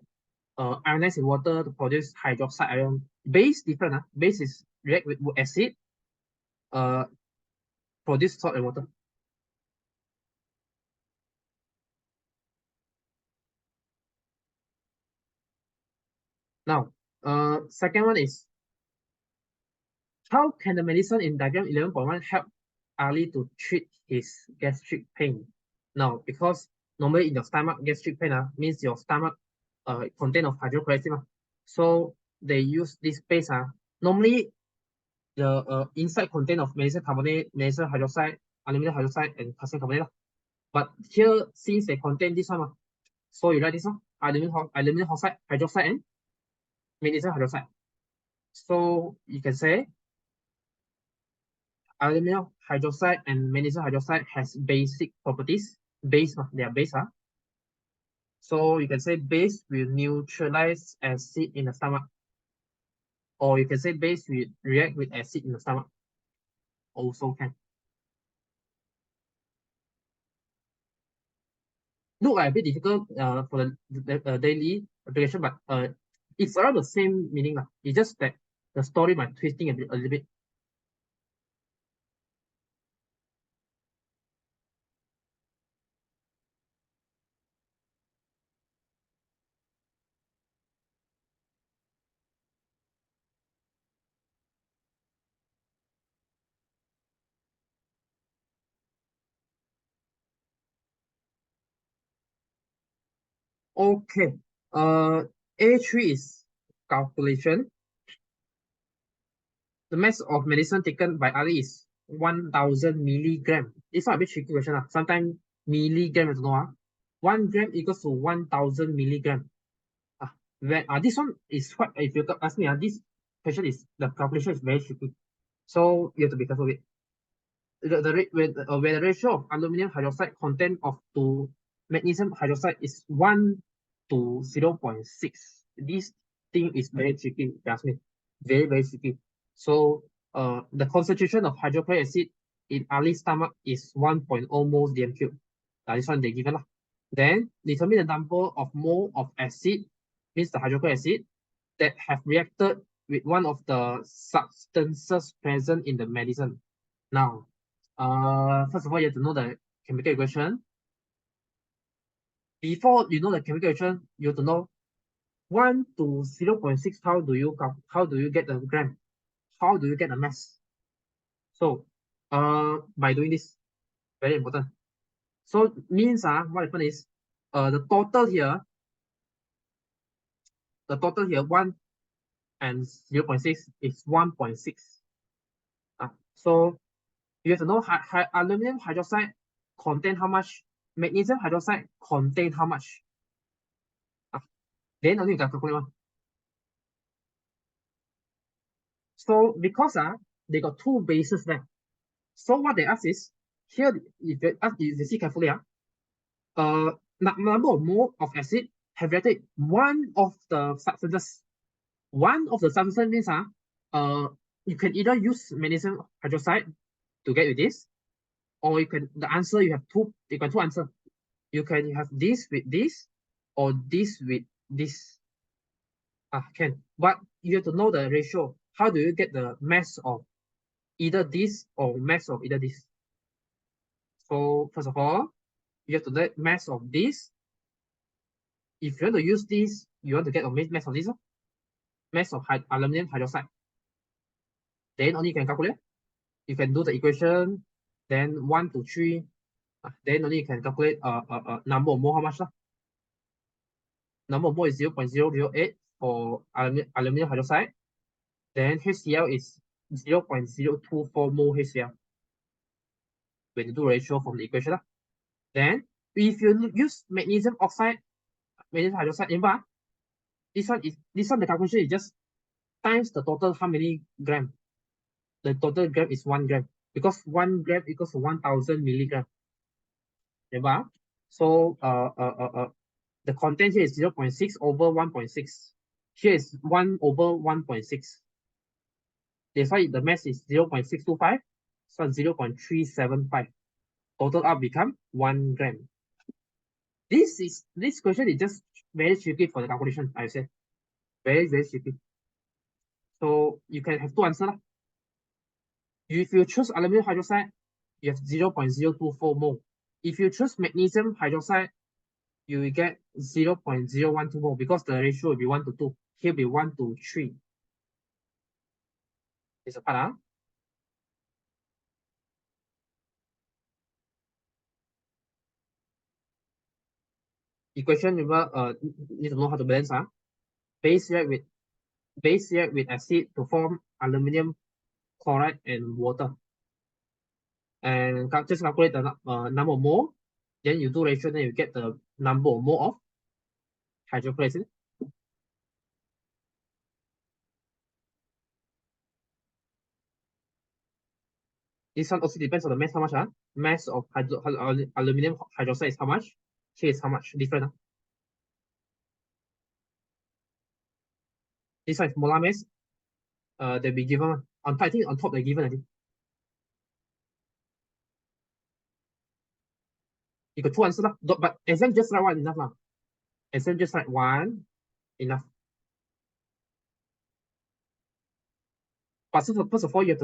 ionized in water to produce hydroxide ion. Base different. Base is react with acid, uh, produce salt and water. Now, second one is, how can the medicine in diagram 11.1 help Ali to treat his gastric pain? Now, because normally in your stomach, gastric pain means your stomach contain of hydrochloric acid. So they use this paste. Normally, the inside content of magnesium carbonate, magnesium hydroxide, aluminum hydroxide, and calcium carbonate. But here, since they contain this one, so you write this one, aluminum hydroxide, and magnesium hydroxide. So you can say aluminum hydroxide and magnesium hydroxide has basic properties. They are base. So you can say base will neutralize acid in the stomach. Or you can say base will react with acid in the stomach. Also can. Look like a bit difficult for the daily application, but it's around the same meaning. It's just that the story might twisting a little bit. Okay. Uh, A3 is calculation. The mass of medicine taken by Ali is 1,000 milligram. It's not a bit tricky question. Sometimes milligram is no. 1 gram equals to 1,000 milligram. This one is quite, if you ask me, this question is, the calculation is very tricky. So you have to be careful with it. Where the ratio of aluminum hydroxide content of to magnesium hydroxide is 1 to 0.6. this thing is very tricky, if you ask me. Very, very tricky. So the concentration of hydrochloric acid in Ali's stomach is 1.0 moles dm cube. This one they given lah. Then determine the number of mole of acid, means the hydrochloric acid, that have reacted with one of the substances present in the medicine. Now, first of all, you have to know the chemical equation. Before you know the chemical equation, you have to know 1 to 0.6, how do you get the gram? How do you get the mass? So by doing this, very important. So means what happened is the total here 1 and 0.6 is 1.6. So you have to know aluminum hydroxide contain how much, magnesium hydroxide contain how much. Then only you can calculate one. So because they got two bases there. So what they ask is, here if you see carefully, number of mole of acid have reacted one of the substances. One of the substances means you can either use magnesium hydroxide to get with this, or you can you got two answers. You can have this with this, or this with this. Can. But you have to know the ratio. How do you get the mass of either this or mass of either this? So first of all, you have to get mass of this. If you want to use this, you want to get a mass of this, mass of aluminum hydroxide. Then only you can calculate. You can do the equation, then 1 to 3. Then only you can calculate number of mole, how much. Number of mole is 0.008 for aluminum hydroxide. Then HCl is 0.024 mole HCl. When you do ratio from the equation. Then if you use magnesium oxide, magnesium hydroxide, remember this one the calculation is just times the total how many gram. The total gram is 1 gram, because 1 gram equals to 1000 milligram. Remember? So the content here is 0.6 over 1.6. Here is 1 over 1.6. That's why the mass is 0.625, so 0.375. Total up become 1 gram. This question is just very tricky for the calculation, I say. Very, very tricky. So you can have two answers. If you choose aluminum hydroxide, you have 0.024 mole. If you choose magnesium hydroxide, you will get 0.012 mole, because the ratio will be 1 to 2. Here will be 1 to 3. It's a part. Equation, remember, need to know how to balance. Base react with acid to form aluminum chloride and water. And just calculate the number of mole. Then you do ratio, then you get the number of mole of hydrochloric acid. This one also depends on the mass, how much. Mass of aluminum hydroxide is how much. Here is how much, different. This one is molar mass. They'll be given on, I think on top they're given, I think. You got two answers, but exam just write one enough. Exam just write one enough. But first of all, you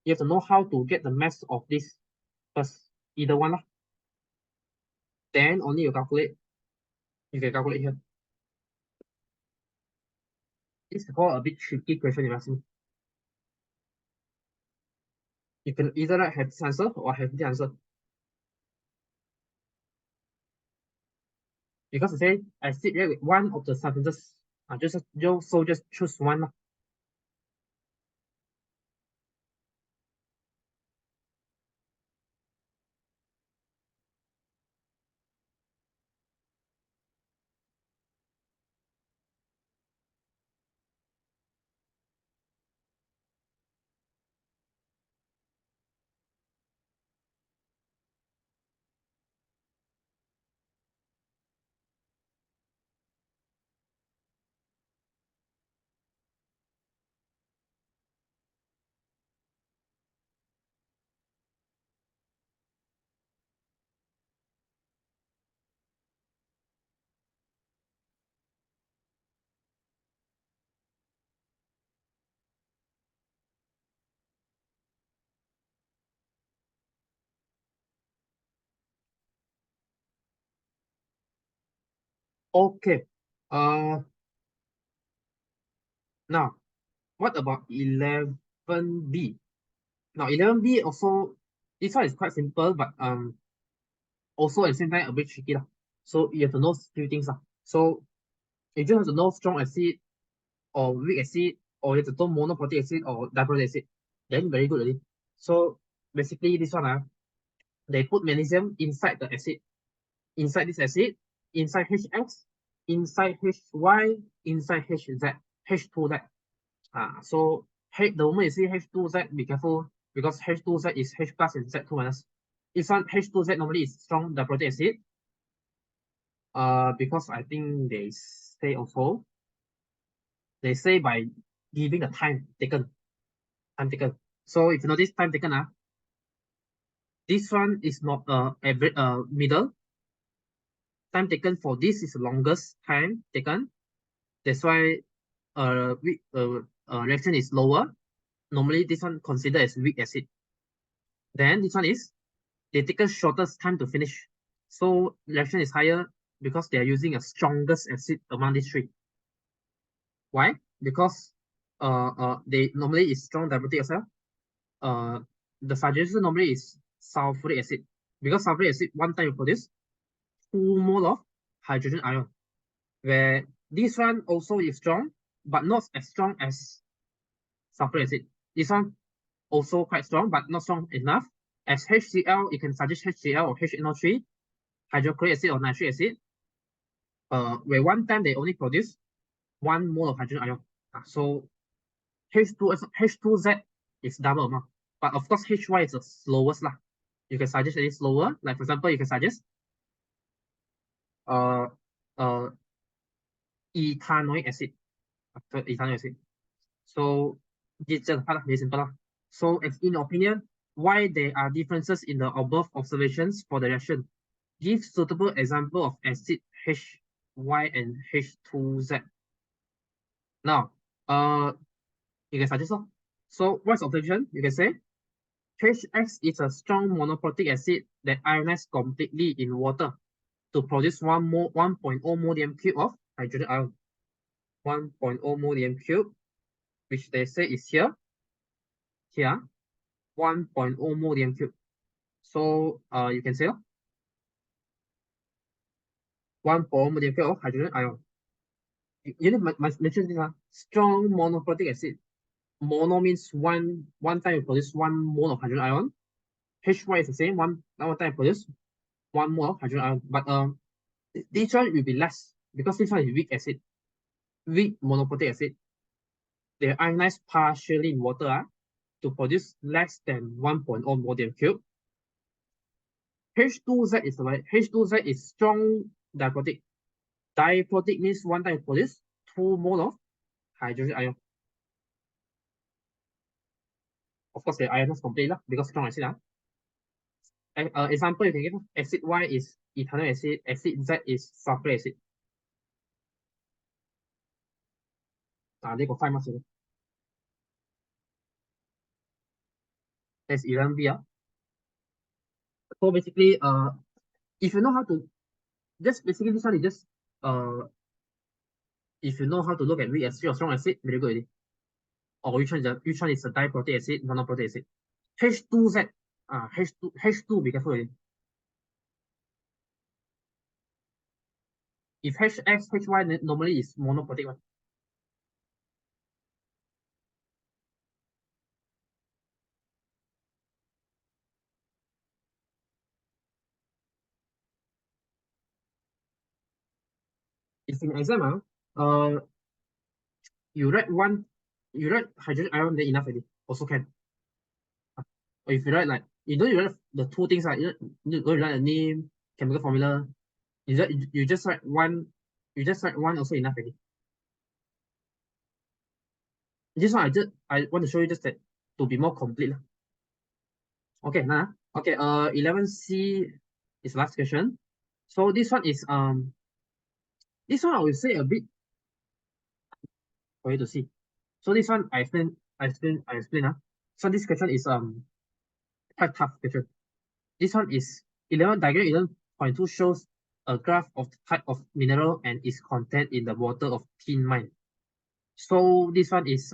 have to know how to get the mass of this first. Either one. Then only you calculate. You can calculate here. This is called a bit tricky question, if you ask me. You can either have this answer or have this answer. Because I say acid react with one of the substances. Just choose one. Okay. Now what about 11B? Now 11B also, this one is quite simple, but also at the same time a bit tricky lah. So you have to know few things lah. So you just have to know strong acid or weak acid, or you have to know monoprotic acid or diprotic acid. Then very good already. So basically this one they put magnesium inside the acid, inside this acid, inside HX, inside HY, inside HZ, H2Z. So the moment you see H2Z, be careful because H2Z is H plus and Z2 minus. This one H2Z normally is strong diprotic acid. Because I think they say also, they say by giving the time taken. So if you notice time taken, this one is not average middle. Time taken for this is the longest time taken. That's why reaction is lower. Normally this one considered as weak acid. Then this one is they taken shortest time to finish. So reaction is higher because they are using a strongest acid among these three. Why? Because they normally is strong diabetic as well. The suggestion normally is sulfuric acid, because sulfuric acid one time you produce 2 mole of hydrogen ion, where this one also is strong, but not as strong as sulfuric acid. This one also quite strong, but not strong enough. As HCl, you can suggest HCl or HNO3, hydrochloric acid or nitric acid, where one time they only produce 1 mole of hydrogen ion. So H2Z is double amount. But of course, HY is the slowest lah. You can suggest it is slower. Like for example, you can suggest uh uh ethanoic acid. Ethanoic acid. So this is very simple lah. So as in your opinion, why there are differences in the above observations for the reaction? Give suitable example of acid HY and H2Z. Now, you can suggest. So what's observation? You can say HX is a strong monoprotic acid that ionizes completely in water to produce 1.0 mole dm cube of hydrogen ion. 1.0 mole dm cube, which they say is here. 1.0 mole dm cube. So you can say 1.0 mole dm cube of hydrogen ion. You need to mention this strong monoprotic acid. Mono means one time you produce 1 mole of hydrogen ion. HY is the same, one time you produce 1 mole of hydrogen ion. But this one will be less because this one is weak acid, weak monoprotic acid. They ionize partially in water to produce less than 1.0 mole dm cube. H2Z is the right. H2Z is strong diprotic. Diprotic means one time produce 2 mole of hydrogen ion. Of course, they ionize completely because strong acid. Example you can give, acid Y is ethanoic acid, acid Z is sulfuric acid. They got 5 marks. That's 11B. So basically, if you know how to, just basically this one is just if you know how to look at weak acid or strong acid, very good already. Or which one is a diprotic acid, monoprotic acid. H2Z, H2, be careful already. If HX, HY normally is monoprotic one. If in exam, you write hydrogen ion, then enough already. Also can. Or if you write like you write the two things like you don't write the name, chemical formula. You just write one. You just write one also enough already. This one I want to show you just that to be more complete. Okay, now okay, 11C is last question. So this one is this one I will say a bit for you to see. So this one I explain. So this question is quite tough question. This one is 11 diagram 11.2 shows a graph of the type of mineral and its content in the water of tin mine. So this one is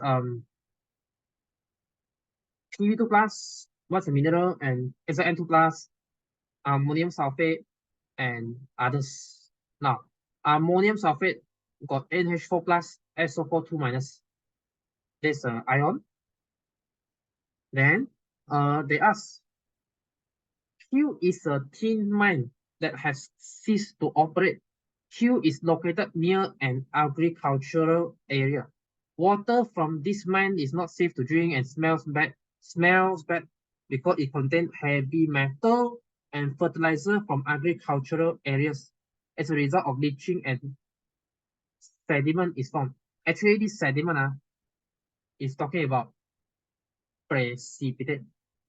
Pb2 plus, what's a mineral, and SiN2 plus, ammonium sulfate, and others. Now, ammonium sulfate got NH4 plus, SO4 2 minus. This ion. Then they ask, Q is a tin mine that has ceased to operate. Q is located near an agricultural area. Water from this mine is not safe to drink and smells bad. Smells bad because it contains heavy metal and fertilizer from agricultural areas. As a result of leaching and sediment is formed. Actually, this sediment is talking about precipitate.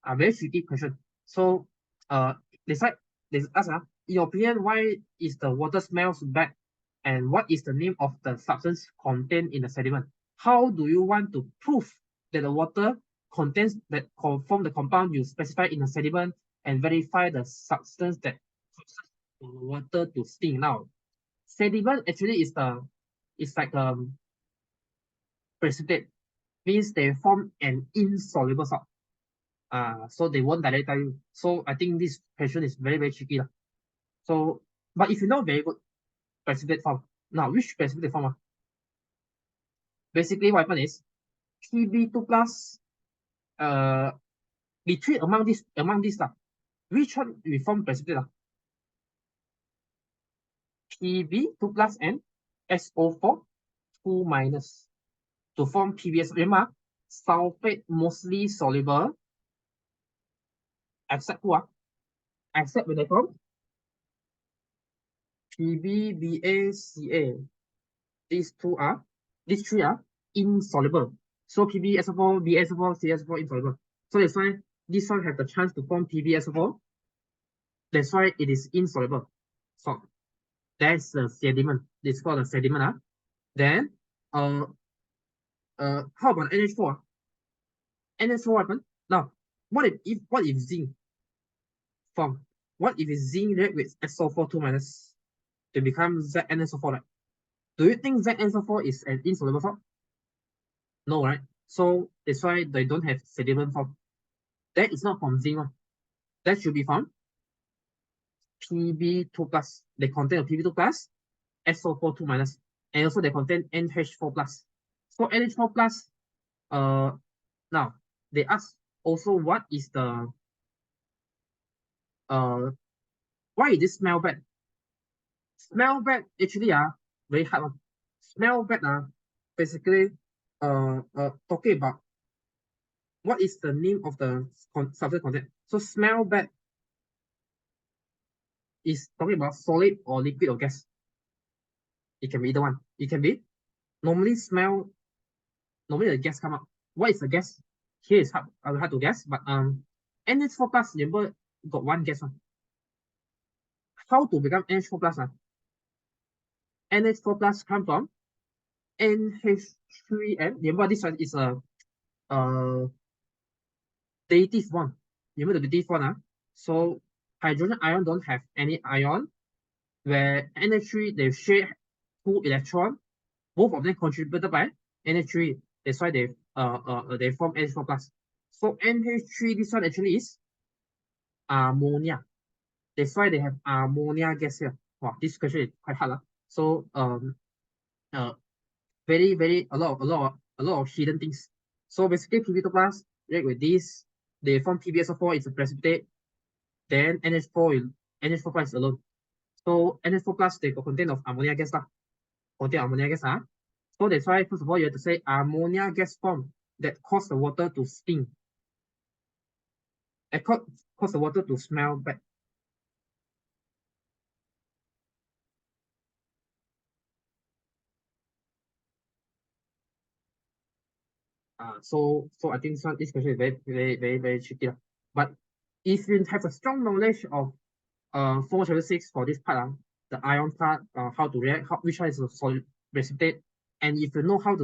A very tricky question. So, decide, they ask, in your opinion, why is the water smells bad? And what is the name of the substance contained in the sediment? How do you want to prove that the water contains that form the compound you specify in the sediment and verify the substance that causes the water to stink? Now, sediment actually is like precipitate, means they form an insoluble salt. So they won't directly tell you. So I think this question is very, very tricky. So, but if you know very good precipitate form, now which precipitate form? Basically, what happens is Pb2 plus, between among this which one we form precipitate? Pb2 plus and SO4 2 minus to form PBS. Remember, sulfate mostly soluble, except what? Except when they form PbBaCa. These three are insoluble. So PbSO4, BaSO4, CaSO4 insoluble. So that's why this one have the chance to form PbSO4. That's why it is insoluble. So that's the sediment. It's called the sediment. Then how about NH4? NH4 what happen? Now, what if zinc form? What if it's zinc react with SO4 2 minus to become ZnSO4, right? Do you think ZnSO4 is an insoluble salt? No, right? So that's why they don't have sediment form. That is not from zinc. That should be from Pb2 plus. They contain a Pb2 plus, SO4 2 minus, and also they contain NH4 plus. So NH4 plus, now they ask also what is the why is this smell bad? Smell bad actually very hard one. Smell bad basically talking about what is the name of the substance content. So smell bad is talking about solid or liquid or gas. It can be either one. It can be normally the gas come out. What is the gas? Here is hard to guess, but NH4 plus remember got one gas one. How to become NH4 plus? NH4 plus come from NH3N. Remember this one is a dative one. Remember the dative one? So hydrogen ion don't have any ion, where NH3 they share 2 electron, both of them contributed by NH3. That's why they form NH4 plus. So NH3, this one actually is ammonia. That's why they have ammonia gas here. Wow, this question is quite hard. So very, very a lot of hidden things. So basically Pb2 plus react with this, they form PbSO4, it's a precipitate. Then NH4 plus alone. So NH4 plus they contain of ammonia gas contain ammonia gas. So that's why first of all you have to say ammonia gas form that cause the water to stink. It cause the water to smell bad. So I think this question is very, very, very, very tricky. But if you have a strong knowledge of 476 for this part, the ion part, how to react, which one is a solid precipitate, and if you know how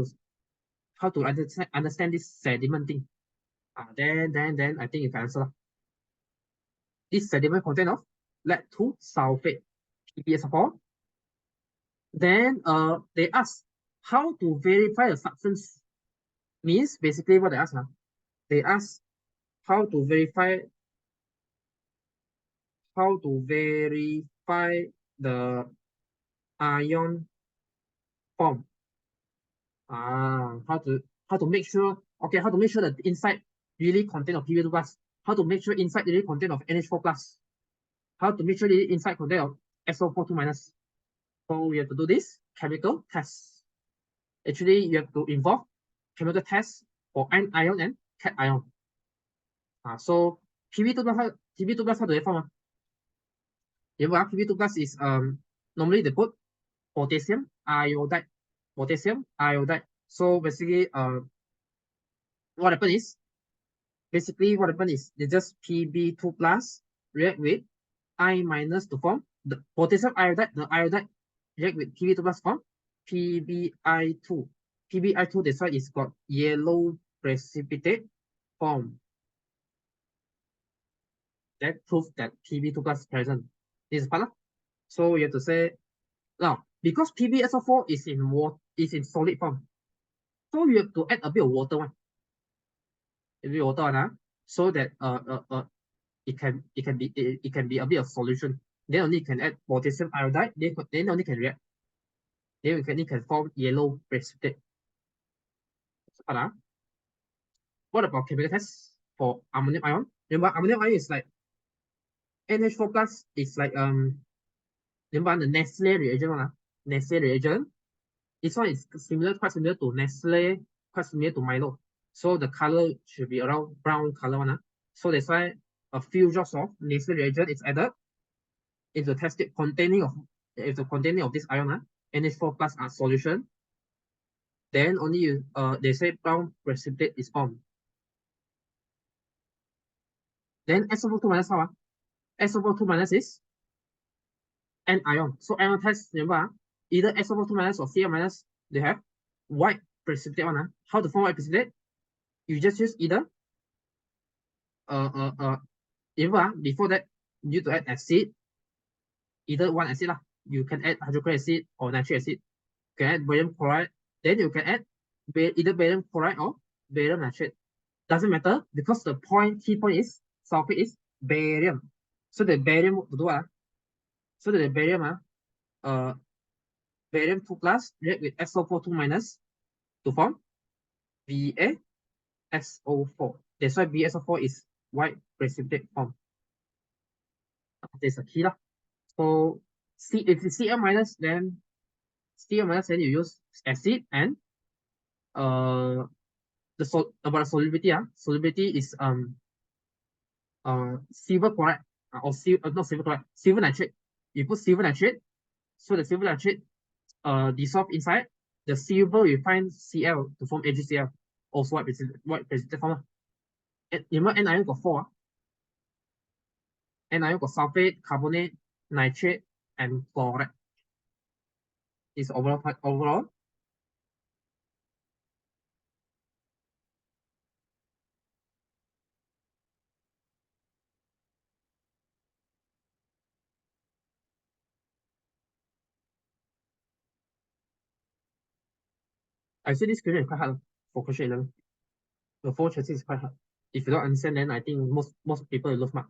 to understand this sediment thing, then I think you can answer. This sediment content of lead to sulfate. PbSO4. Then they ask how to verify a substance. Means basically what they ask, they ask how to verify the ion form. How to make sure, okay, how to make sure that inside really contain of Pb2 plus. How to make sure inside really contain of NH4 plus. How to make sure the inside contain of SO4 2 minus. So we have to do this chemical test. Actually, you have to involve chemical test for anion and cation. So Pb2 plus how do they form? Pb2 plus is normally they put potassium iodide. Potassium iodide. So basically, what happen is they just Pb2 plus react with I minus to form the potassium iodide. The iodide react with Pb2 plus form PbI2. PbI2, that's why it's got yellow precipitate form. That proves that Pb2 plus is present. This is part. So you have to say now because PbSO4 is in solid form. So you have to add a bit of water one. A bit of water one, so that it can be a bit of solution. Then only you can add potassium iodide. Then only can react. Then you can form yellow precipitate. What about chemical tests for ammonium ion? Remember, ammonium ion is like NH4 plus. It's like remember the Nestle reagent one. Nestle reagent. This one is quite similar to Nestle, quite similar to Milo. So the color should be around brown color one. So that's why a few drops of Nestle reagent is added into the test tube containing of this ion, NH4 plus solution. Then only they say brown precipitate is formed. Then SO4 2 minus how? SO4 2 minus is anion. So anion test, remember, either SO4 2 minus or Cl minus, they have white precipitate one. How to form white precipitate? You just use either before that you need to add acid, either one acid lah. You can add hydrochloric acid or nitric acid. You can add barium chloride. Then you can add either barium chloride or barium nitrate. Doesn't matter because the key point is sulfate is barium. So the barium to do what? So the barium barium 2 plus react with SO4 2 minus to form BaSO4. That's why BaSO4 is white precipitate form. That's a key lah. So if it's Cl minus, then you use acid and about the solubility. Solubility is silver chloride or not silver chloride, silver nitrate. You put silver nitrate, so the silver nitrate dissolve inside. The silver will find Cl to form AgCl, also white precipitate form. Remember anion got four. Anion got sulfate, carbonate, nitrate, and chloride. Is overall. I say this question is quite hard for question 11. The 4 choices is quite hard. If you don't understand, then I think most people will lose mark.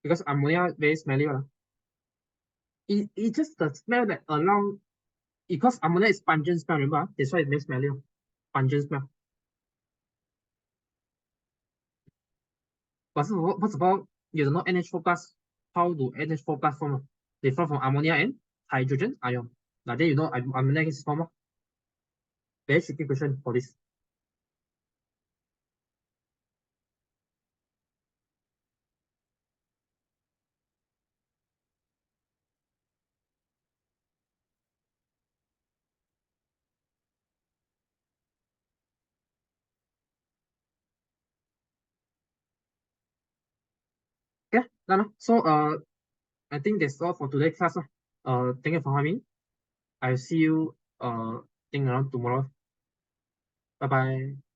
Because ammonia very smelly. It just the smell that allow, because ammonia is pungent smell, remember? That's why it's very smelly. Pungent smell. But first of all, you don't know NH4 plus. How do NH4 plus form? They form from ammonia and hydrogen ion. Now then you know ammonia is form. Very tricky question for this. Done lah. So I think that's all for today's class lah. Thank you for having me. I'll see you think around tomorrow. Bye bye.